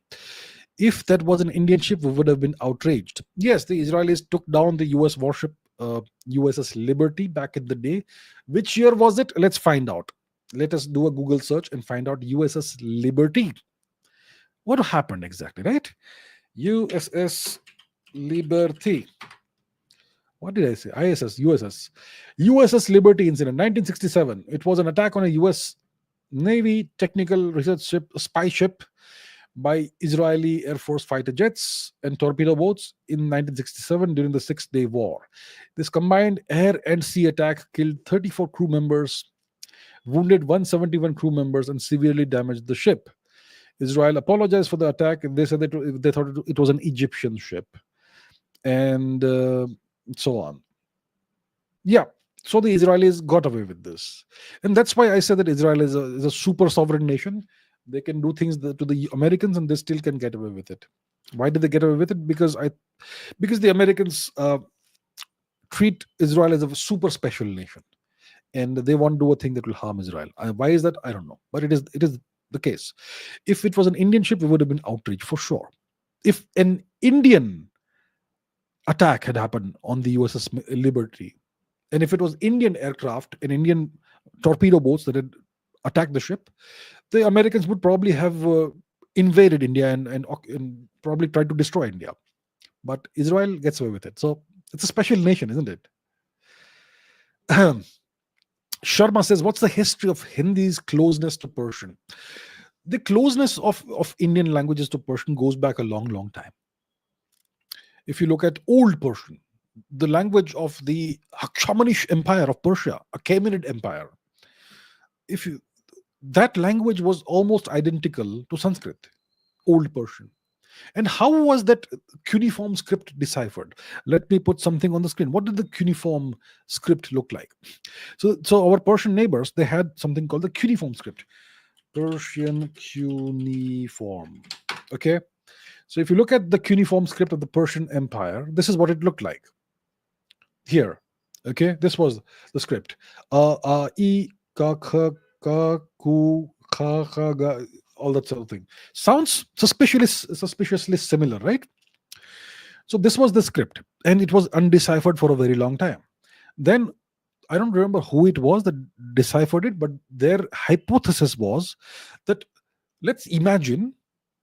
If that was an Indian ship, we would have been outraged. Yes, the Israelis took down the US warship USS Liberty back in the day. Which year was it? Let's find out. Let us do a Google search and find out USS Liberty. What happened exactly, right? USS Liberty. What did I say? ISS, USS. USS Liberty incident, 1967. It was an attack on a US Navy technical research ship, spy ship, by Israeli Air Force fighter jets and torpedo boats in 1967 during the Six-Day War. This combined air and sea attack killed 34 crew members, wounded 171 crew members, and severely damaged the ship. Israel apologized for the attack, and they said that they thought it was an Egyptian ship, and so on. Yeah, so the Israelis got away with this, and that's why I said that Israel is a super sovereign nation. They can do things to the Americans, and they still can get away with it. Why did they get away with it? Because the Americans treat Israel as a super special nation, and they won't do a thing that will harm Israel. Why is that? I don't know, but it is the case. If it was an Indian ship, we would have been outraged for sure. If an Indian attack had happened on the USS Liberty, and if it was Indian aircraft and Indian torpedo boats that had attacked the ship, the Americans would probably have invaded India and probably tried to destroy India. But Israel gets away with it. So it's a special nation, isn't it? Sharma says, what's the history of Hindi's closeness to Persian? The closeness of Indian languages to Persian goes back a long, long time. If you look at Old Persian, the language of the Achaemenish Empire of Persia, Achaemenid Empire, that language was almost identical to Sanskrit, Old Persian. And how was that cuneiform script deciphered? Let me put something on the screen. What did the cuneiform script look like? So our Persian neighbors, they had something called the cuneiform script. Persian cuneiform. Okay. So if you look at the cuneiform script of the Persian Empire, this is what it looked like. Here. Okay. This was the script. E, ka, kha, ka, ku, kha, kha, ga, all that sort of thing. Sounds suspiciously similar, right? So this was the script, and it was undeciphered for a very long time. Then I don't remember who it was that deciphered it, but their hypothesis was that let's imagine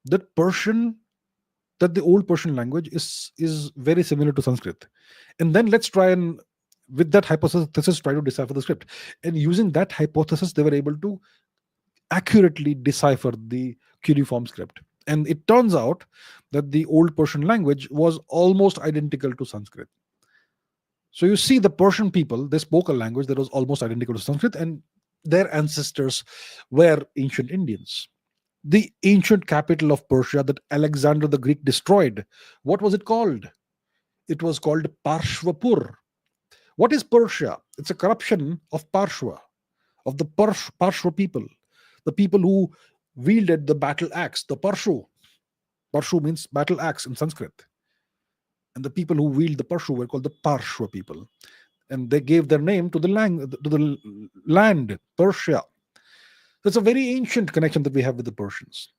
that the Old Persian language is very similar to Sanskrit, and then let's try and with that hypothesis try to decipher the script. And using that hypothesis, they were able to accurately decipher the cuneiform script. And it turns out that the Old Persian language was almost identical to Sanskrit. So you see, the Persian people, they spoke a language that was almost identical to Sanskrit, and their ancestors were ancient Indians. The ancient capital of Persia that Alexander the Greek destroyed, what was it called? It was called Parshvapur. What is Persia? It's a corruption of Parshva, of the Parshva people, the people who wielded the battle axe, the Parshu. Parshu means battle axe in Sanskrit. And the people who wield the Parshu were called the Parshva people. And they gave their name to the land, Persia. That's a very ancient connection that we have with the Persians,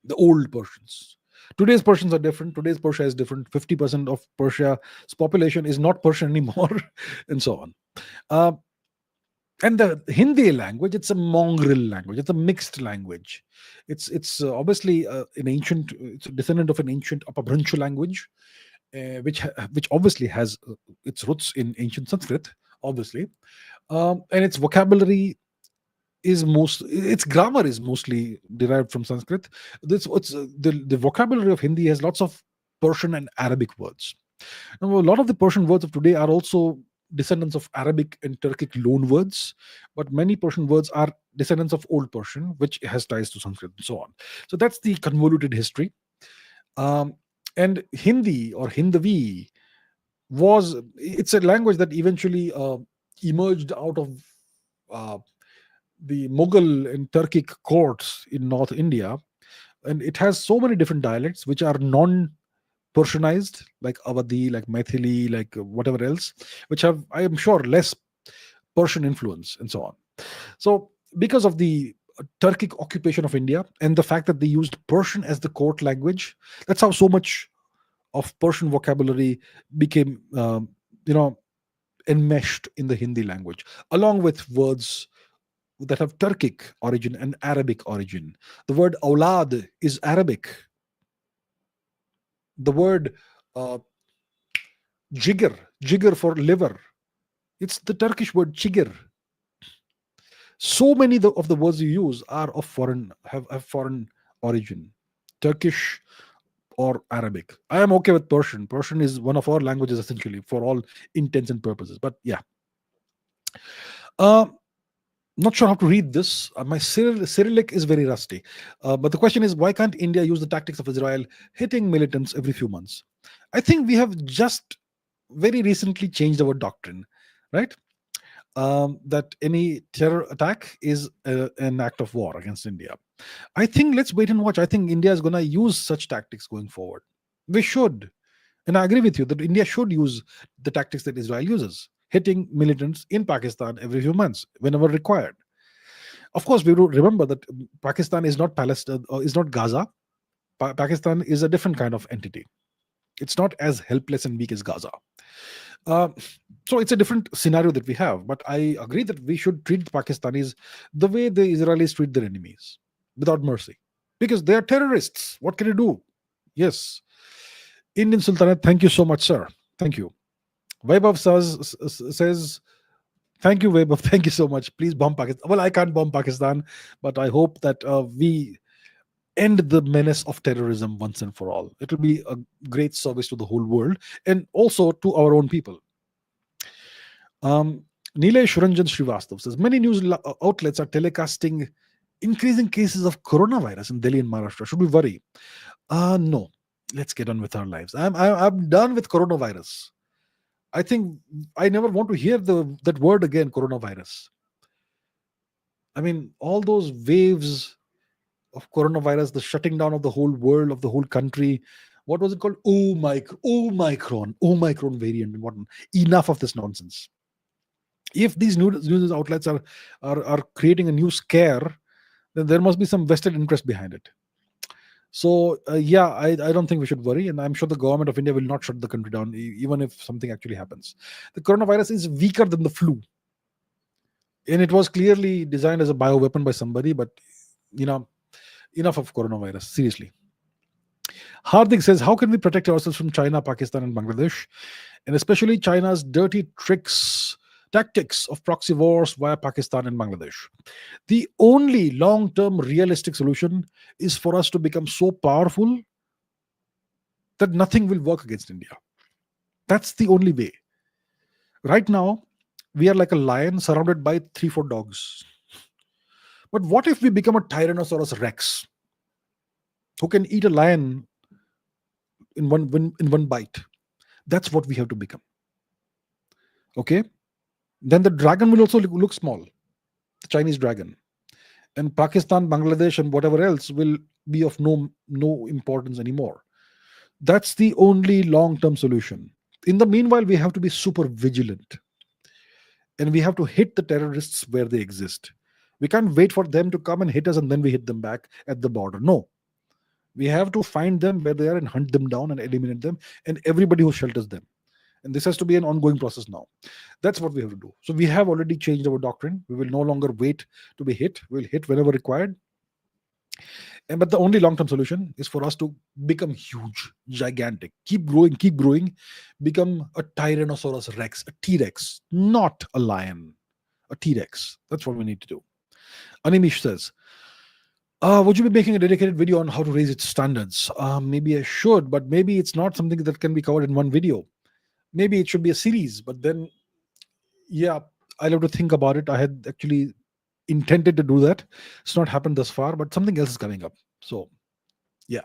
the old Persians. Today's Persians are different. Today's Persia is different. 50% of Persia's population is not Persian anymore, and so on. And the Hindi language, it's a mongrel language. It's a mixed language. It's obviously it's a descendant of an ancient Apabhranshu language, which obviously has its roots in ancient Sanskrit, obviously, and its vocabulary its grammar is mostly derived from Sanskrit. The vocabulary of Hindi has lots of Persian and Arabic words. Now, a lot of the Persian words of today are also descendants of Arabic and Turkic loan words, but many Persian words are descendants of Old Persian, which has ties to Sanskrit and so on. So that's the convoluted history. And Hindi or Hindavi it's a language that eventually emerged out of the Mughal and Turkic courts in North India, and it has so many different dialects which are non-Persianized, like Awadhi, like Maithili, like whatever else, which have, I am sure, less Persian influence and so on. So because of the Turkic occupation of India and the fact that they used Persian as the court language. That's how so much of Persian vocabulary became, you know, enmeshed in the Hindi language, along with words that have Turkic origin and Arabic origin. The word aulad is Arabic. The word uh, jigger for liver, it's the Turkish word chigir. So many of the words you use are of foreign have foreign origin, Turkish or Arabic. I am okay with Persian. Persian is one of our languages essentially for all intents and purposes. But yeah, uh, not sure how to read this. My Cyrillic is very rusty. But the question is, why can't India use the tactics of Israel hitting militants every few months? I think we have just very recently changed our doctrine, right? That any terror attack is an act of war against India. I think let's wait and watch. I think India is going to use such tactics going forward. We should. And I agree with you that India should use the tactics that Israel uses, hitting militants in Pakistan every few months, whenever required. Of course, we will remember that Pakistan is not Palestine, or is not Gaza. Pakistan is a different kind of entity. It's not as helpless and weak as Gaza. Uh, so it's a different scenario that we have. But I agree that we should treat the Pakistanis the way the Israelis treat their enemies, without mercy, because they are terrorists. What can you do? Yes. Indian Sultanate, thank you so much, sir. Thank you. Vaibhav says, thank you, Vaibhav. Thank you so much. Please bomb Pakistan. Well, I can't bomb Pakistan, but I hope that we end the menace of terrorism once and for all. It will be a great service to the whole world and also to our own people. Nilesh Ranjan Srivastav says, many news outlets are telecasting increasing cases of coronavirus in Delhi and Maharashtra. Should we worry? No. Let's get on with our lives. I'm done with coronavirus. I think I never want to hear that word again, coronavirus. I mean, all those waves of coronavirus, the shutting down of the whole world, of the whole country. What was it called? Omicron variant. And what? Enough of this nonsense. If these news outlets are creating a new scare, then there must be some vested interest behind it. So yeah, I don't think we should worry, and I'm sure the government of India will not shut the country down, even if something actually happens. The coronavirus is weaker than the flu, and it was clearly designed as a bioweapon by somebody. But enough of coronavirus. Seriously. Hardik says, how can we protect ourselves from China, Pakistan, and Bangladesh, and especially China's dirty tactics of proxy wars via Pakistan and Bangladesh? The only long-term realistic solution is for us to become so powerful that nothing will work against India. That's the only way. Right now, we are like a lion surrounded by 3-4 dogs. But what if we become a Tyrannosaurus Rex who can eat a lion in one bite? That's what we have to become. Okay? Then the dragon will also look small, the Chinese dragon. And Pakistan, Bangladesh, and whatever else will be of no importance anymore. That's the only long-term solution. In the meanwhile, we have to be super vigilant. And we have to hit the terrorists where they exist. We can't wait for them to come and hit us and then we hit them back at the border. No. We have to find them where they are and hunt them down and eliminate them and everybody who shelters them. And this has to be an ongoing process now. That's what we have to do. So we have already changed our doctrine. We will no longer wait to be hit. We'll hit whenever required. But the only long-term solution is for us to become huge, gigantic, keep growing, become a Tyrannosaurus Rex, a T-Rex, not a lion, a T-Rex. That's what we need to do. Animish says, would you be making a dedicated video on how to raise its standards? Maybe I should, but maybe it's not something that can be covered in one video. Maybe it should be a series, but then, yeah, I'll have to think about it. I had actually intended to do that. It's not happened thus far, but something else is coming up. So, yeah.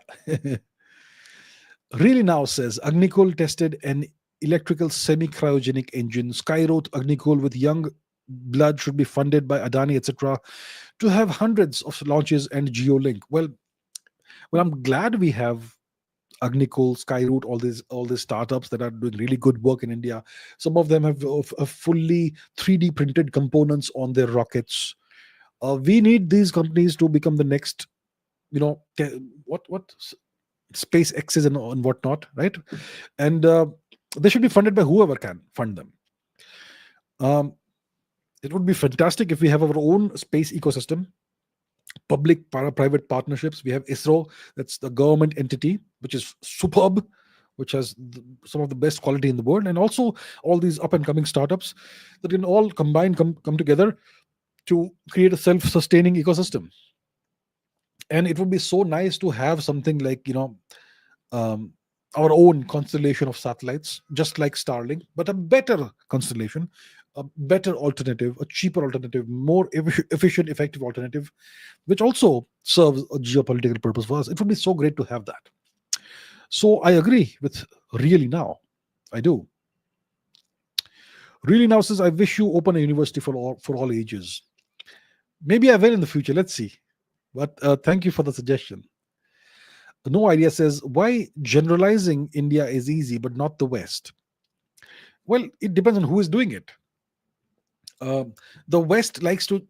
Really now says, Agnikul tested an electrical semi-cryogenic engine. Skyroot Agnikul with young blood should be funded by Adani, etc., to have hundreds of launches and Geolink. Well, I'm glad we have Agnikul, Skyroot, all these startups that are doing really good work in India. Some of them have fully 3D printed components on their rockets. We need these companies to become the next, what SpaceX's and whatnot, right? And they should be funded by whoever can fund them. Um, it would be fantastic if we have our own space ecosystem, public private partnerships. We have ISRO, that's the government entity, which is superb, which has some of the best quality in the world, and also all these up and coming startups that can all come together to create a self-sustaining ecosystem. And it would be so nice to have something like, um, our own constellation of satellites, just like Starlink, but a better constellation, a better alternative, a cheaper alternative, more efficient, effective alternative, which also serves a geopolitical purpose for us. It would be so great to have that. So I agree with Really Now. I do. Really Now says, I wish you open a university for all ages. Maybe I will in the future. Let's see. But thank you for the suggestion. No Idea says, why generalizing India is easy but not the West? Well, it depends on who is doing it. The West likes to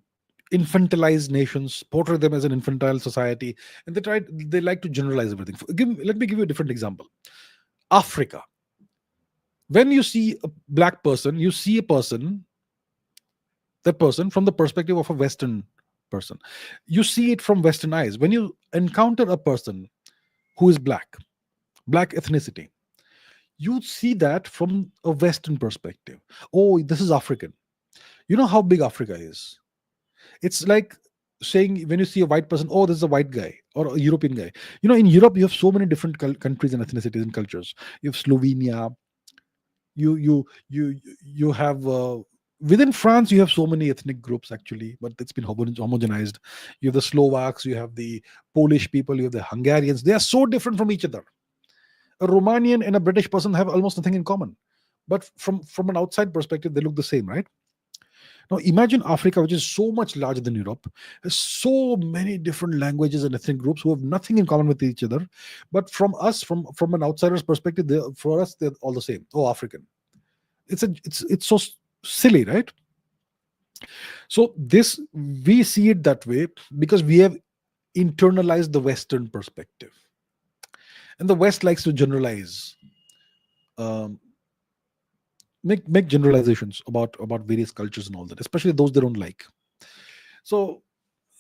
infantilize nations, portray them as an infantile society, and they like to generalize everything. Let me give you a different example. Africa. When you see a black person, you see that person from the perspective of a Western person. You see it from Western eyes. When you encounter a person who is black ethnicity, you see that from a Western perspective. Oh, this is African. You know how big Africa is. It's like saying, when you see a white person, oh, this is a white guy or a European guy. In Europe, you have so many different countries and ethnicities and cultures. You have Slovenia. You have within France, you have so many ethnic groups actually, but it's been homogenized. You have the Slovaks, you have the Polish people, you have the Hungarians. They are so different from each other. A Romanian and a British person have almost nothing in common, but from an outside perspective, they look the same, right? Now imagine Africa, which is so much larger than Europe, has so many different languages and ethnic groups who have nothing in common with each other. But from us, from an outsider's perspective, for us, they're all the same. Oh, African. It's so silly, right? So we see it that way because we have internalized the Western perspective, and the West likes to generalize, um, make generalizations about various cultures and all that, especially those they don't like. So,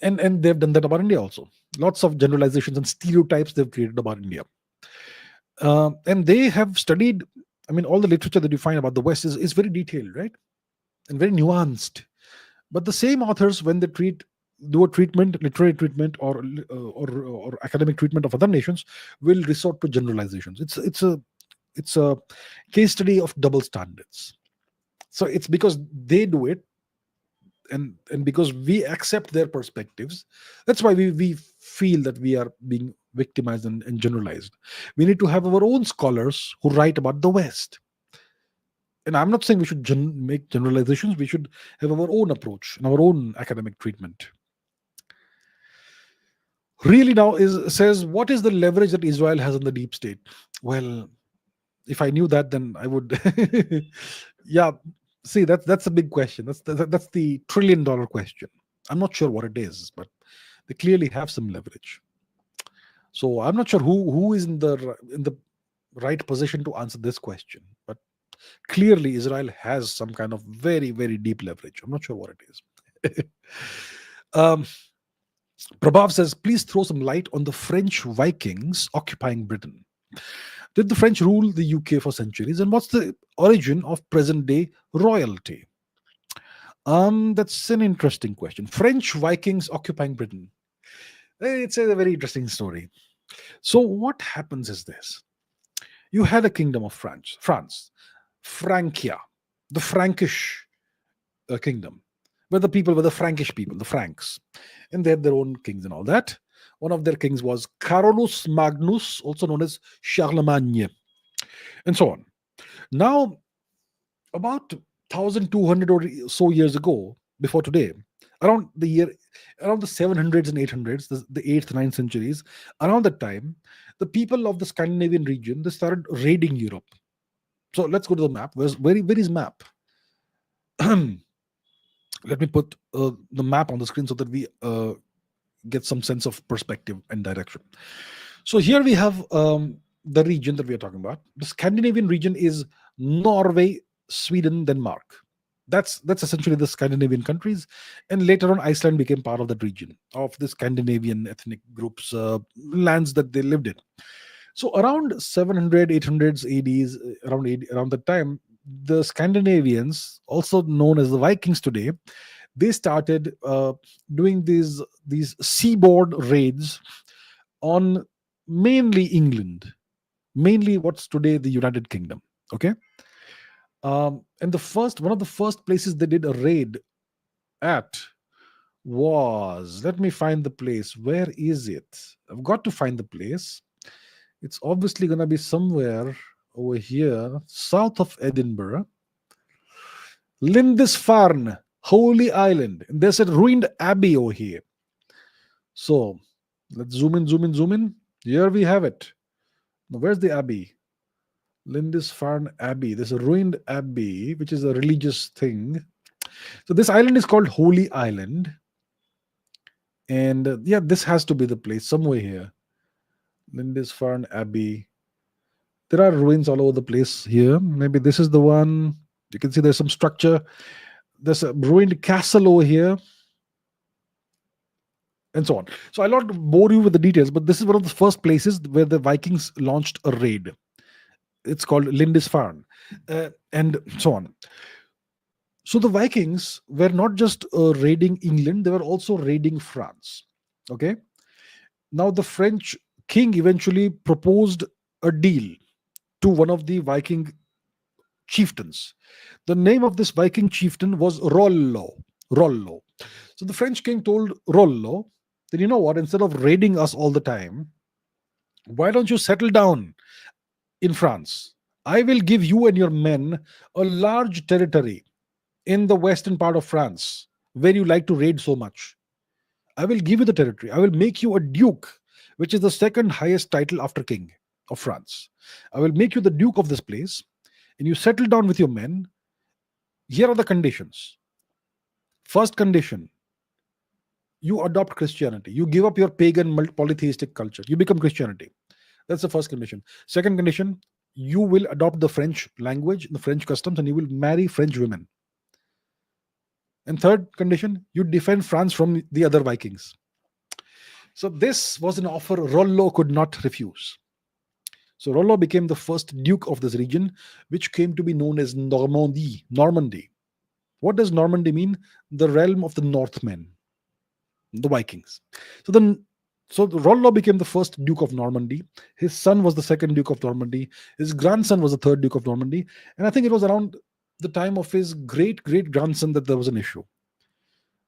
and they've done that about India also. Lots of generalizations and stereotypes they've created about India, and they have studied. I mean, all the literature that you find about the West is very detailed, right, and very nuanced. But the same authors, when they do a treatment, literary treatment, or academic treatment of other nations, will resort to generalizations. It's a case study of double standards. So it's because they do it, and because we accept their perspectives, that's why we feel that we are being victimized and generalized. We need to have our own scholars who write about the West. And I'm not saying we should make generalizations. We should have our own approach and our own academic treatment. Really Now says, what is the leverage that Israel has on the deep state? Well, if I knew that, then I would. Yeah, see, that's a big question. That's the $1 trillion question. I'm not sure what it is, but they clearly have some leverage. So I'm not sure who is in the right position to answer this question, but clearly Israel has some kind of very, very deep leverage. I'm not sure what it is. Prabhav says, please throw some light on the French Vikings occupying Britain. Did the French rule the UK for centuries, and what's the origin of present day royalty? That's an interesting question. French Vikings occupying Britain. It's a very interesting story. So what happens is this. You had a kingdom of France, Francia, the Frankish kingdom, where the people were the Frankish people, the Franks, and they had their own kings and all that. One of their kings was Carolus Magnus, also known as Charlemagne, and so on. Now, about 1200 or so years ago, before today, around the 700s and 800s, the 8th, 9th centuries, around that time, the people of the Scandinavian region, they started raiding Europe. So let's go to the map. Where is map? Let me put the map on the screen so that we get some sense of perspective and direction. So here we have the region that we are talking about. The Scandinavian region is Norway, Sweden, Denmark. That's essentially the Scandinavian countries, and later on Iceland became part of that region of the Scandinavian ethnic groups, lands that they lived in. So around 700, 800s, 80s, around that time, the Scandinavians, also known as the Vikings today, they started doing these seaboard raids on mainly England, mainly what's today the United Kingdom. Okay, and one of the first places they did a raid at was, let me find the place. Where is it? I've got to find the place. It's obviously gonna be somewhere over here, south of Edinburgh. Lindisfarne, Holy Island. And there's a ruined abbey over here. So let's zoom in, zoom in, zoom in. Here we have it. Now, where's the abbey? Lindisfarne Abbey. There's a ruined abbey, which is a religious thing. So this island is called Holy Island. And yeah, this has to be the place somewhere here. Lindisfarne Abbey. There are ruins all over the place here. Maybe this is the one. You can see there's some structure. There's a ruined castle over here, and so on. So I'll not bore you with the details, but this is one of the first places where the Vikings launched a raid. It's called Lindisfarne, and so on. So the Vikings were not just raiding England, they were also raiding France. Okay. Now the French king eventually proposed a deal to one of the Viking chieftains. The name of this Viking chieftain was Rollo. Rollo. So the French king told Rollo that, you know what, instead of raiding us all the time, why don't you settle down in France? I will give you and your men a large territory in the western part of France where you like to raid so much. I will give you the territory. I will make you a duke, which is the second highest title after king of France. I will make you the duke of this place, and you settle down with your men. Here are the conditions. First condition, you adopt Christianity. You give up your pagan polytheistic culture. You become Christianity. That's the first condition. Second condition, you will adopt the French language, the French customs, and you will marry French women. And third condition, you defend France from the other Vikings. So this was an offer Rollo could not refuse. So Rollo became the first duke of this region, which came to be known as Normandy. Normandy. What does Normandy mean? The realm of the Northmen, the Vikings. So Rollo became the first Duke of Normandy. His son was the second Duke of Normandy. His grandson was the third Duke of Normandy. And I think it was around the time of his great grandson that there was an issue.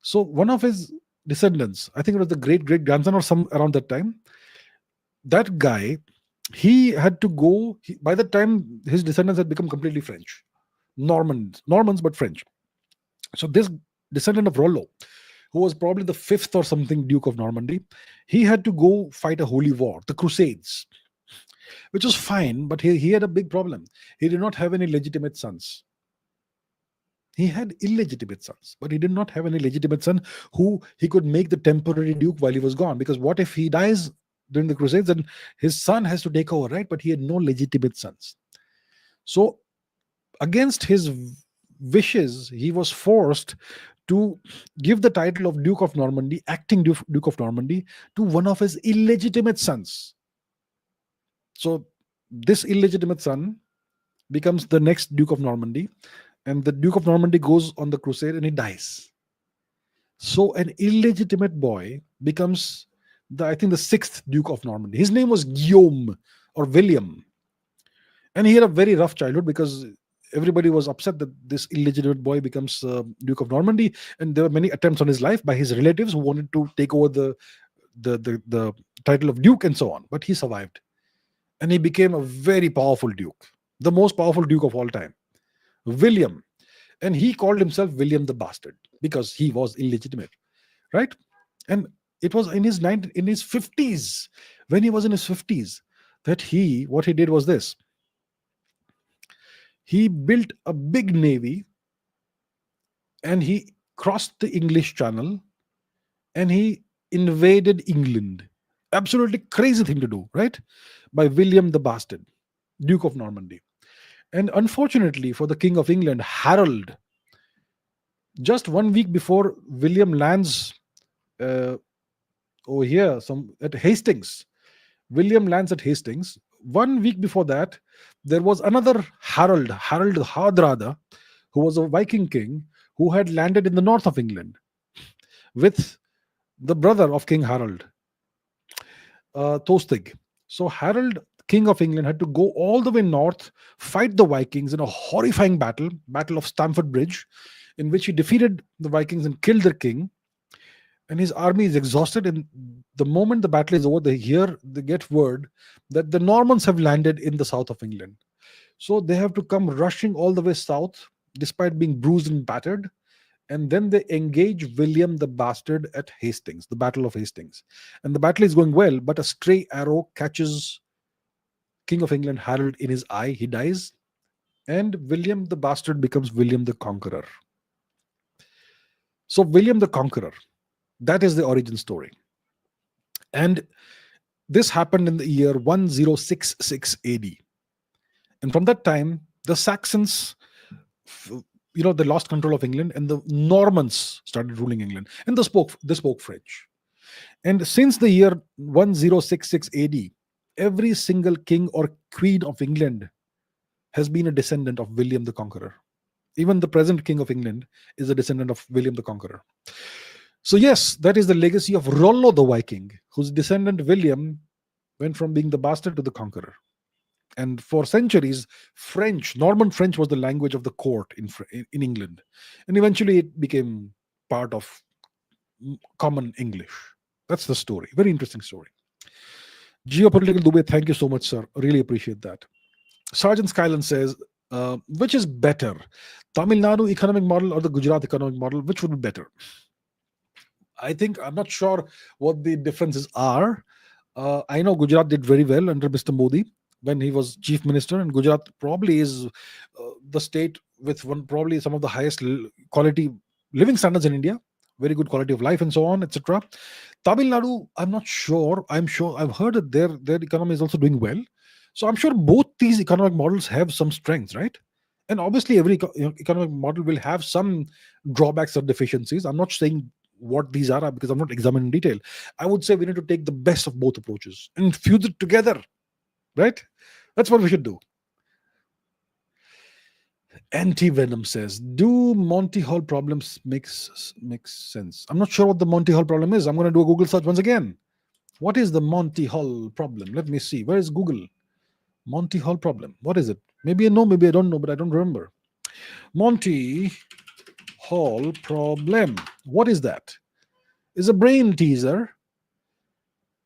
So one of his descendants, I think it was the great grandson or some around that time, that guy, he had to go. By the time his descendants had become completely French, Normans, but French. So this descendant of Rollo, who was probably the fifth or something Duke of Normandy, he had to go fight a holy war, the Crusades, which was fine, but he had a big problem. He did not have any legitimate sons. He had illegitimate sons, but he did not have any legitimate son who he could make the temporary duke while he was gone. Because what if he dies during the Crusades and his son has to take over, right? But he had no legitimate sons. So against his wishes, he was forced to give the title of Duke of Normandy, acting Duke of Normandy, to one of his illegitimate sons. So this illegitimate son becomes the next Duke of Normandy, and the Duke of Normandy goes on the crusade and he dies. So an illegitimate boy becomes I think the sixth Duke of Normandy. His name was Guillaume or William, and he had a very rough childhood because everybody was upset that this illegitimate boy becomes Duke of Normandy, and there were many attempts on his life by his relatives who wanted to take over the title of Duke and so on. But he survived, and he became a very powerful Duke, the most powerful Duke of all time, William. And he called himself William the Bastard because he was illegitimate, right? And it was in his 50s, when he was in his 50s, that what he did was this. He built a big navy, and he crossed the English Channel and he invaded England. Absolutely crazy thing to do, right? By William the Bastard, Duke of Normandy. And unfortunately for the King of England, Harold, just 1 week before William lands uh, over here, some at Hastings, William lands at Hastings. 1 week before that, there was another Harold Hardrada, who was a Viking king who had landed in the north of England with the brother of King Harold, Tostig. So Harold, King of England, had to go all the way north, fight the Vikings in a horrifying Battle of Stamford Bridge, in which he defeated the Vikings and killed their king. And his army is exhausted. And the moment the battle is over, they get word that the Normans have landed in the south of England. So they have to come rushing all the way south, despite being bruised and battered. And then they engage William the Bastard at Hastings, the Battle of Hastings. And the battle is going well, but a stray arrow catches King of England Harold in his eye. He dies, and William the Bastard becomes William the Conqueror. So, William the Conqueror, that is the origin story. And this happened in the year 1066 AD. And from that time, the Saxons, they lost control of England, and the Normans started ruling England, and they spoke French. And since the year 1066 AD, every single king or queen of England has been a descendant of William the Conqueror. Even the present king of England is a descendant of William the Conqueror. So yes, that is the legacy of Rollo the Viking, whose descendant William went from being the bastard to the conqueror. And for centuries, Norman French was the language of the court in England. And eventually it became part of common English. That's the story. Very interesting story. Geopolitical Dubey, thank you so much, sir. Really appreciate that. Sergeant Skyland says, which is better, Tamil Nadu economic model or the Gujarat economic model? Which would be better? I'm not sure what the differences are. I know Gujarat did very well under Mr. Modi when he was chief minister, and Gujarat probably is the state with probably some of the highest quality living standards in India, very good quality of life and so on, etc. Tamil Nadu, I'm not sure. I'm sure I've heard that their economy is also doing well. So I'm sure both these economic models have some strengths, right? And obviously every economic model will have some drawbacks or deficiencies. I'm not saying what these are because I'm not examining in detail. I would say we need to take the best of both approaches and fuse it together, right? That's what we should do. Anti-Venom says, do Monty Hall problems makes sense? I'm not sure what the Monty Hall problem is. I'm going to do a Google search once again. What is the Monty Hall problem? Let me see. Where is Google? Monty Hall problem. What is it? Maybe I know, maybe I don't know, but I don't remember. Monty Hall problem. What is that? Is a brain teaser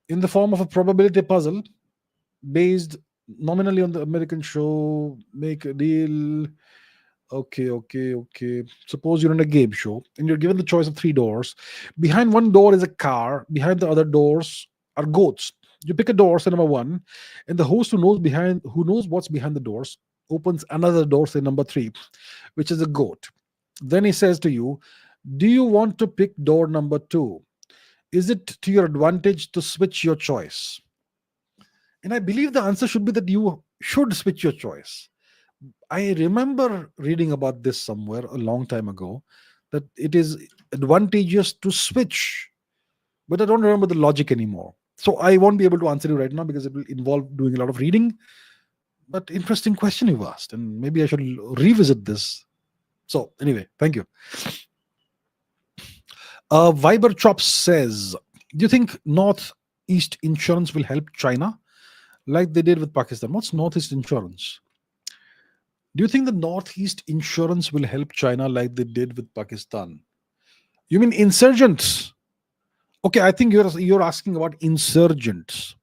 in the form of a probability puzzle based nominally on the American show Make a Deal. Okay. Suppose you're in a game show and you're given the choice of 3 doors. Behind one door is a car. Behind the other doors are goats. You pick a door, say number 1, and the host who knows what's behind the doors opens another door, say number 3, which is a goat. Then he says to you, do you want to pick door number 2? Is it to your advantage to switch your choice? And I believe the answer should be that you should switch your choice. I remember reading about this somewhere a long time ago, that it is advantageous to switch, but I don't remember the logic anymore. So I won't be able to answer you right now because it will involve doing a lot of reading. But interesting question you've asked, and maybe I should revisit this. So anyway, thank you. Viber Chops says, do you think Northeast Insurance will help China like they did with Pakistan? What's Northeast Insurance? Do you think the Northeast Insurance will help China like they did with Pakistan? You mean insurgents? Okay, I think you're asking about insurgents.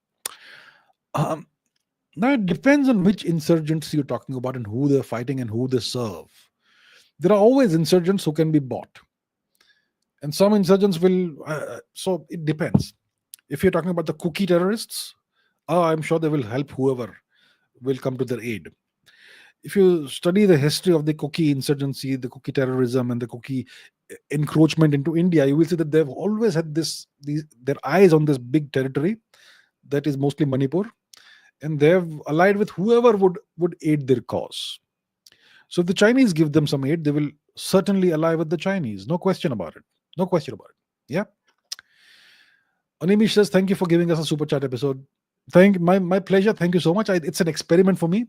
Now it depends on which insurgents you're talking about and who they're fighting and who they serve. There are always insurgents who can be bought, and some insurgents will. So it depends. If you're talking about the cookie terrorists, I'm sure they will help whoever will come to their aid. if you study the history of the Koki insurgency, the Koki terrorism, and the Koki encroachment into India, you will see that they've always had their eyes on this big territory that is mostly Manipur, and they've allied with whoever would aid their cause. So if the Chinese give them some aid, they will certainly ally with the Chinese. No question about it. No question about it. Yeah. Animish says, thank you for giving us a super chat episode. My pleasure. Thank you so much. It's an experiment for me.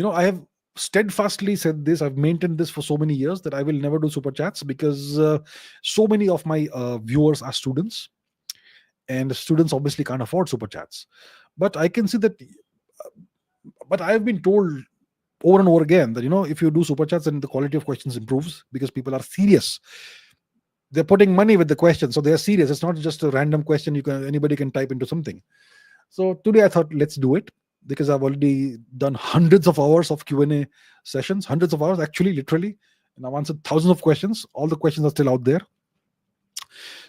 I have steadfastly said this. I've maintained this for so many years that I will never do super chats because so many of my viewers are students, and students obviously can't afford super chats. But I can see that. But I've been told over and over again that if you do super chats, then the quality of questions improves because people are serious. They're putting money with the question, so they're serious. It's not just a random question anybody can type into something. So today I thought, let's do it, because I've already done hundreds of hours of Q&A sessions, hundreds of hours actually, literally, and I've answered thousands of questions. All the questions are still out there.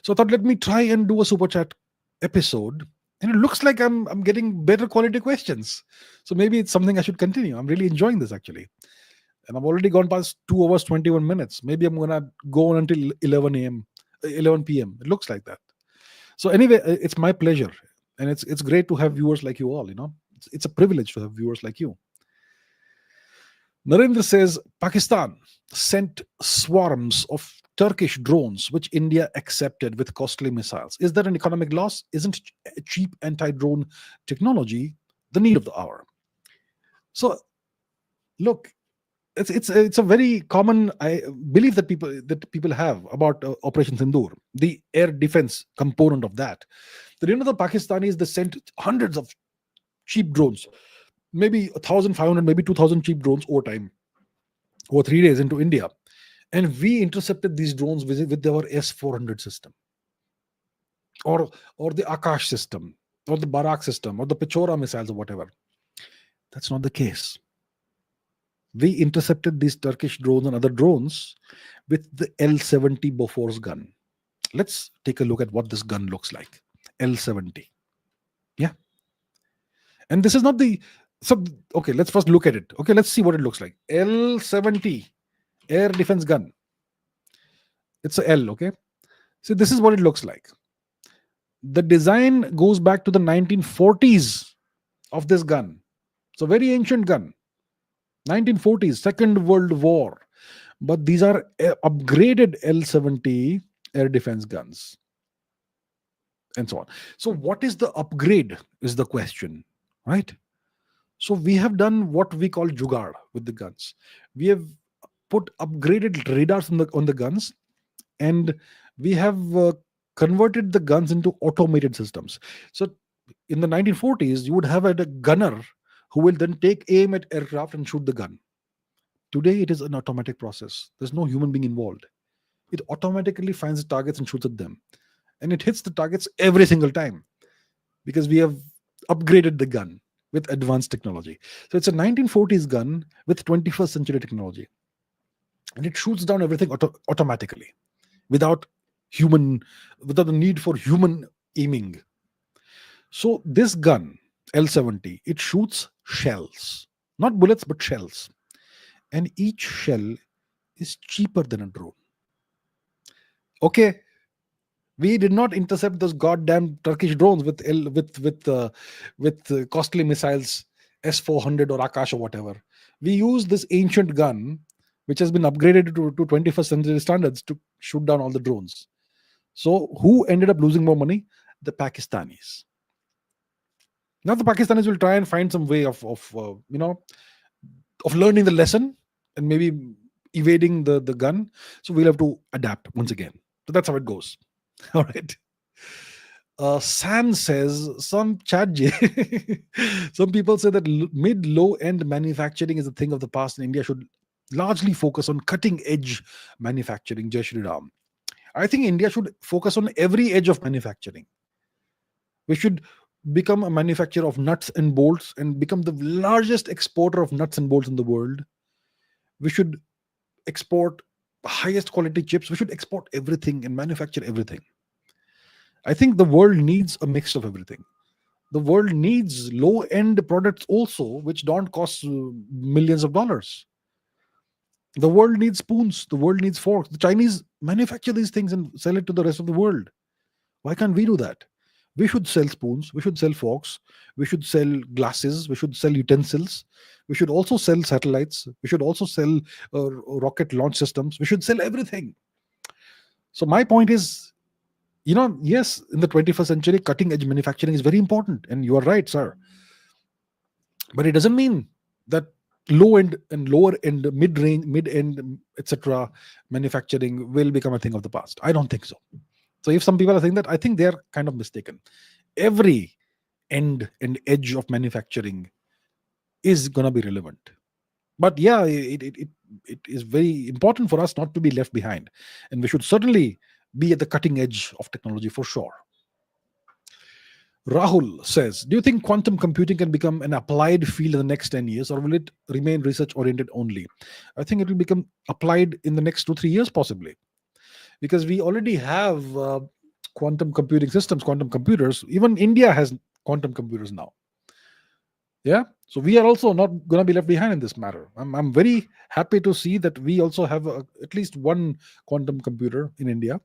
So I thought, let me try and do a super chat episode, and it looks like I'm getting better quality questions. So maybe it's something I should continue. I'm really enjoying this actually. And I've already gone past 2 hours, 21 minutes. Maybe I'm going to go on until 11 p.m. It looks like that. So anyway, it's my pleasure. And it's great to have viewers like you all, It's a privilege to have viewers like you. Narendra says, Pakistan sent swarms of Turkish drones, which India accepted with costly missiles. Is that an economic loss? Isn't cheap anti-drone technology the need of the hour? So, look, it's a very common belief that people have about Operation Sindoor, the air defense component of that. The the Pakistanis, they sent hundreds of cheap drones, maybe 1,500, maybe 2,000 cheap drones over 3 days into India, and we intercepted these drones with our S-400 system, or the Akash system, or the Barak system, or the Pechora missiles, or whatever. That's not the case. We intercepted these Turkish drones and other drones with the L-70 Bofors gun. Let's take a look at what this gun looks like. L-70. Yeah. And this is not okay, let's first look at it. Okay, let's see what it looks like. L-70 air defense gun. It's a L, okay? So this is what it looks like. The design goes back to the 1940s of this gun. It's a very ancient gun. 1940s, Second World War. But these are upgraded L-70 air defense guns, and so on. So what is the upgrade is the question, right? So we have done what we call jugaad with the guns. We have put upgraded radars on the guns, and we have converted the guns into automated systems. So in the 1940s, you would have a gunner who will then take aim at aircraft and shoot the gun. Today, it is an automatic process. There's no human being involved. It automatically finds the targets and shoots at them. And it hits the targets every single time because we have upgraded the gun with advanced technology. So it's a 1940s gun with 21st century technology. And it shoots down everything automatically without the need for human aiming. So this gun, L-70, it shoots shells, not bullets, but shells. And each shell is cheaper than a drone. Okay, we did not intercept those goddamn Turkish drones with costly missiles, S-400 or Akash or whatever. We used this ancient gun, which has been upgraded to 21st century standards, to shoot down all the drones. So who ended up losing more money? The Pakistanis. Now the Pakistanis will try and find some way of learning the lesson and maybe evading the gun. So we'll have to adapt once again. So that's how it goes. All right. San says, some people say that mid-low end manufacturing is a thing of the past, and India should largely focus on cutting edge manufacturing. Jai Shri Ram. I think India should focus on every edge of manufacturing. We should become a manufacturer of nuts and bolts and become the largest exporter of nuts and bolts in the world. We should export highest quality chips. We should export everything and manufacture everything. I think the world needs a mix of everything. The world needs low-end products also, which don't cost millions of dollars. The world needs spoons. The world needs forks. The Chinese manufacture these things and sell it to the rest of the world. Why can't we do that? We should sell spoons. We should sell forks. We should sell glasses. We should sell utensils. We should also sell satellites. We should also sell rocket launch systems. We should sell everything. So my point is, yes, in the 21st century, cutting edge manufacturing is very important. And you are right, sir. But it doesn't mean that low end and lower end, mid-range, mid-end, etc. manufacturing will become a thing of the past. I don't think so. So if some people are saying that, I think they're kind of mistaken. Every end and edge of manufacturing is going to be relevant. But yeah, it is very important for us not to be left behind. And we should certainly be at the cutting edge of technology for sure. Rahul says, do you think quantum computing can become an applied field in the next 10 years, or will it remain research oriented only? I think it will become applied in the next 2-3 years possibly, because we already have quantum computing systems, quantum computers. Even India has quantum computers now. Yeah, so we are also not going to be left behind in this matter. I'm very happy to see that we also have at least one quantum computer in India.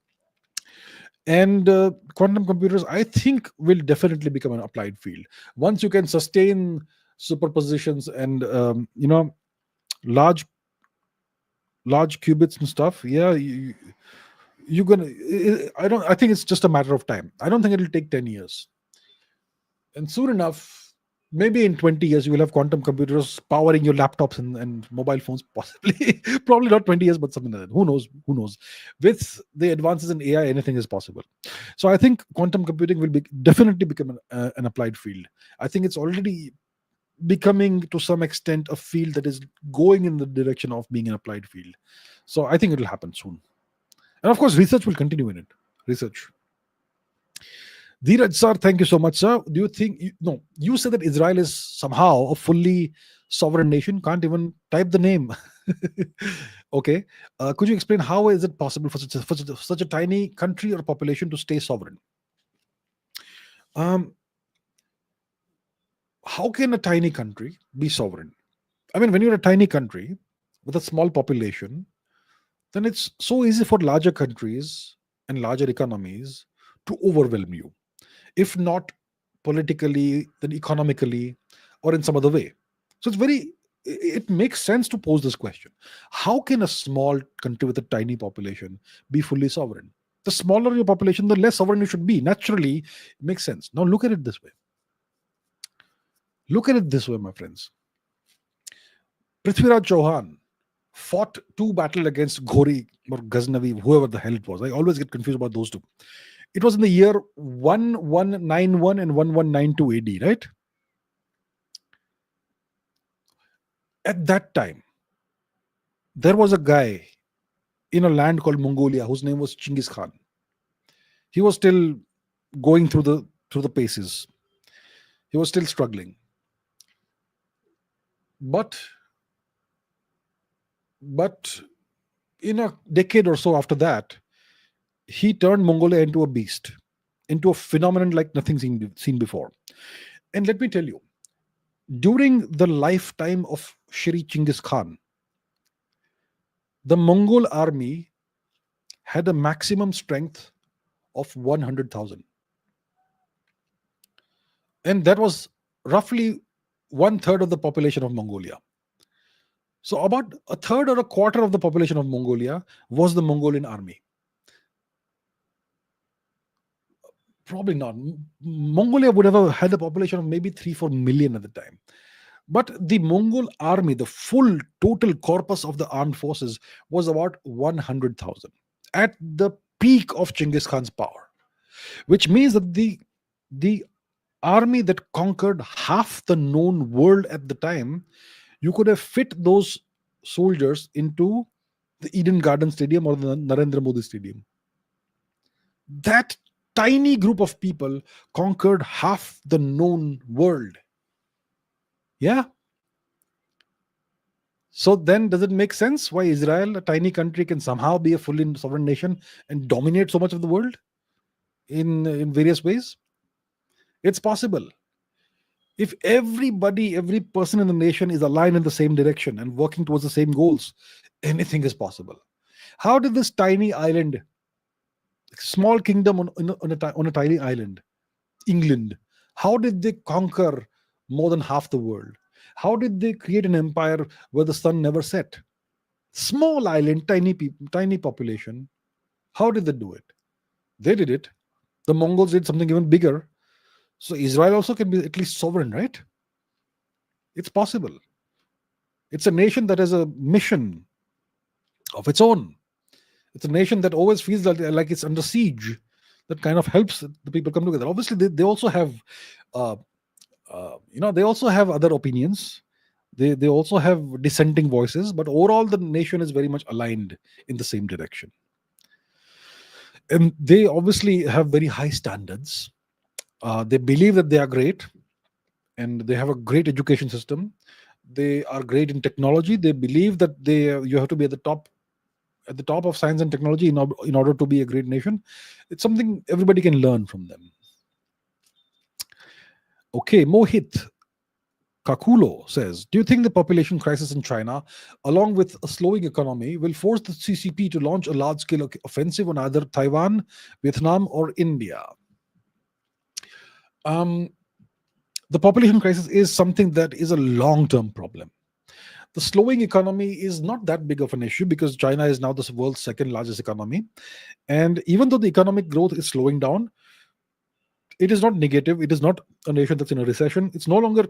And quantum computers, I think, will definitely become an applied field. Once you can sustain superpositions and large qubits and stuff, yeah, you're gonna. I think it's just a matter of time. I don't think it'll take 10 years. And soon enough, maybe in 20 years, you will have quantum computers powering your laptops and mobile phones, possibly. Probably not 20 years, but something like that. Who knows? With the advances in AI, anything is possible. So I think quantum computing will definitely become an applied field. I think it's already becoming, to some extent, a field that is going in the direction of being an applied field. So I think it will happen soon. And of course, research will continue in it. Research. Dheeraj sir, thank you so much, sir. Do you think, you said that Israel is somehow a fully sovereign nation? Can't even type the name. Okay. Could you explain how is it possible for such a tiny country or population to stay sovereign? How can a tiny country be sovereign? I mean, when you're a tiny country with a small population, then it's so easy for larger countries and larger economies to overwhelm you. If not politically, then economically, or in some other way. So it makes sense to pose this question. How can a small country with a tiny population be fully sovereign? The smaller your population, the less sovereign you should be. Naturally, it makes sense. Now look at it this way. Look at it this way, my friends. Prithviraj Chauhan fought 2 battles against Ghori or Ghaznavi, whoever the hell it was. I always get confused about those two. It was in the year 1191 and 1192 AD, right? At that time, there was a guy in a land called Mongolia whose name was Chinggis Khan. He was still going through the paces. He was still struggling. But in a decade or so after that, he turned Mongolia into a beast, into a phenomenon like nothing seen before. And let me tell you, during the lifetime of Shri Chinggis Khan, the Mongol army had a maximum strength of 100,000. And that was roughly 1/3 of the population of Mongolia. So about a third or a quarter of the population of Mongolia was the Mongolian army. Probably not. Mongolia would have had a population of maybe 3-4 million at the time. But the Mongol army, the full total corpus of the armed forces, was about 100,000 at the peak of Chinggis Khan's power, which means that the army that conquered half the known world at the time, you could have fit those soldiers into the Eden Garden Stadium or the Narendra Modi Stadium. That tiny group of people conquered half the known world. Yeah. So then does it make sense why Israel, a tiny country, can somehow be a fully sovereign nation and dominate so much of the world in various ways? It's possible. If everybody, every person in the nation is aligned in the same direction and working towards the same goals, anything is possible. How did this tiny island, small kingdom on a tiny island, England, how did they conquer more than half the world? How did they create an empire where the sun never set? Small island, tiny people, tiny population. How did they do it? They did it. The Mongols did something even bigger. So Israel also can be at least sovereign, right? It's possible. It's a nation that has a mission of its own. It's a nation that always feels like it's under siege. That kind of helps the people come together. Obviously, they also have, uh, they also have other opinions. They also have dissenting voices, but overall, the nation is very much aligned in the same direction. And they obviously have very high standards. They believe that they are great, and they have a great education system. They are great in technology. They believe that you have to be at the top of science and technology in order to be a great nation. It's something everybody can learn from them. Okay, Mohit Kakulo says, do you think the population crisis in China, along with a slowing economy, will force the CCP to launch a large-scale offensive on either Taiwan, Vietnam, or India? The population crisis is something that is a long-term problem. The slowing economy is not that big of an issue because China is now the world's second largest economy. And even though the economic growth is slowing down, it is not negative. It is not a nation that's in a recession. It's no longer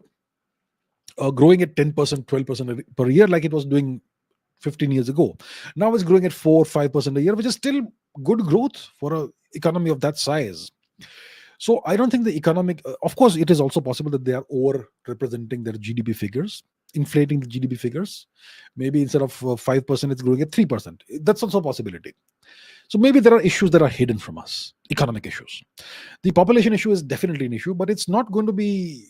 growing at 10%, 12% per year like it was doing 15 years ago. Now it's growing at 4-5% a year, which is still good growth for an economy of that size. So I don't think the economic, of course, it is also possible that they are over representing their GDP figures, inflating the GDP figures. Maybe instead of 5%, it's growing at 3%. That's also a possibility. So maybe there are issues that are hidden from us, economic issues. The population issue is definitely an issue, but it's not going to be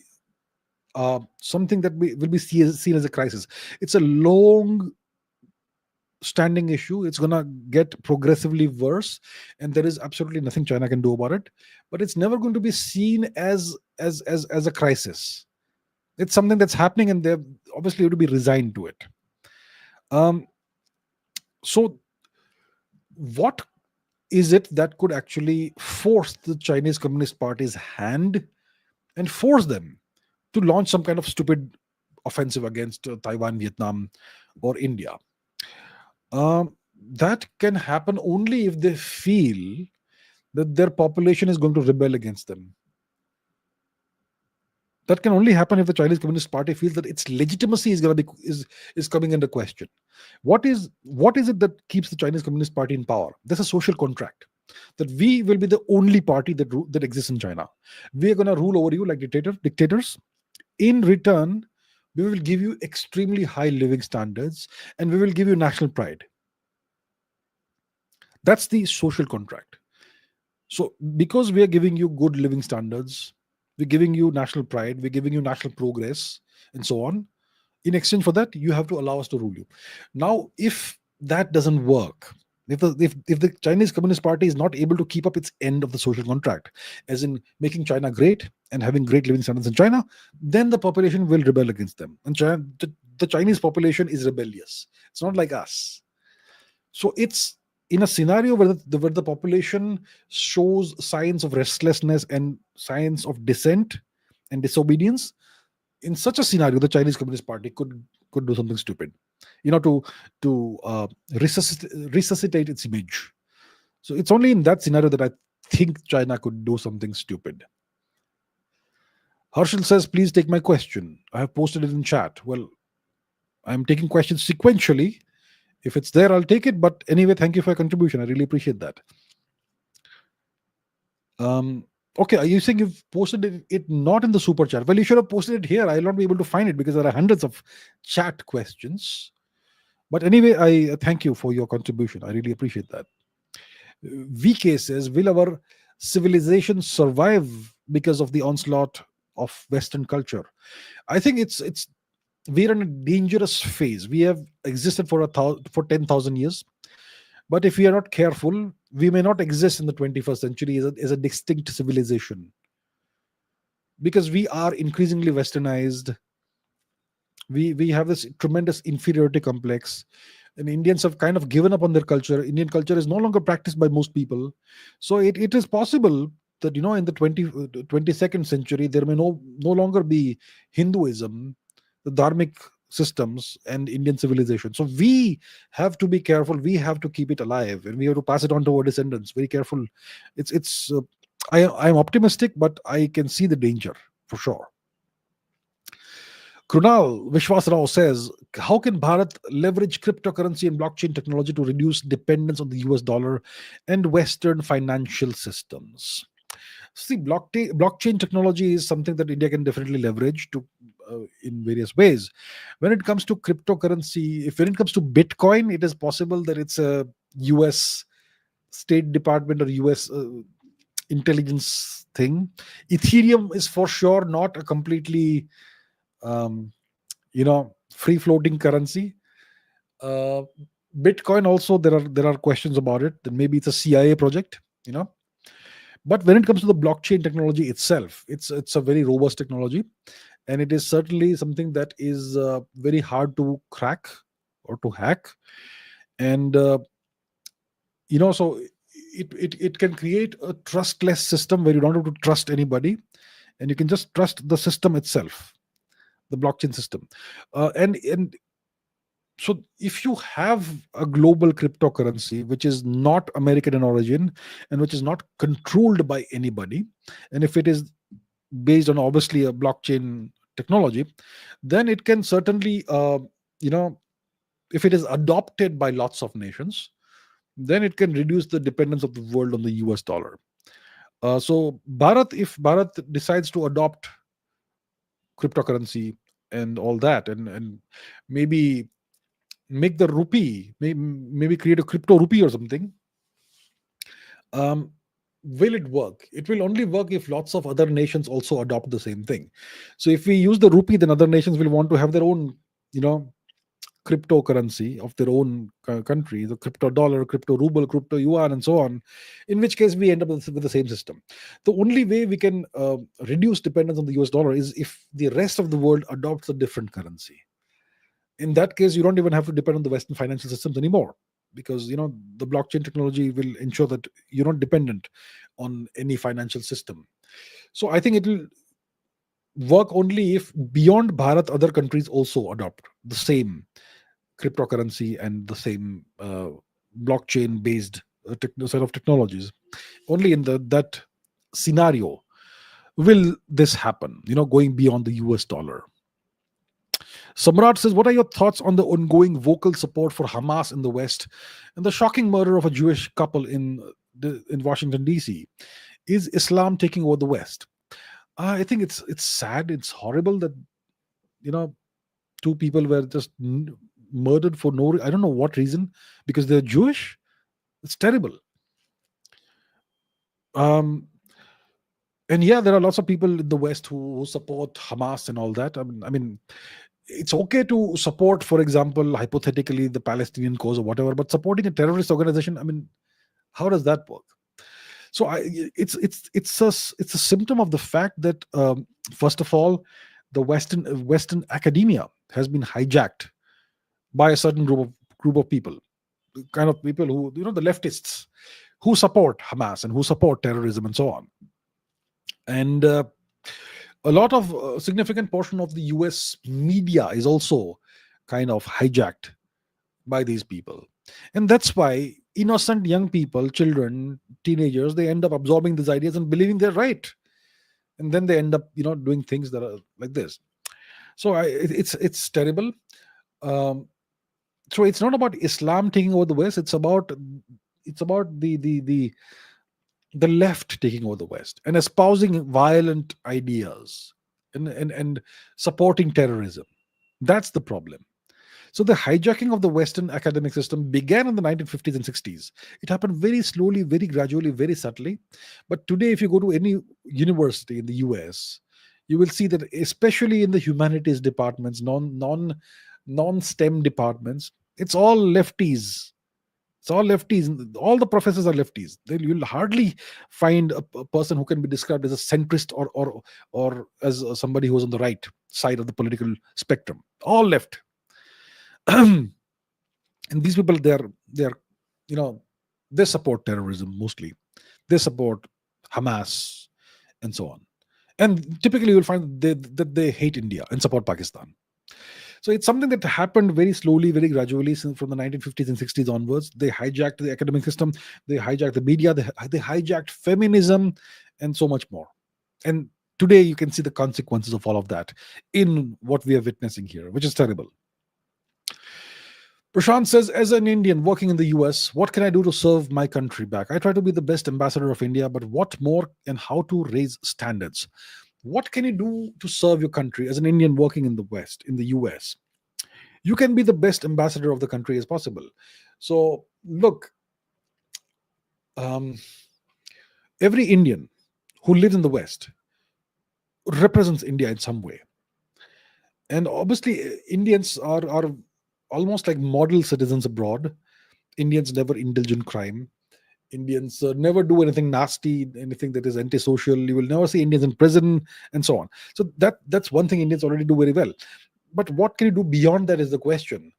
something that will be seen as a crisis. It's a long standing issue. It's going to get progressively worse, and there is absolutely nothing China can do about it. But it's never going to be seen as a crisis. It's something that's happening, and they obviously have to be resigned to it. So what is it that could actually force the Chinese Communist Party's hand and force them to launch some kind of stupid offensive against Taiwan, Vietnam, or India? That can happen only if they feel that their population is going to rebel against them. That can only happen if the Chinese Communist Party feels that its legitimacy is coming under question. What is it that keeps the Chinese Communist Party in power? There's a social contract that we will be the only party that exists in China. We are going to rule over you like dictators. In return, we will give you extremely high living standards, and we will give you national pride. That's the social contract. So because we are giving you good living standards, we're giving you national pride, we're giving you national progress, and so on, in exchange for that, you have to allow us to rule you. Now, if that doesn't work, if the Chinese Communist Party is not able to keep up its end of the social contract, as in making China great and having great living standards in China, then the population will rebel against them. And the Chinese population is rebellious. It's not like us. So it's in a scenario where the population shows signs of restlessness and signs of dissent and disobedience. In such a scenario, the Chinese Communist Party could do something stupid, to resuscitate its image. So it's only in that scenario that I think China could do something stupid. Harshal says, please take my question. I have posted it in chat. Well, I'm taking questions sequentially. If it's there, I'll take it. But anyway, thank you for your contribution. I really appreciate that. Okay, are you saying you've posted it not in the super chat? Well, you should have posted it here. I'll not be able to find it because there are hundreds of chat questions. But anyway, I thank you for your contribution. I really appreciate that. VK says, will our civilization survive because of the onslaught of Western culture? I think we're in a dangerous phase. We have existed for 10,000 years. But if we are not careful, we may not exist in the 21st century as a distinct civilization. because we are increasingly westernized. We have this tremendous inferiority complex, and Indians have kind of given up on their culture. Indian culture is no longer practiced by most people. So it is possible that, in the 22nd century, there may no longer be Hinduism, the dharmic systems, and Indian civilization. So we have to be careful. We have to keep it alive, and we have to pass it on to our descendants. Very careful. It's I'm optimistic, but I can see the danger for sure. Krunal Vishwasrao says, how can Bharat leverage cryptocurrency and blockchain technology to reduce dependence on the US dollar and Western financial systems? See, blockchain technology is something that India can definitely leverage to in various ways. When it comes to cryptocurrency, if when it comes to Bitcoin, it is possible that it's a US State Department or US intelligence thing. Ethereum is for sure not a completely um, free floating currency. uh, Bitcoin also, there are questions about it, that maybe it's a CIA project. But when it comes to the blockchain technology itself, it's a very robust technology, and it is certainly something that is very hard to crack or to hack. And so it can create a trustless system where you don't have to trust anybody, and you can just trust the system itself, the blockchain system. And so if you have a global cryptocurrency which is not American in origin and which is not controlled by anybody, and if it is based on obviously a blockchain technology, then it can certainly you know if it is adopted by lots of nations, then it can reduce the dependence of the world on the US dollar. So if Bharat decides to adopt cryptocurrency and all that, and maybe make the rupee, maybe create a crypto rupee or something, um, will it work? It will only work if lots of other nations also adopt the same thing. So if we use the rupee, then other nations will want to have their own, you know, cryptocurrency of their own country, the crypto dollar, crypto ruble, crypto yuan, and so on. In which case, we end up with the same system. The only way we can reduce dependence on the US dollar is if the rest of the world adopts a different currency. In that case, you don't even have to depend on the Western financial systems anymore, because the blockchain technology will ensure that you're not dependent on any financial system. So I think it will work only if beyond Bharat other countries also adopt the same cryptocurrency and the same blockchain based set of technologies. Only in that scenario will this happen, going beyond the US dollar. Samrat says, what are your thoughts on the ongoing vocal support for Hamas in the West and the shocking murder of a Jewish couple in Washington, D.C.? Is Islam taking over the West? I think it's sad. It's horrible that, two people were just murdered for I don't know what reason, because they're Jewish. It's terrible. And yeah, there are lots of people in the West who support Hamas and all that. I mean, it's okay to support, for example, hypothetically, the Palestinian cause or whatever, but supporting a terrorist organization, I mean, how does that work? So it's a symptom of the fact that first of all, the Western academia has been hijacked by a certain group of people, kind of people who, the leftists, who support Hamas and who support terrorism and so on. And a lot of significant portion of the US media is also kind of hijacked by these people. And that's why innocent young people, children, teenagers, they end up absorbing these ideas and believing they're right. And then they end up, doing things that are like this. So it's terrible. So it's not about Islam taking over the West. It's about the left taking over the West and espousing violent ideas and supporting terrorism. That's the problem. So the hijacking of the Western academic system began in the 1950s and 60s. It happened very slowly, very gradually, very subtly. But today, if you go to any university in the US, you will see that, especially in the humanities departments, non-STEM departments, it's all lefties It's all lefties. All the professors are lefties. You'll hardly find a person who can be described as a centrist or as somebody who's on the right side of the political spectrum. All left. And these people, they're you know they support terrorism mostly. They support Hamas and so on. And typically, you'll find that they hate India and support Pakistan. So it's something that happened very slowly, very gradually, since from the 1950s and 60s onwards. They hijacked the academic system, they hijacked the media, they hijacked feminism, and so much more. And today, you can see the consequences of all of that in what we are witnessing here, which is terrible. Prashant says, as an Indian working in the US, what can I do to serve my country back? I try to be the best ambassador of India, but what more and how to raise standards? What can you do to serve your country as an Indian working in the West, in the US? You can be the best ambassador of the country as possible. So, look, um, every Indian who lives in the West represents India in some way. And obviously, Indians are almost like model citizens abroad. Indians never indulge in crime. Indians never do anything nasty, anything that is antisocial. You will never see Indians in prison and so on. So that's one thing Indians already do very well. But what can you do beyond that is the question.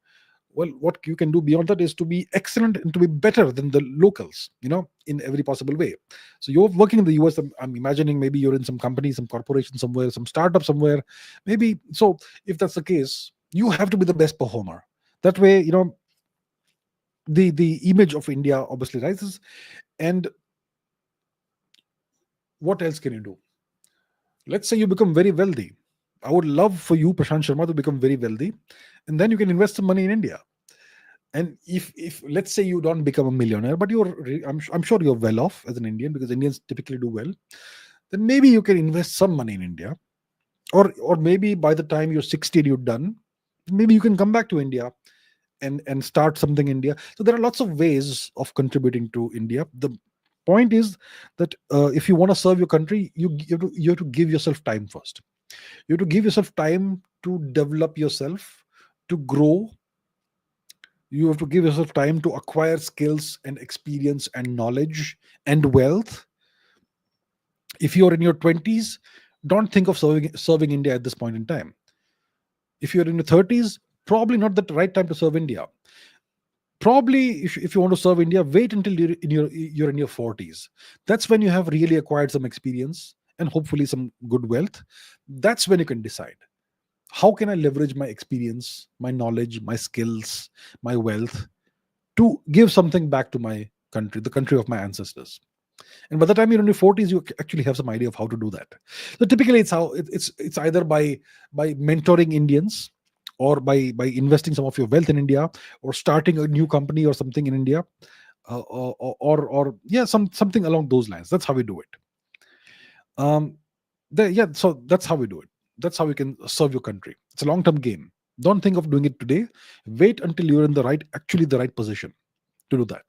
Well, what you can do beyond that is to be excellent and to be better than the locals, in every possible way. So you're working in the US. I'm imagining maybe you're in some company, some corporation somewhere, some startup somewhere. Maybe so. If that's the case, you have to be the best performer. That way, the image of India obviously rises. And what else can you do? Let's say you become very wealthy. I would love for you, Prashant Sharma, to become very wealthy, and then you can invest some money in India. And if let's say you don't become a millionaire, but I'm sure you're well off as an Indian, because Indians typically do well, then maybe you can invest some money in India, or maybe by the time you're 60 and you're done, maybe you can come back to India and start something in India. So there are lots of ways of contributing to India. The point is that if you want to serve your country, you have to give yourself time first. You have to give yourself time to develop yourself, to grow. You have to give yourself time to acquire skills and experience and knowledge and wealth. If you're in your 20s, don't think of serving India at this point in time. If you're in your 30s, probably not the right time to serve India. Probably, if you want to serve India, wait until you're in your 40s. That's when you have really acquired some experience and hopefully some good wealth. That's when you can decide, how can I leverage my experience, my knowledge, my skills, my wealth to give something back to my country, the country of my ancestors. And by the time you're in your 40s, you actually have some idea of how to do that. So typically, it's either by mentoring Indians, or by investing some of your wealth in India, or starting a new company or something in India, or yeah, something along those lines. That's how we do it. So that's how we do it. That's how we can serve your country. It's a long-term game. Don't think of doing it today. Wait until you're in the right position to do that.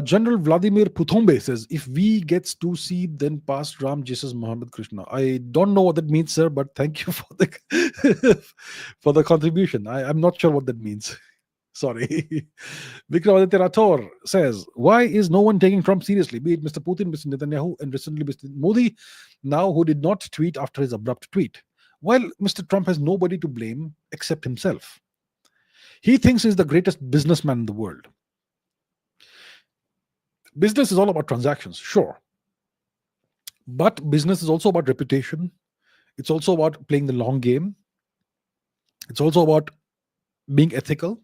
General Vladimir Puthombe says, if we gets to see, then past Ram, Jesus, Muhammad, Krishna. I don't know what that means, sir, but thank you for the for the contribution. I'm not sure what that means. Sorry. Vikramaditya Rathore says, why is no one taking Trump seriously? Be it Mr. Putin, Mr. Netanyahu, and recently Mr. Modi, now who did not tweet after his abrupt tweet. Well, Mr. Trump has nobody to blame except himself. He thinks he's the greatest businessman in the world. Business is all about transactions, sure. But business is also about reputation. It's also about playing the long game. It's also about being ethical.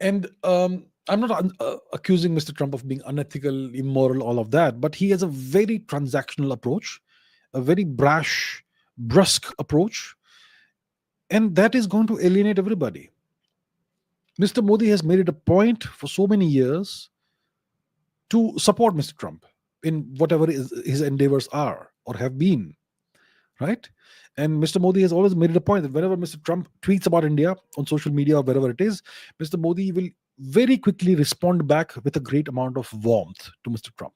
And I'm not accusing Mr. Trump of being unethical, immoral, all of that, but he has a very transactional approach, a very brash, brusque approach, and that is going to alienate everybody. Mr. Modi has made it a point for so many years to support Mr. Trump in whatever his endeavors are or have been, right? And Mr. Modi has always made it a point that whenever Mr. Trump tweets about India on social media or wherever it is, Mr. Modi will very quickly respond back with a great amount of warmth to Mr. Trump.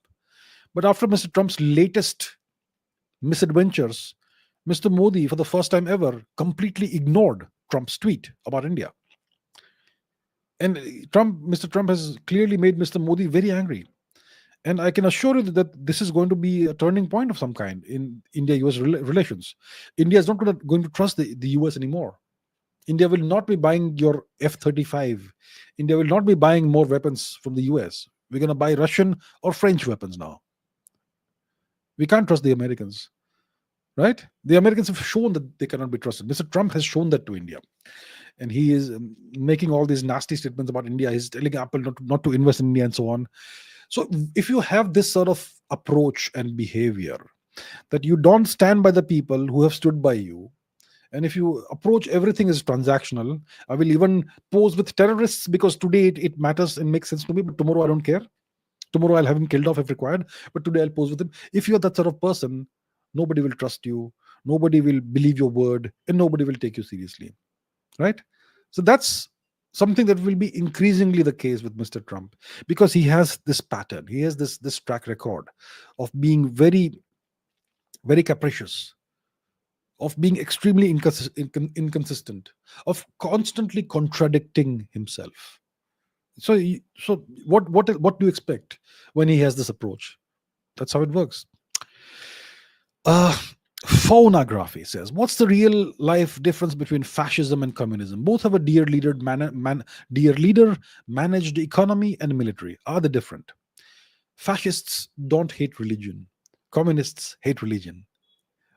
But after Mr. Trump's latest misadventures, Mr. Modi, for the first time ever, completely ignored Trump's tweet about India. And Mr. Trump has clearly made Mr. Modi very angry. And I can assure you that this is going to be a turning point of some kind in India-US relations. India is not going to trust the US anymore. India will not be buying your F-35. India will not be buying more weapons from the US. We're going to buy Russian or French weapons now. We can't trust the Americans, right? The Americans have shown that they cannot be trusted. Mr. Trump has shown that to India. And he is making all these nasty statements about India. He's telling Apple not to invest in India and so on. So if you have this sort of approach and behavior, that you don't stand by the people who have stood by you, and if you approach everything as transactional, I will even pose with terrorists because today it matters and makes sense to me, but tomorrow I don't care. Tomorrow I'll have him killed off if required, but today I'll pose with him. If you're that sort of person, nobody will trust you, nobody will believe your word, and nobody will take you seriously, right? So that's something that will be increasingly the case with Mr. Trump, because he has this pattern, he has this track record of being very, very capricious, of being extremely inconsistent, of constantly contradicting himself. So what do you expect when he has this approach? That's how it works. Phonography says, what's the real life difference between fascism and communism? Both have a dear leader managed economy and military. Are they different? Fascists don't hate religion. Communists hate religion.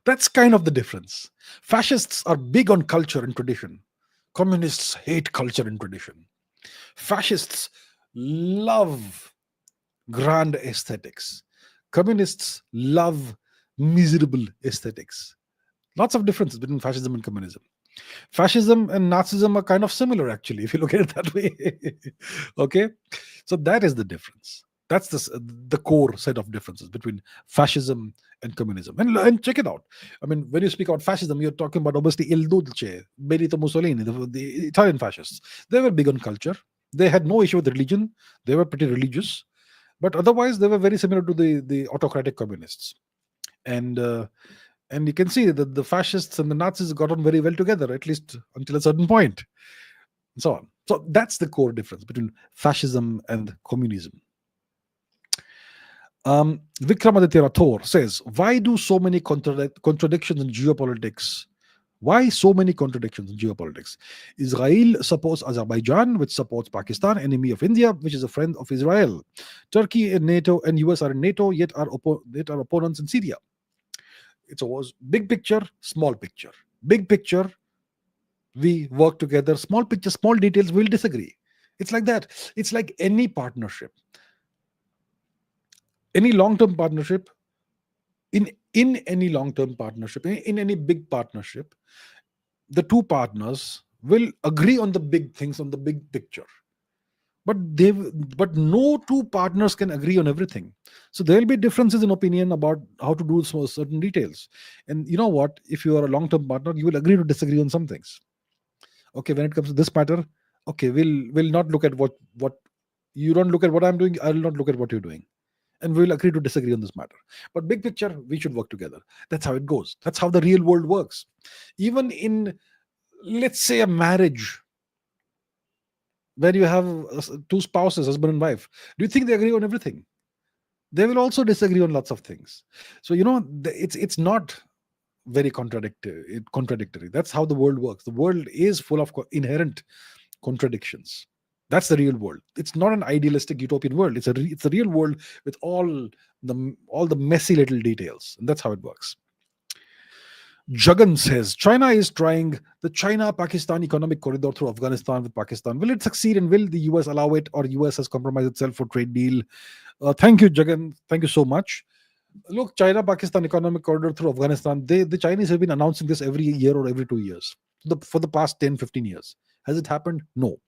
That's kind of the difference. Fascists are big on culture and tradition. Communists hate culture and tradition. Fascists love grand aesthetics. Communists love miserable aesthetics. Lots of differences between fascism and communism. Fascism and Nazism are kind of similar, actually, if you look at it that way. Okay, so that is the difference. That's the core set of differences between fascism and communism. And check it out. I mean, when you speak about fascism, you're talking about obviously Il Duce, Benito Mussolini, the Italian fascists. They were big on culture. They had no issue with religion. They were pretty religious, but otherwise they were very similar to the autocratic communists. And you can see that the fascists and the Nazis got on very well together, at least until a certain point, and so on. So that's the core difference between fascism and communism. Vikramaditya Rathore says, why do so many contradictions in geopolitics? Why so many contradictions in geopolitics? Israel supports Azerbaijan, which supports Pakistan, enemy of India, which is a friend of Israel. Turkey and NATO and US are in NATO, yet are opponents in Syria. It's always big picture, small picture. Big picture, we work together. Small picture, small details, we'll disagree. It's like that. It's like any partnership. Any long-term partnership, in any long-term partnership, in any big partnership, the two partners will agree on the big things, on the big picture. But no two partners can agree on everything. So there will be differences in opinion about how to do certain details. And you know what? If you are a long-term partner, you will agree to disagree on some things. Okay, when it comes to this matter, okay, we'll not look at what you don't look at what I'm doing. I will not look at what you're doing. And we'll agree to disagree on this matter. But big picture, we should work together. That's how it goes. That's how the real world works. Even in, let's say, a marriage where you have two spouses, husband and wife, do you think they agree on everything? They will also disagree on lots of things. So, it's not very contradictory. That's how the world works. The world is full of inherent contradictions. That's the real world. It's not an idealistic utopian world. It's a real world with all the messy little details, and that's how it works. Jagan says, China is trying the China-Pakistan economic corridor through Afghanistan with Pakistan. Will it succeed, and will the US allow it, or US has compromised itself for trade deal? Thank you, Jagan. Thank you so much. Look, China-Pakistan economic corridor through Afghanistan, the Chinese have been announcing this every year or every 2 years for the past 10, 15 years. Has it happened? No.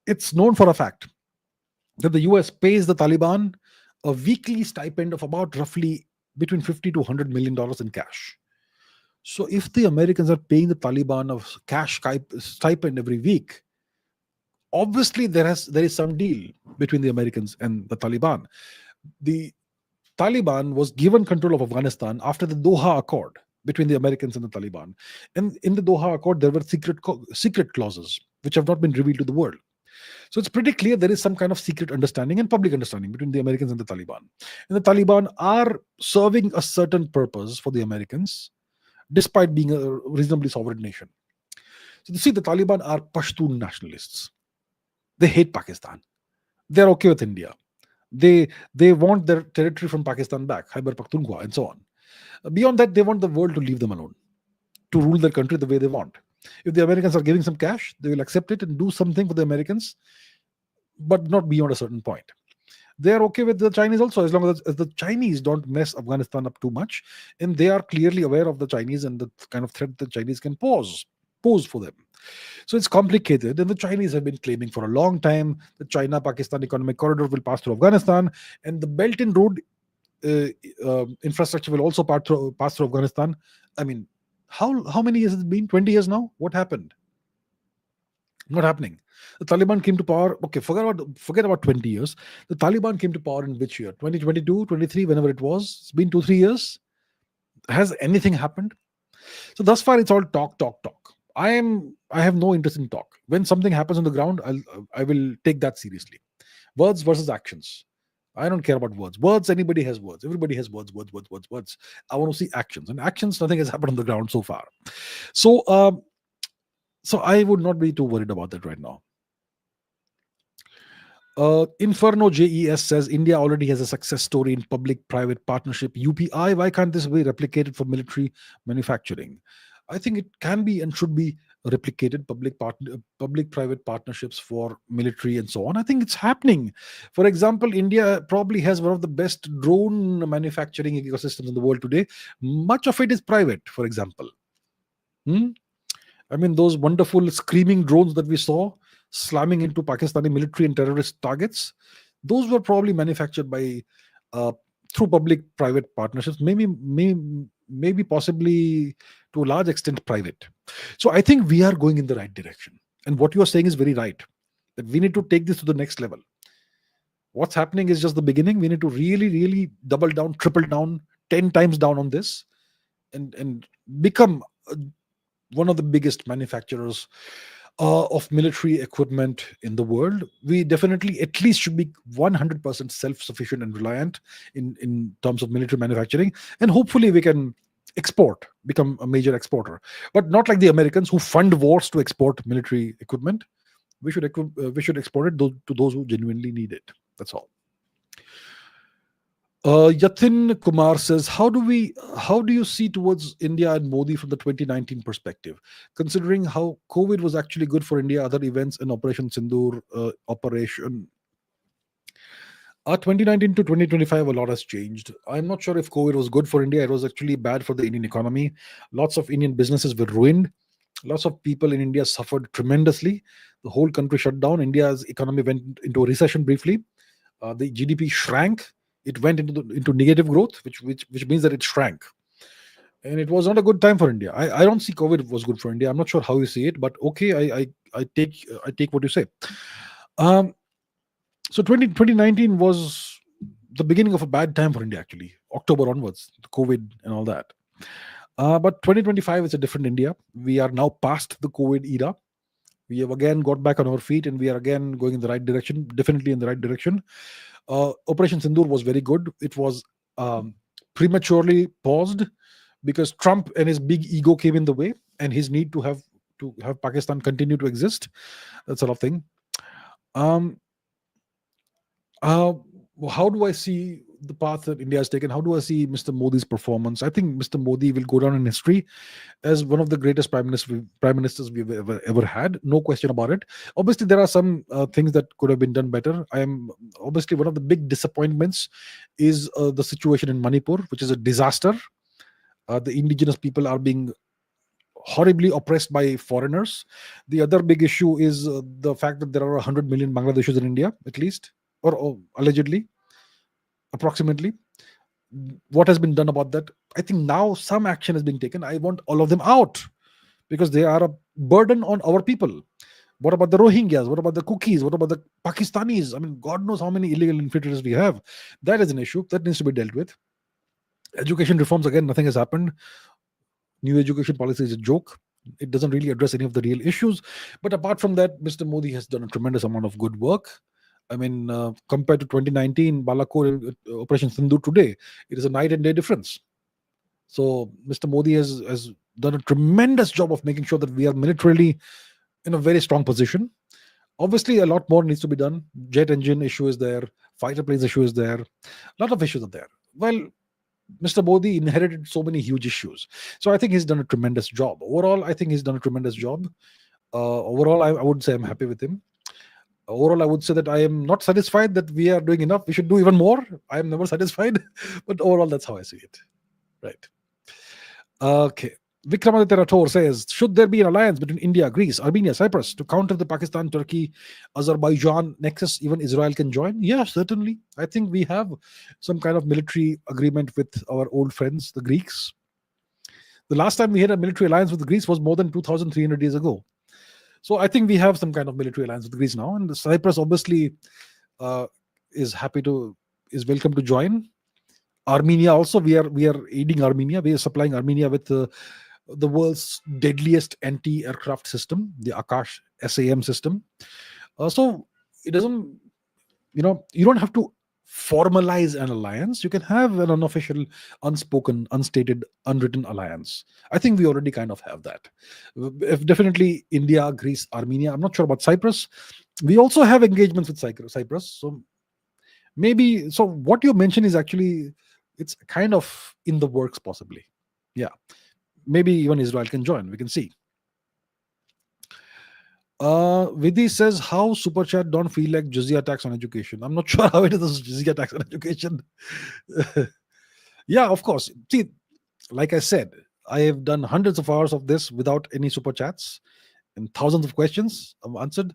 It's known for a fact that the US pays the Taliban a weekly stipend of about roughly between $50 to $100 million in cash. So if the Americans are paying the Taliban a cash stipend every week, obviously there is some deal between the Americans and the Taliban. The Taliban was given control of Afghanistan after the Doha Accord between the Americans and the Taliban. And in the Doha Accord, there were secret clauses which have not been revealed to the world. So it's pretty clear there is some kind of secret understanding and public understanding between the Americans and the Taliban. And the Taliban are serving a certain purpose for the Americans, despite being a reasonably sovereign nation. So you see, the Taliban are Pashtun nationalists. They hate Pakistan. They're okay with India. They want their territory from Pakistan back, Khyber Pakhtunkhwa, and so on. Beyond that, they want the world to leave them alone, to rule their country the way they want. If the Americans are giving some cash, they will accept it and do something for the Americans, but not beyond a certain point. They are okay with the Chinese also, as long as the Chinese don't mess Afghanistan up too much, and they are clearly aware of the Chinese and the kind of threat the Chinese can pose for them. So it's complicated, and the Chinese have been claiming for a long time that China-Pakistan economic corridor will pass through Afghanistan, and the Belt and Road infrastructure will also pass through Afghanistan. I mean, how many years has it been? 20 years now? What happened? Not happening. The Taliban came to power. Okay, forget about 20 years. The Taliban came to power in which year? 2022, 23, whenever it was. It's been 2-3 years. Has anything happened? So thus far, it's all talk. I have no interest in talk. When something happens on the ground, I will take that seriously. Words versus actions. I don't care about words. Words, anybody has words. Everybody has words. I want to see actions. And actions, nothing has happened on the ground so far. So I would not be too worried about that right now. Inferno JES says India already has a success story in public-private partnership, UPI. Why can't this be replicated for military manufacturing? I think it can be and should be replicated, public-private partnerships for military and so on. I think it's happening. For example, India probably has one of the best drone manufacturing ecosystems in the world today. Much of it is private, for example. I mean, those wonderful screaming drones that we saw slamming into Pakistani military and terrorist targets, those were probably manufactured by through public-private partnerships, maybe possibly to a large extent private. So I think we are going in the right direction. And what you are saying is very right, that we need to take this to the next level. What's happening is just the beginning. We need to really, really double down, triple down, 10 times down on this and become one of the biggest manufacturers of military equipment in the world. We definitely at least should be 100% self-sufficient and reliant in terms of military manufacturing. And hopefully we can become a major exporter. But not like the Americans who fund wars to export military equipment. We should export it to those who genuinely need it. That's all. Yatin Kumar says, how do you see towards India and Modi from the 2019 perspective, considering how COVID was actually good for India, other events and Operation Sindoor, 2019 to 2025, a lot has changed. I'm not sure if COVID was good for India. It was actually bad for the Indian economy. Lots of Indian businesses were ruined. Lots of people in India suffered tremendously. The whole country shut down. India's economy went into a recession briefly. The GDP shrank. It went into negative growth, which means that it shrank. And it was not a good time for India. I don't see COVID was good for India. I'm not sure how you see it, but okay, I take what you say. So 2019 was the beginning of a bad time for India, actually. October onwards, the COVID and all that. But 2025 is a different India. We are now past the COVID era. We have again got back on our feet and we are again going in the right direction, definitely in the right direction. Operation Sindoor was very good. It was prematurely paused because Trump and his big ego came in the way, and his need to have Pakistan continue to exist, that sort of thing. How do I see the path that India has taken? How do I see Mr. Modi's performance? I think Mr. Modi will go down in history as one of the greatest prime ministers we've ever had. No question about it. Obviously, there are some things that could have been done better. Obviously, one of the big disappointments is the situation in Manipur, which is a disaster. The indigenous people are being horribly oppressed by foreigners. The other big issue is the fact that there are 100 million Bangladeshis in India, at least, or allegedly, approximately. What has been done about that? I think now some action is being taken. I want all of them out because they are a burden on our people. What about the Rohingyas? What about the Cookies? What about the Pakistanis? I mean, God knows how many illegal infiltrators we have. That is an issue that needs to be dealt with. Education reforms, again, nothing has happened. New education policy is a joke. It doesn't really address any of the real issues. But apart from that, Mr. Modi has done a tremendous amount of good work. I mean, compared to 2019 Balakot Operation Sindhu today, it is a night and day difference. So Mr. Modi has done a tremendous job of making sure that we are militarily in a very strong position. Obviously, a lot more needs to be done. Jet engine issue is there. Fighter planes issue is there. A lot of issues are there. Well, Mr. Modi inherited so many huge issues. So I think he's done a tremendous job. Overall, I think he's done a tremendous job. Overall, I would say I'm happy with him. Overall, I would say that I am not satisfied that we are doing enough. We should do even more. I am never satisfied. But overall, that's how I see it. Right. Okay. Vikramaditya Rathore says, should there be an alliance between India, Greece, Armenia, Cyprus to counter the Pakistan, Turkey, Azerbaijan nexus? Even Israel can join? Yeah, certainly. I think we have some kind of military agreement with our old friends, the Greeks. The last time we had a military alliance with Greece was more than 2,300 years ago. So I think we have some kind of military alliance with Greece now. And Cyprus obviously is welcome to join. Armenia also, we are aiding Armenia. We are supplying Armenia with the world's deadliest anti-aircraft system, the Akash SAM system. So it doesn't, you don't have to formalize an alliance. You can have an unofficial, unspoken, unstated, unwritten alliance. I think we already kind of have that. If definitely India, Greece, Armenia. I'm not sure about Cyprus. We also have engagements with Cyprus. So maybe, so what you mentioned is actually, it's kind of in the works possibly. Yeah. Maybe even Israel can join. We can see. Vidhi says, how SuperChat don't feel like jizya tax on education? I'm not sure how it is jizya tax on education. Yeah, of course. See, like I said, I have done hundreds of hours of this without any super chats, and thousands of questions I've answered.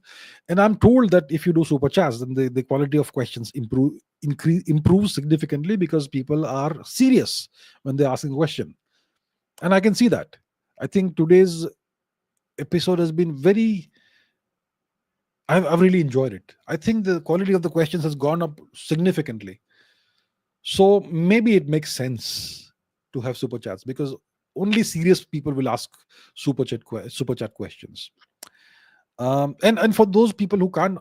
And I'm told that if you do super chats, then the quality of questions improves significantly, because people are serious when they're asking a question. And I can see that. I think today's episode has been I've really enjoyed it. I think the quality of the questions has gone up significantly. So maybe it makes sense to have super chats, because only serious people will ask super chat questions. And for those people who can't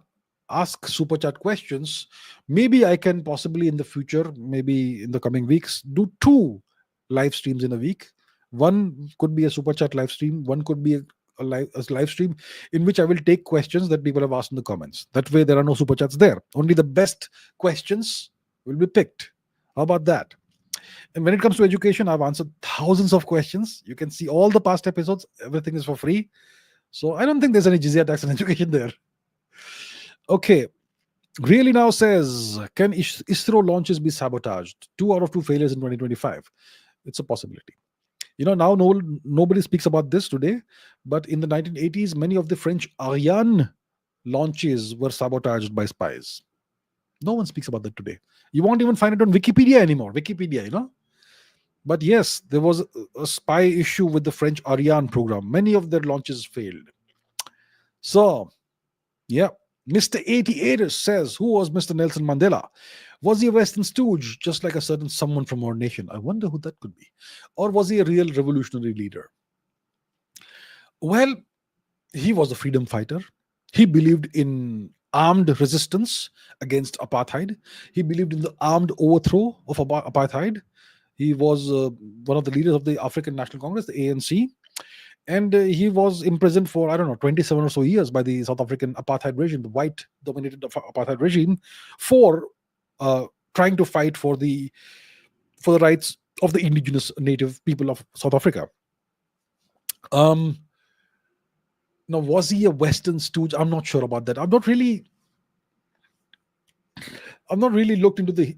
ask super chat questions, maybe I can possibly in the future, maybe in the coming weeks, do 2 live streams in a week. One could be a super chat live stream. One could be a live stream in which I will take questions that people have asked in the comments. That way there are no super chats there. Only the best questions will be picked. How about that? And when it comes to education, I've answered thousands of questions. You can see all the past episodes. Everything is for free. So I don't think there's any jizya tax on education there. Okay. Really now says, can ISRO launches be sabotaged? 2 out of 2 failures in 2025. It's a possibility. Now nobody speaks about this today, but in the 1980s, many of the French Ariane launches were sabotaged by spies. No one speaks about that today. You won't even find it on Wikipedia anymore. But yes, there was a spy issue with the French Ariane program. Many of their launches failed. So, yeah. Mr. 88 says, who was Mr. Nelson Mandela? Was he a Western stooge, just like a certain someone from our nation? I wonder who that could be. Or was he a real revolutionary leader? Well, he was a freedom fighter. He believed in armed resistance against apartheid. He believed in the armed overthrow of apartheid. He was one of the leaders of the African National Congress, the ANC. And he was imprisoned for, 27 or so years by the South African apartheid regime, the white-dominated apartheid regime, for trying to fight for the rights of the indigenous native people of South Africa. Now, was he a Western stooge? I'm not sure about that. I've not really looked into the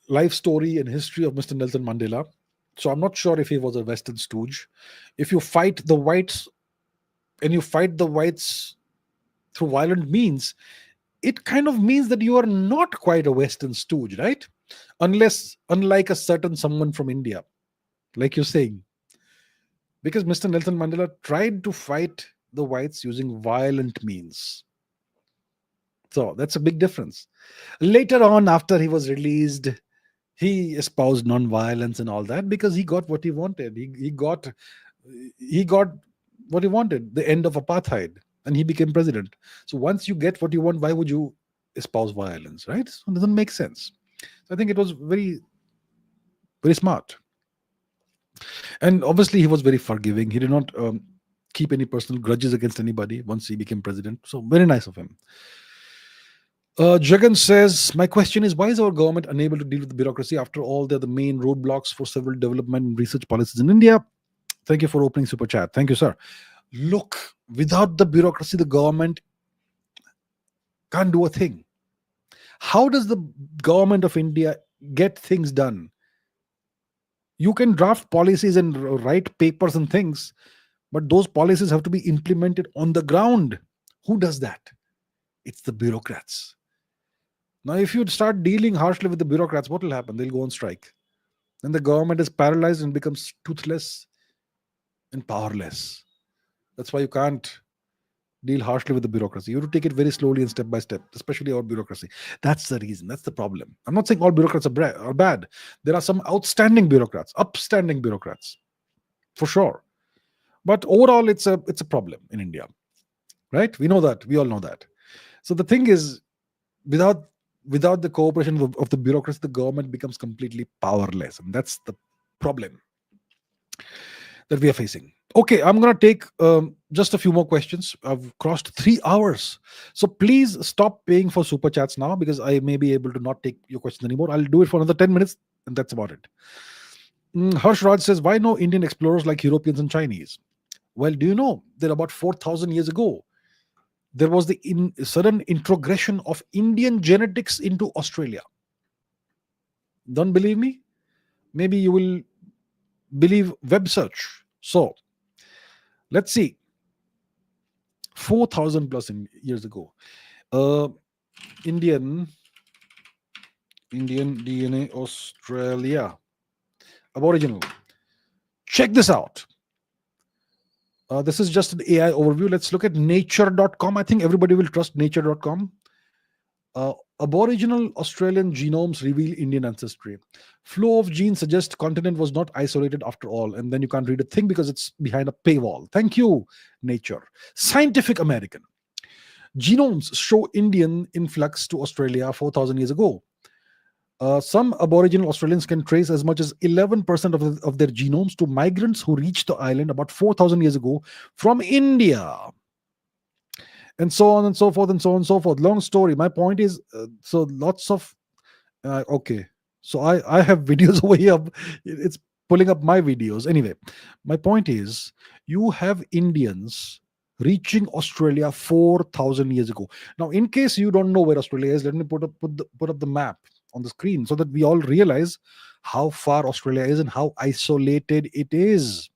life story and history of Mr. Nelson Mandela. So I'm not sure if he was a Western stooge. If you fight the whites, and you fight the whites through violent means, it kind of means that you are not quite a Western stooge, right? Unlike a certain someone from India, like you're saying. Because Mr. Nelson Mandela tried to fight the whites using violent means. So that's a big difference. Later on, after he was released, he espoused non-violence and all that, because he got what he wanted. He got what he wanted, the end of apartheid, and he became president. So once you get what you want, why would you espouse violence, right? So it doesn't make sense. So I think it was very, very smart. And obviously, he was very forgiving. He did not keep any personal grudges against anybody once he became president. So very nice of him. Jagan says, my question is, why is our government unable to deal with the bureaucracy? After all, they're the main roadblocks for several development and research policies in India. Thank you for opening Super Chat. Thank you, sir. Look, without the bureaucracy, the government can't do a thing. How does the government of India get things done? You can draft policies and write papers and things, but those policies have to be implemented on the ground. Who does that? It's the bureaucrats. Now, if you start dealing harshly with the bureaucrats, what will happen? They'll go on strike. Then the government is paralyzed and becomes toothless and powerless. That's why you can't deal harshly with the bureaucracy. You have to take it very slowly and step by step, especially our bureaucracy. That's the reason. That's the problem. I'm not saying all bureaucrats are bad. There are some outstanding bureaucrats, upstanding bureaucrats, for sure. But overall, it's a problem in India, right? We know that. We all know that. So the thing is, without the cooperation of the bureaucracy, the government becomes completely powerless, and that's the problem that we are facing. Okay, I'm going to take just a few more questions. I've crossed 3 hours. So please stop paying for super chats now, because I may be able to not take your questions anymore. I'll do it for another 10 minutes, and that's about it. Harsh Raj says, why no Indian explorers like Europeans and Chinese? Well, do you know that about 4,000 years ago, there was the sudden introgression of Indian genetics into Australia? Don't believe me? Maybe you will believe web search. So, let's see. 4,000 plus years ago, Indian DNA Australia, Aboriginal. Check this out. This is just an AI overview. Let's look at nature.com. I think everybody will trust nature.com. Aboriginal Australian genomes reveal Indian ancestry. Flow of genes suggests continent was not isolated after all. And then you can't read a thing because it's behind a paywall. Thank you, Nature. Scientific American. Genomes show Indian influx to Australia 4,000 years ago. Some Aboriginal Australians can trace as much as 11% of their genomes to migrants who reached the island about 4,000 years ago from India. And so on and so forth and so on and so forth. Long story. My point is, so lots of, okay. So I have videos over here. It's pulling up my videos. Anyway, my point is, you have Indians reaching Australia 4,000 years ago. Now, in case you don't know where Australia is, let me put up the map on the screen so that we all realize how far Australia is and how isolated it is.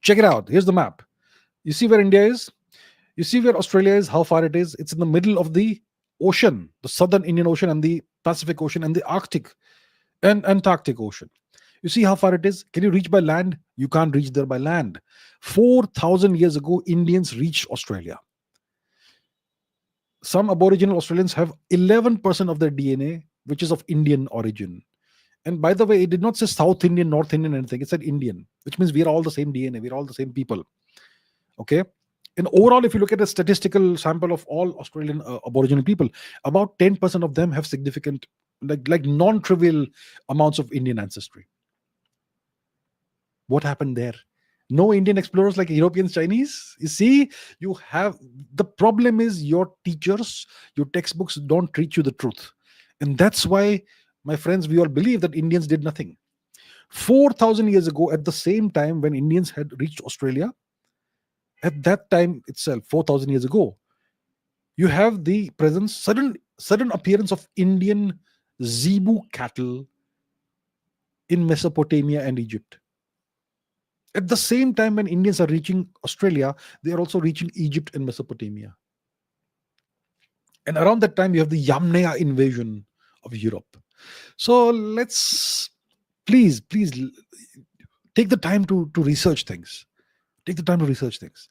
Check it out. Here's the map. You see where India is? You see where Australia is, how far it is? It's in the middle of the ocean, the Southern Indian Ocean and the Pacific Ocean and the Arctic and Antarctic Ocean. You see how far it is? Can you reach by land? You can't reach there by land. 4,000 years ago, Indians reached Australia. Some Aboriginal Australians have 11% of their DNA, which is of Indian origin. And by the way, it did not say South Indian, North Indian, anything. It said Indian, which means we are all the same DNA. We're all the same people. Okay. And overall, if you look at a statistical sample of all Australian Aboriginal people, about 10% of them have significant, like non-trivial amounts of Indian ancestry. What happened there? No Indian explorers like Europeans, Chinese? You see, you have, the problem is your teachers, your textbooks don't teach you the truth. And that's why, my friends, we all believe that Indians did nothing. 4,000 years ago, at the same time when Indians had reached Australia, at that time itself, 4,000 years ago, you have the presence, sudden appearance of Indian zebu cattle in Mesopotamia and Egypt. At the same time when Indians are reaching Australia, they are also reaching Egypt and Mesopotamia. And around that time, you have the Yamnaya invasion of Europe. So let's please take the time to research things. Take the time to research things.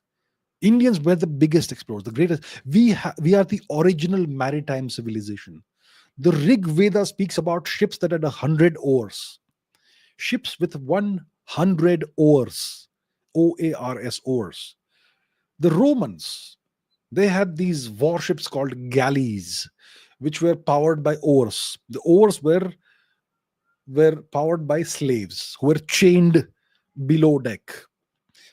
Indians were the biggest explorers, the greatest. We are the original maritime civilization. The Rig Veda speaks about ships that had 100 oars. Ships with 100 oars. OARS, oars. The Romans, they had these warships called galleys, which were powered by oars. The oars were powered by slaves who were chained below deck.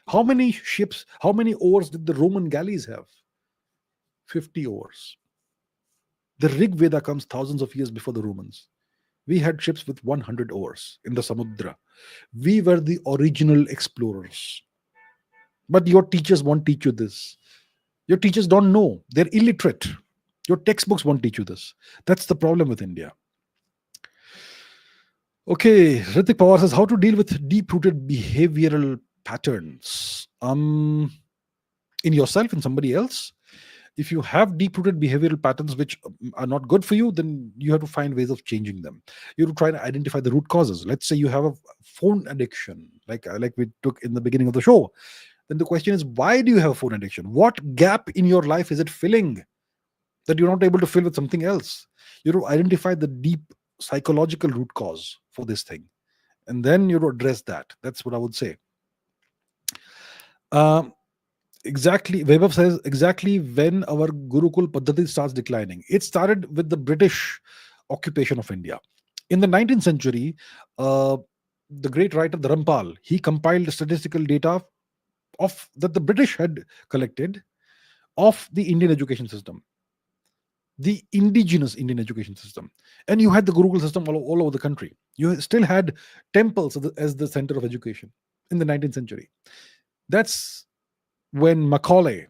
How many ships, how many oars did the Roman galleys have? 50 oars. The Rig Veda comes thousands of years before the Romans. We had ships with 100 oars in the Samudra. We were the original explorers. But your teachers won't teach you this. Your teachers don't know. They're illiterate. Your textbooks won't teach you this. That's the problem with India. Okay, Ritik Pawar says, how to deal with deep-rooted behavioral patterns in yourself, in somebody else. If you have deep-rooted behavioral patterns which are not good for you, then you have to find ways of changing them. You have to try to identify the root causes. Let's say you have a phone addiction, like we took in the beginning of the show. Then the question is, why do you have a phone addiction? What gap in your life is it filling that you're not able to fill with something else? You have to identify the deep psychological root cause for this thing, and then you have to address that. That's what I would say. Exactly, Vaibhav says, exactly when our Gurukul Paddhati starts declining. It started with the British occupation of India. In the 19th century, the great writer Dharampal, he compiled statistical data that the British had collected of the Indian education system, the indigenous Indian education system. And you had the Gurukul system all over the country. You still had temples as the center of education in the 19th century. That's when Macaulay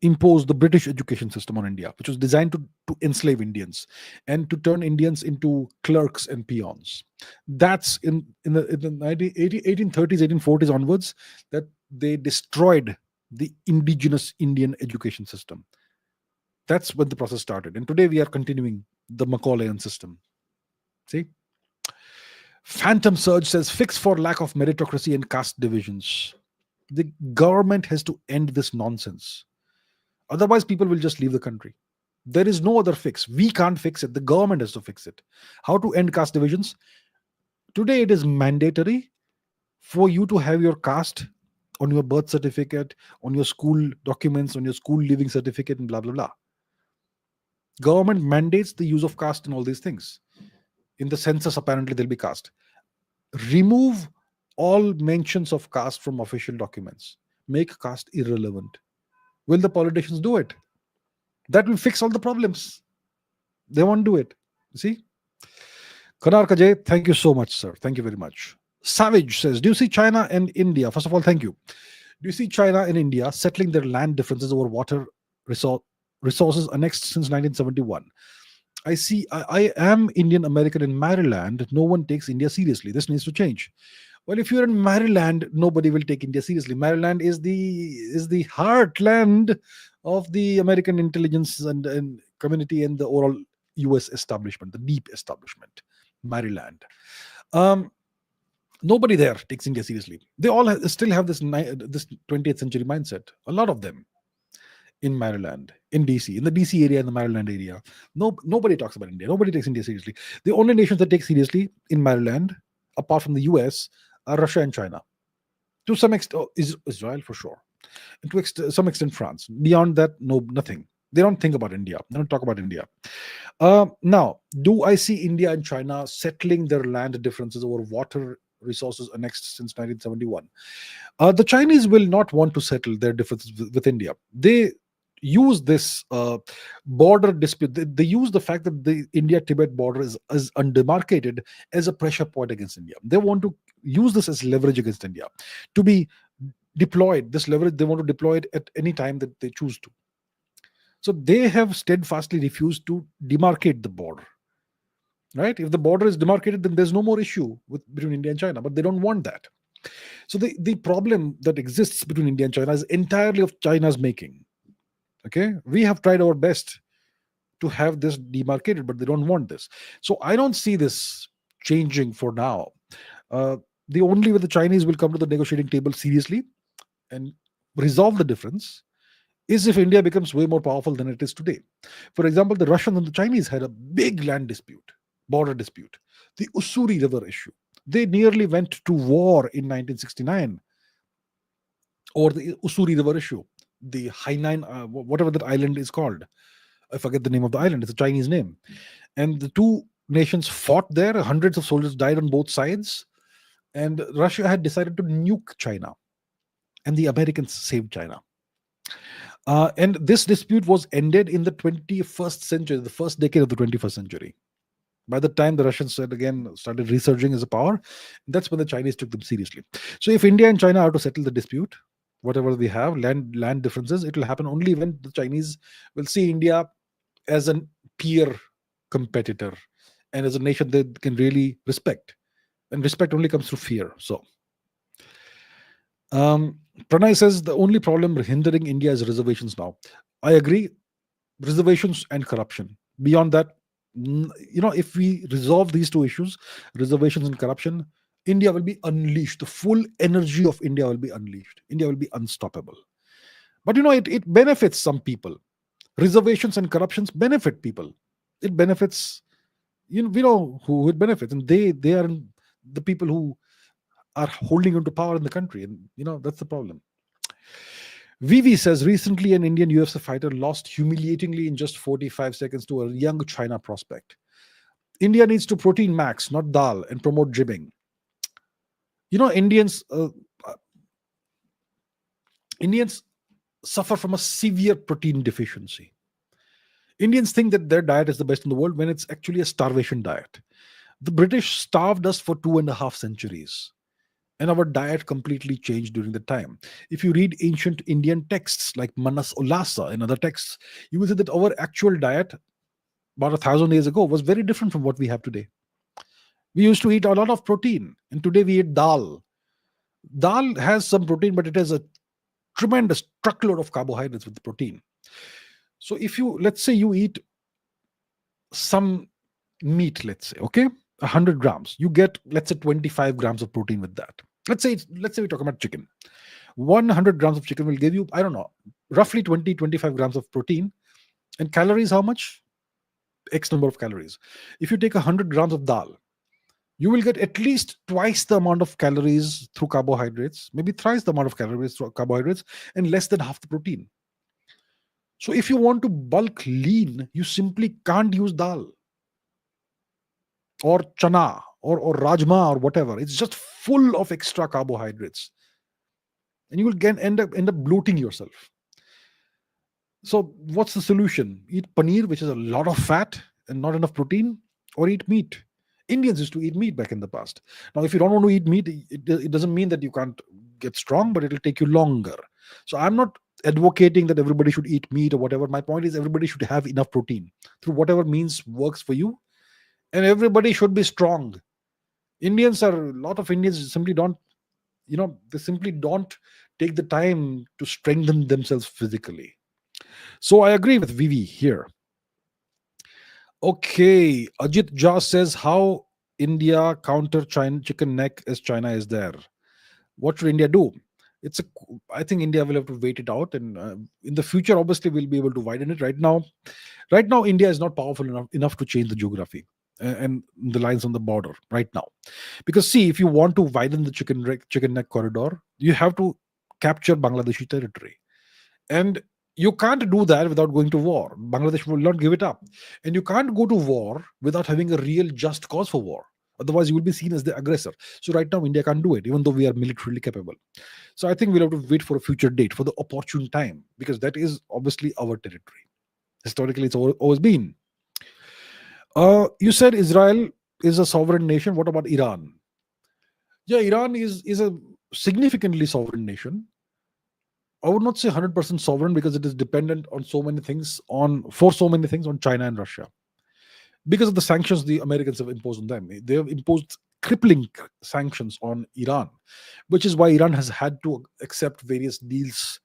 imposed the British education system on India, which was designed to enslave Indians and to turn Indians into clerks and peons. That's in the 1830s, 1840s onwards that they destroyed the indigenous Indian education system. That's when the process started. And today we are continuing the Macaulayan system. See? Phantom Surge says, fix for lack of meritocracy and caste divisions. The government has to end this nonsense. Otherwise, people will just leave the country. There is no other fix. We can't fix it. The government has to fix it. How to end caste divisions? Today, it is mandatory for you to have your caste on your birth certificate, on your school documents, on your school leaving certificate, and blah, blah, blah. Government mandates the use of caste and all these things. In the census, apparently, there'll be caste. Remove all mentions of caste from official documents. Make caste irrelevant. Will the politicians do it? That will fix all the problems. They won't do it. You see? Kanar Kajay, thank you so much, sir. Thank you very much. Savage says, do you see China and India? First of all, thank you. Do you see China and India settling their land differences over water resources annexed since 1971? I am Indian American in Maryland. No one takes India seriously. This needs to change. Well, if you're in Maryland, nobody will take India seriously. Maryland is the heartland of the American intelligence and community and the overall US establishment, the deep establishment, Maryland. Nobody there takes India seriously. They all still have this 20th century mindset. A lot of them in Maryland, in DC, in the DC area, in the Maryland area. Nobody talks about India. Nobody takes India seriously. The only nations that take seriously in Maryland, apart from the US, are Russia and China. To some extent, Israel for sure. And to some extent, France. Beyond that, nothing. They don't think about India. They don't talk about India. Now, do I see India and China settling their land differences over water resources annexed since 1971? The Chinese will not want to settle their differences with India. They use this border dispute. They use the fact that the India-Tibet border is undemarcated as a pressure point against India. They want to use this as leverage against India to be deployed. This leverage, they want to deploy it at any time that they choose to. So they have steadfastly refused to demarcate the border. Right? If the border is demarcated, then there's no more issue between India and China, but they don't want that. So the problem that exists between India and China is entirely of China's making. Okay? We have tried our best to have this demarcated, but they don't want this. So I don't see this changing for now. The only way the Chinese will come to the negotiating table seriously and resolve the difference is if India becomes way more powerful than it is today. For example, the Russians and the Chinese had a big land dispute, border dispute, the Ussuri River issue. They nearly went to war in 1969. or the Usuri River issue, the Hainan, whatever that island is called. I forget the name of the island. It's a Chinese name. And the two nations fought there. Hundreds of soldiers died on both sides. And Russia had decided to nuke China. And the Americans saved China. And this dispute was ended in the 21st century, the first decade of the 21st century. By the time the Russians started resurging as a power, that's when the Chinese took them seriously. So if India and China are to settle the dispute, whatever we have, land differences, it will happen only when the Chinese will see India as a peer competitor and as a nation they can really respect. And respect only comes through fear. So Pranay says the only problem hindering India is reservations now. I agree. Reservations and corruption. Beyond that, if we resolve these two issues, reservations and corruption, India will be unleashed. The full energy of India will be unleashed. India will be unstoppable. But it benefits some people. Reservations and corruptions benefit people. It benefits, we know who it benefits, and they are the people who are holding onto power in the country, and that's the problem. Vivi says recently an Indian UFC fighter lost humiliatingly in just 45 seconds to a young China prospect. India needs to protein max, not dal, and promote jibbing. Indians suffer from a severe protein deficiency. Indians think that their diet is the best in the world when it's actually a starvation diet. The British starved us for 2.5 centuries. And our diet completely changed during the time. If you read ancient Indian texts like Manas Ulasa and other texts, you will see that our actual diet about 1,000 years ago was very different from what we have today. We used to eat a lot of protein, and today we eat dal. Dal has some protein, but it has a tremendous truckload of carbohydrates with the protein. So if let's say you eat some meat, let's say, okay, 100 grams, you get, let's say, 25 grams of protein with that. Let's say we're talking about chicken. 100 grams of chicken will give you, I don't know, roughly 25 grams of protein. And calories, how much? X number of calories. If you take 100 grams of dal, you will get at least twice the amount of calories through carbohydrates, maybe thrice the amount of calories through carbohydrates, and less than half the protein. So if you want to bulk lean, you simply can't use dal or chana or rajma or whatever. It's just full of extra carbohydrates, and you will end up bloating yourself. So what's the solution? Eat paneer, which is a lot of fat and not enough protein, or eat meat. Indians used to eat meat back in the past. Now, if you don't want to eat meat, it doesn't mean that you can't get strong, but it'll take you longer. So I'm not advocating that everybody should eat meat or whatever. My point is everybody should have enough protein through whatever means works for you, and everybody should be strong. A lot of Indians simply don't, they simply don't take the time to strengthen themselves physically. So I agree with Vivi here. Okay, Ajit Jha says, how India counter China chicken neck as China is there? What should India do? I think India will have to wait it out, and in the future, obviously, we'll be able to widen it. Right now, India is not powerful enough to change the geography and the lines on the border right now. Because see, if you want to widen the chicken neck corridor, you have to capture Bangladeshi territory, and you can't do that without going to war. Bangladesh will not give it up, and you can't go to war without having a real just cause for war. Otherwise, you will be seen as the aggressor. So right now, India can't do it, even though we are militarily capable. So I think we'll have to wait for a future date, for the opportune time, because that is obviously our territory. Historically, it's always been. You said Israel is a sovereign nation. What about Iran? Yeah, Iran is a significantly sovereign nation. I would not say 100% sovereign, because it is dependent on so many things on China and Russia. Because of the sanctions the Americans have imposed on them. They have imposed crippling sanctions on Iran, which is why Iran has had to accept various deals,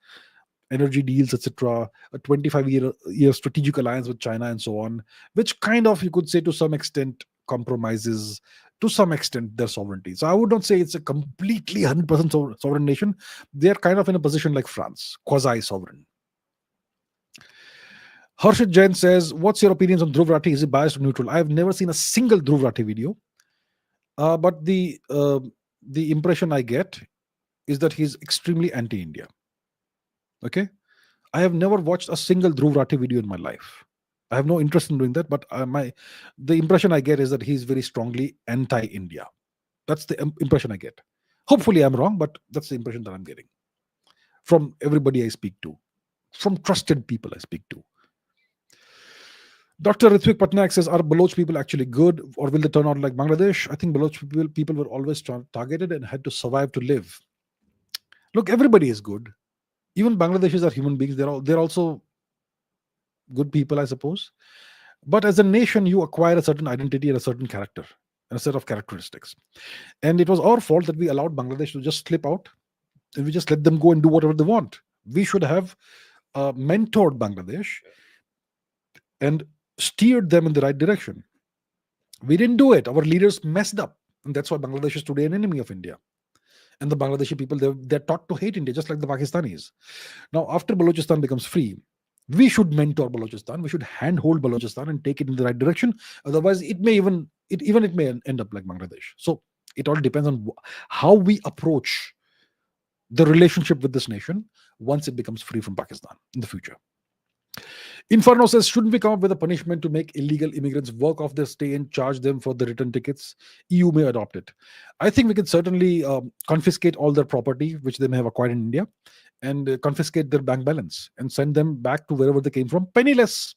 energy deals, etc., a 25-year strategic alliance with China and so on, which kind of, you could say, to some extent compromises to some extent their sovereignty. So I would not say it's a completely 100% sovereign nation. They're kind of in a position like France, quasi-sovereign. Harshit Jain says, what's your opinions on Dhruv Rathee? Is he biased or neutral? I have never seen a single Dhruv Rathee video. But the impression I get is that he's extremely anti-India. Okay, I have never watched a single Dhruv Rathee video in my life. I have no interest in doing that, but the impression I get is that he's very strongly anti-India. That's the impression I get. Hopefully, I'm wrong, but that's the impression that I'm getting from everybody I speak to, from trusted people I speak to. Dr. Ritvik Patnaik says, are Baloch people actually good, or will they turn out like Bangladesh? I think Baloch people were always targeted and had to survive to live. Look, everybody is good. Even Bangladeshis are human beings. They're also good people, I suppose. But as a nation, you acquire a certain identity and a certain character and a set of characteristics. And it was our fault that we allowed Bangladesh to just slip out and we just let them go and do whatever they want. We should have mentored Bangladesh and steered them in the right direction. We didn't do it. Our leaders messed up. And that's why Bangladesh is today an enemy of India. And the Bangladeshi people, they're taught to hate India, just like the Pakistanis. Now, after Balochistan becomes free, we should mentor Balochistan. We should handhold Balochistan and take it in the right direction. Otherwise, it may end up like Bangladesh. So it all depends on how we approach the relationship with this nation once it becomes free from Pakistan in the future. Inferno says, shouldn't we come up with a punishment to make illegal immigrants work off their stay and charge them for the return tickets? EU may adopt it. I think we can certainly confiscate all their property, which they may have acquired in India, and confiscate their bank balance and send them back to wherever they came from, penniless.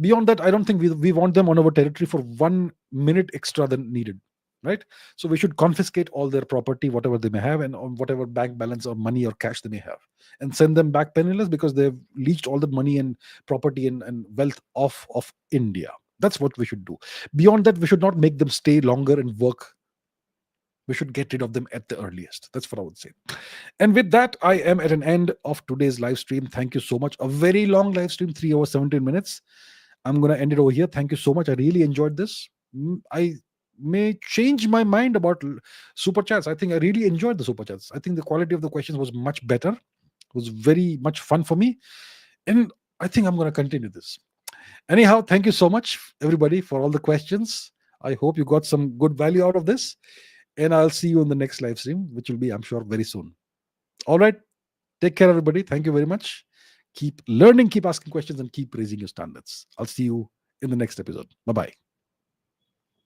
Beyond that, I don't think we want them on our territory for 1 minute extra than needed. Right? So we should confiscate all their property, whatever they may have, and on whatever bank balance or money or cash they may have, and send them back penniless because they've leached all the money and property and wealth of India. That's what we should do. Beyond that, we should not make them stay longer and work. We should get rid of them at the earliest. That's what I would say. And with that, I am at an end of today's live stream. Thank you so much. A very long live stream, 3 hours, 17 minutes. I'm going to end it over here. Thank you so much. I really enjoyed this. I may change my mind about super chats. I think I really enjoyed the super chats. I think the quality of the questions was much better. It was very much fun for me. And I think I'm going to continue this. Anyhow, thank you so much, everybody, for all the questions. I hope you got some good value out of this. And I'll see you in the next live stream, which will be, I'm sure, very soon. All right. Take care, everybody. Thank you very much. Keep learning, keep asking questions, and keep raising your standards. I'll see you in the next episode. Bye-bye.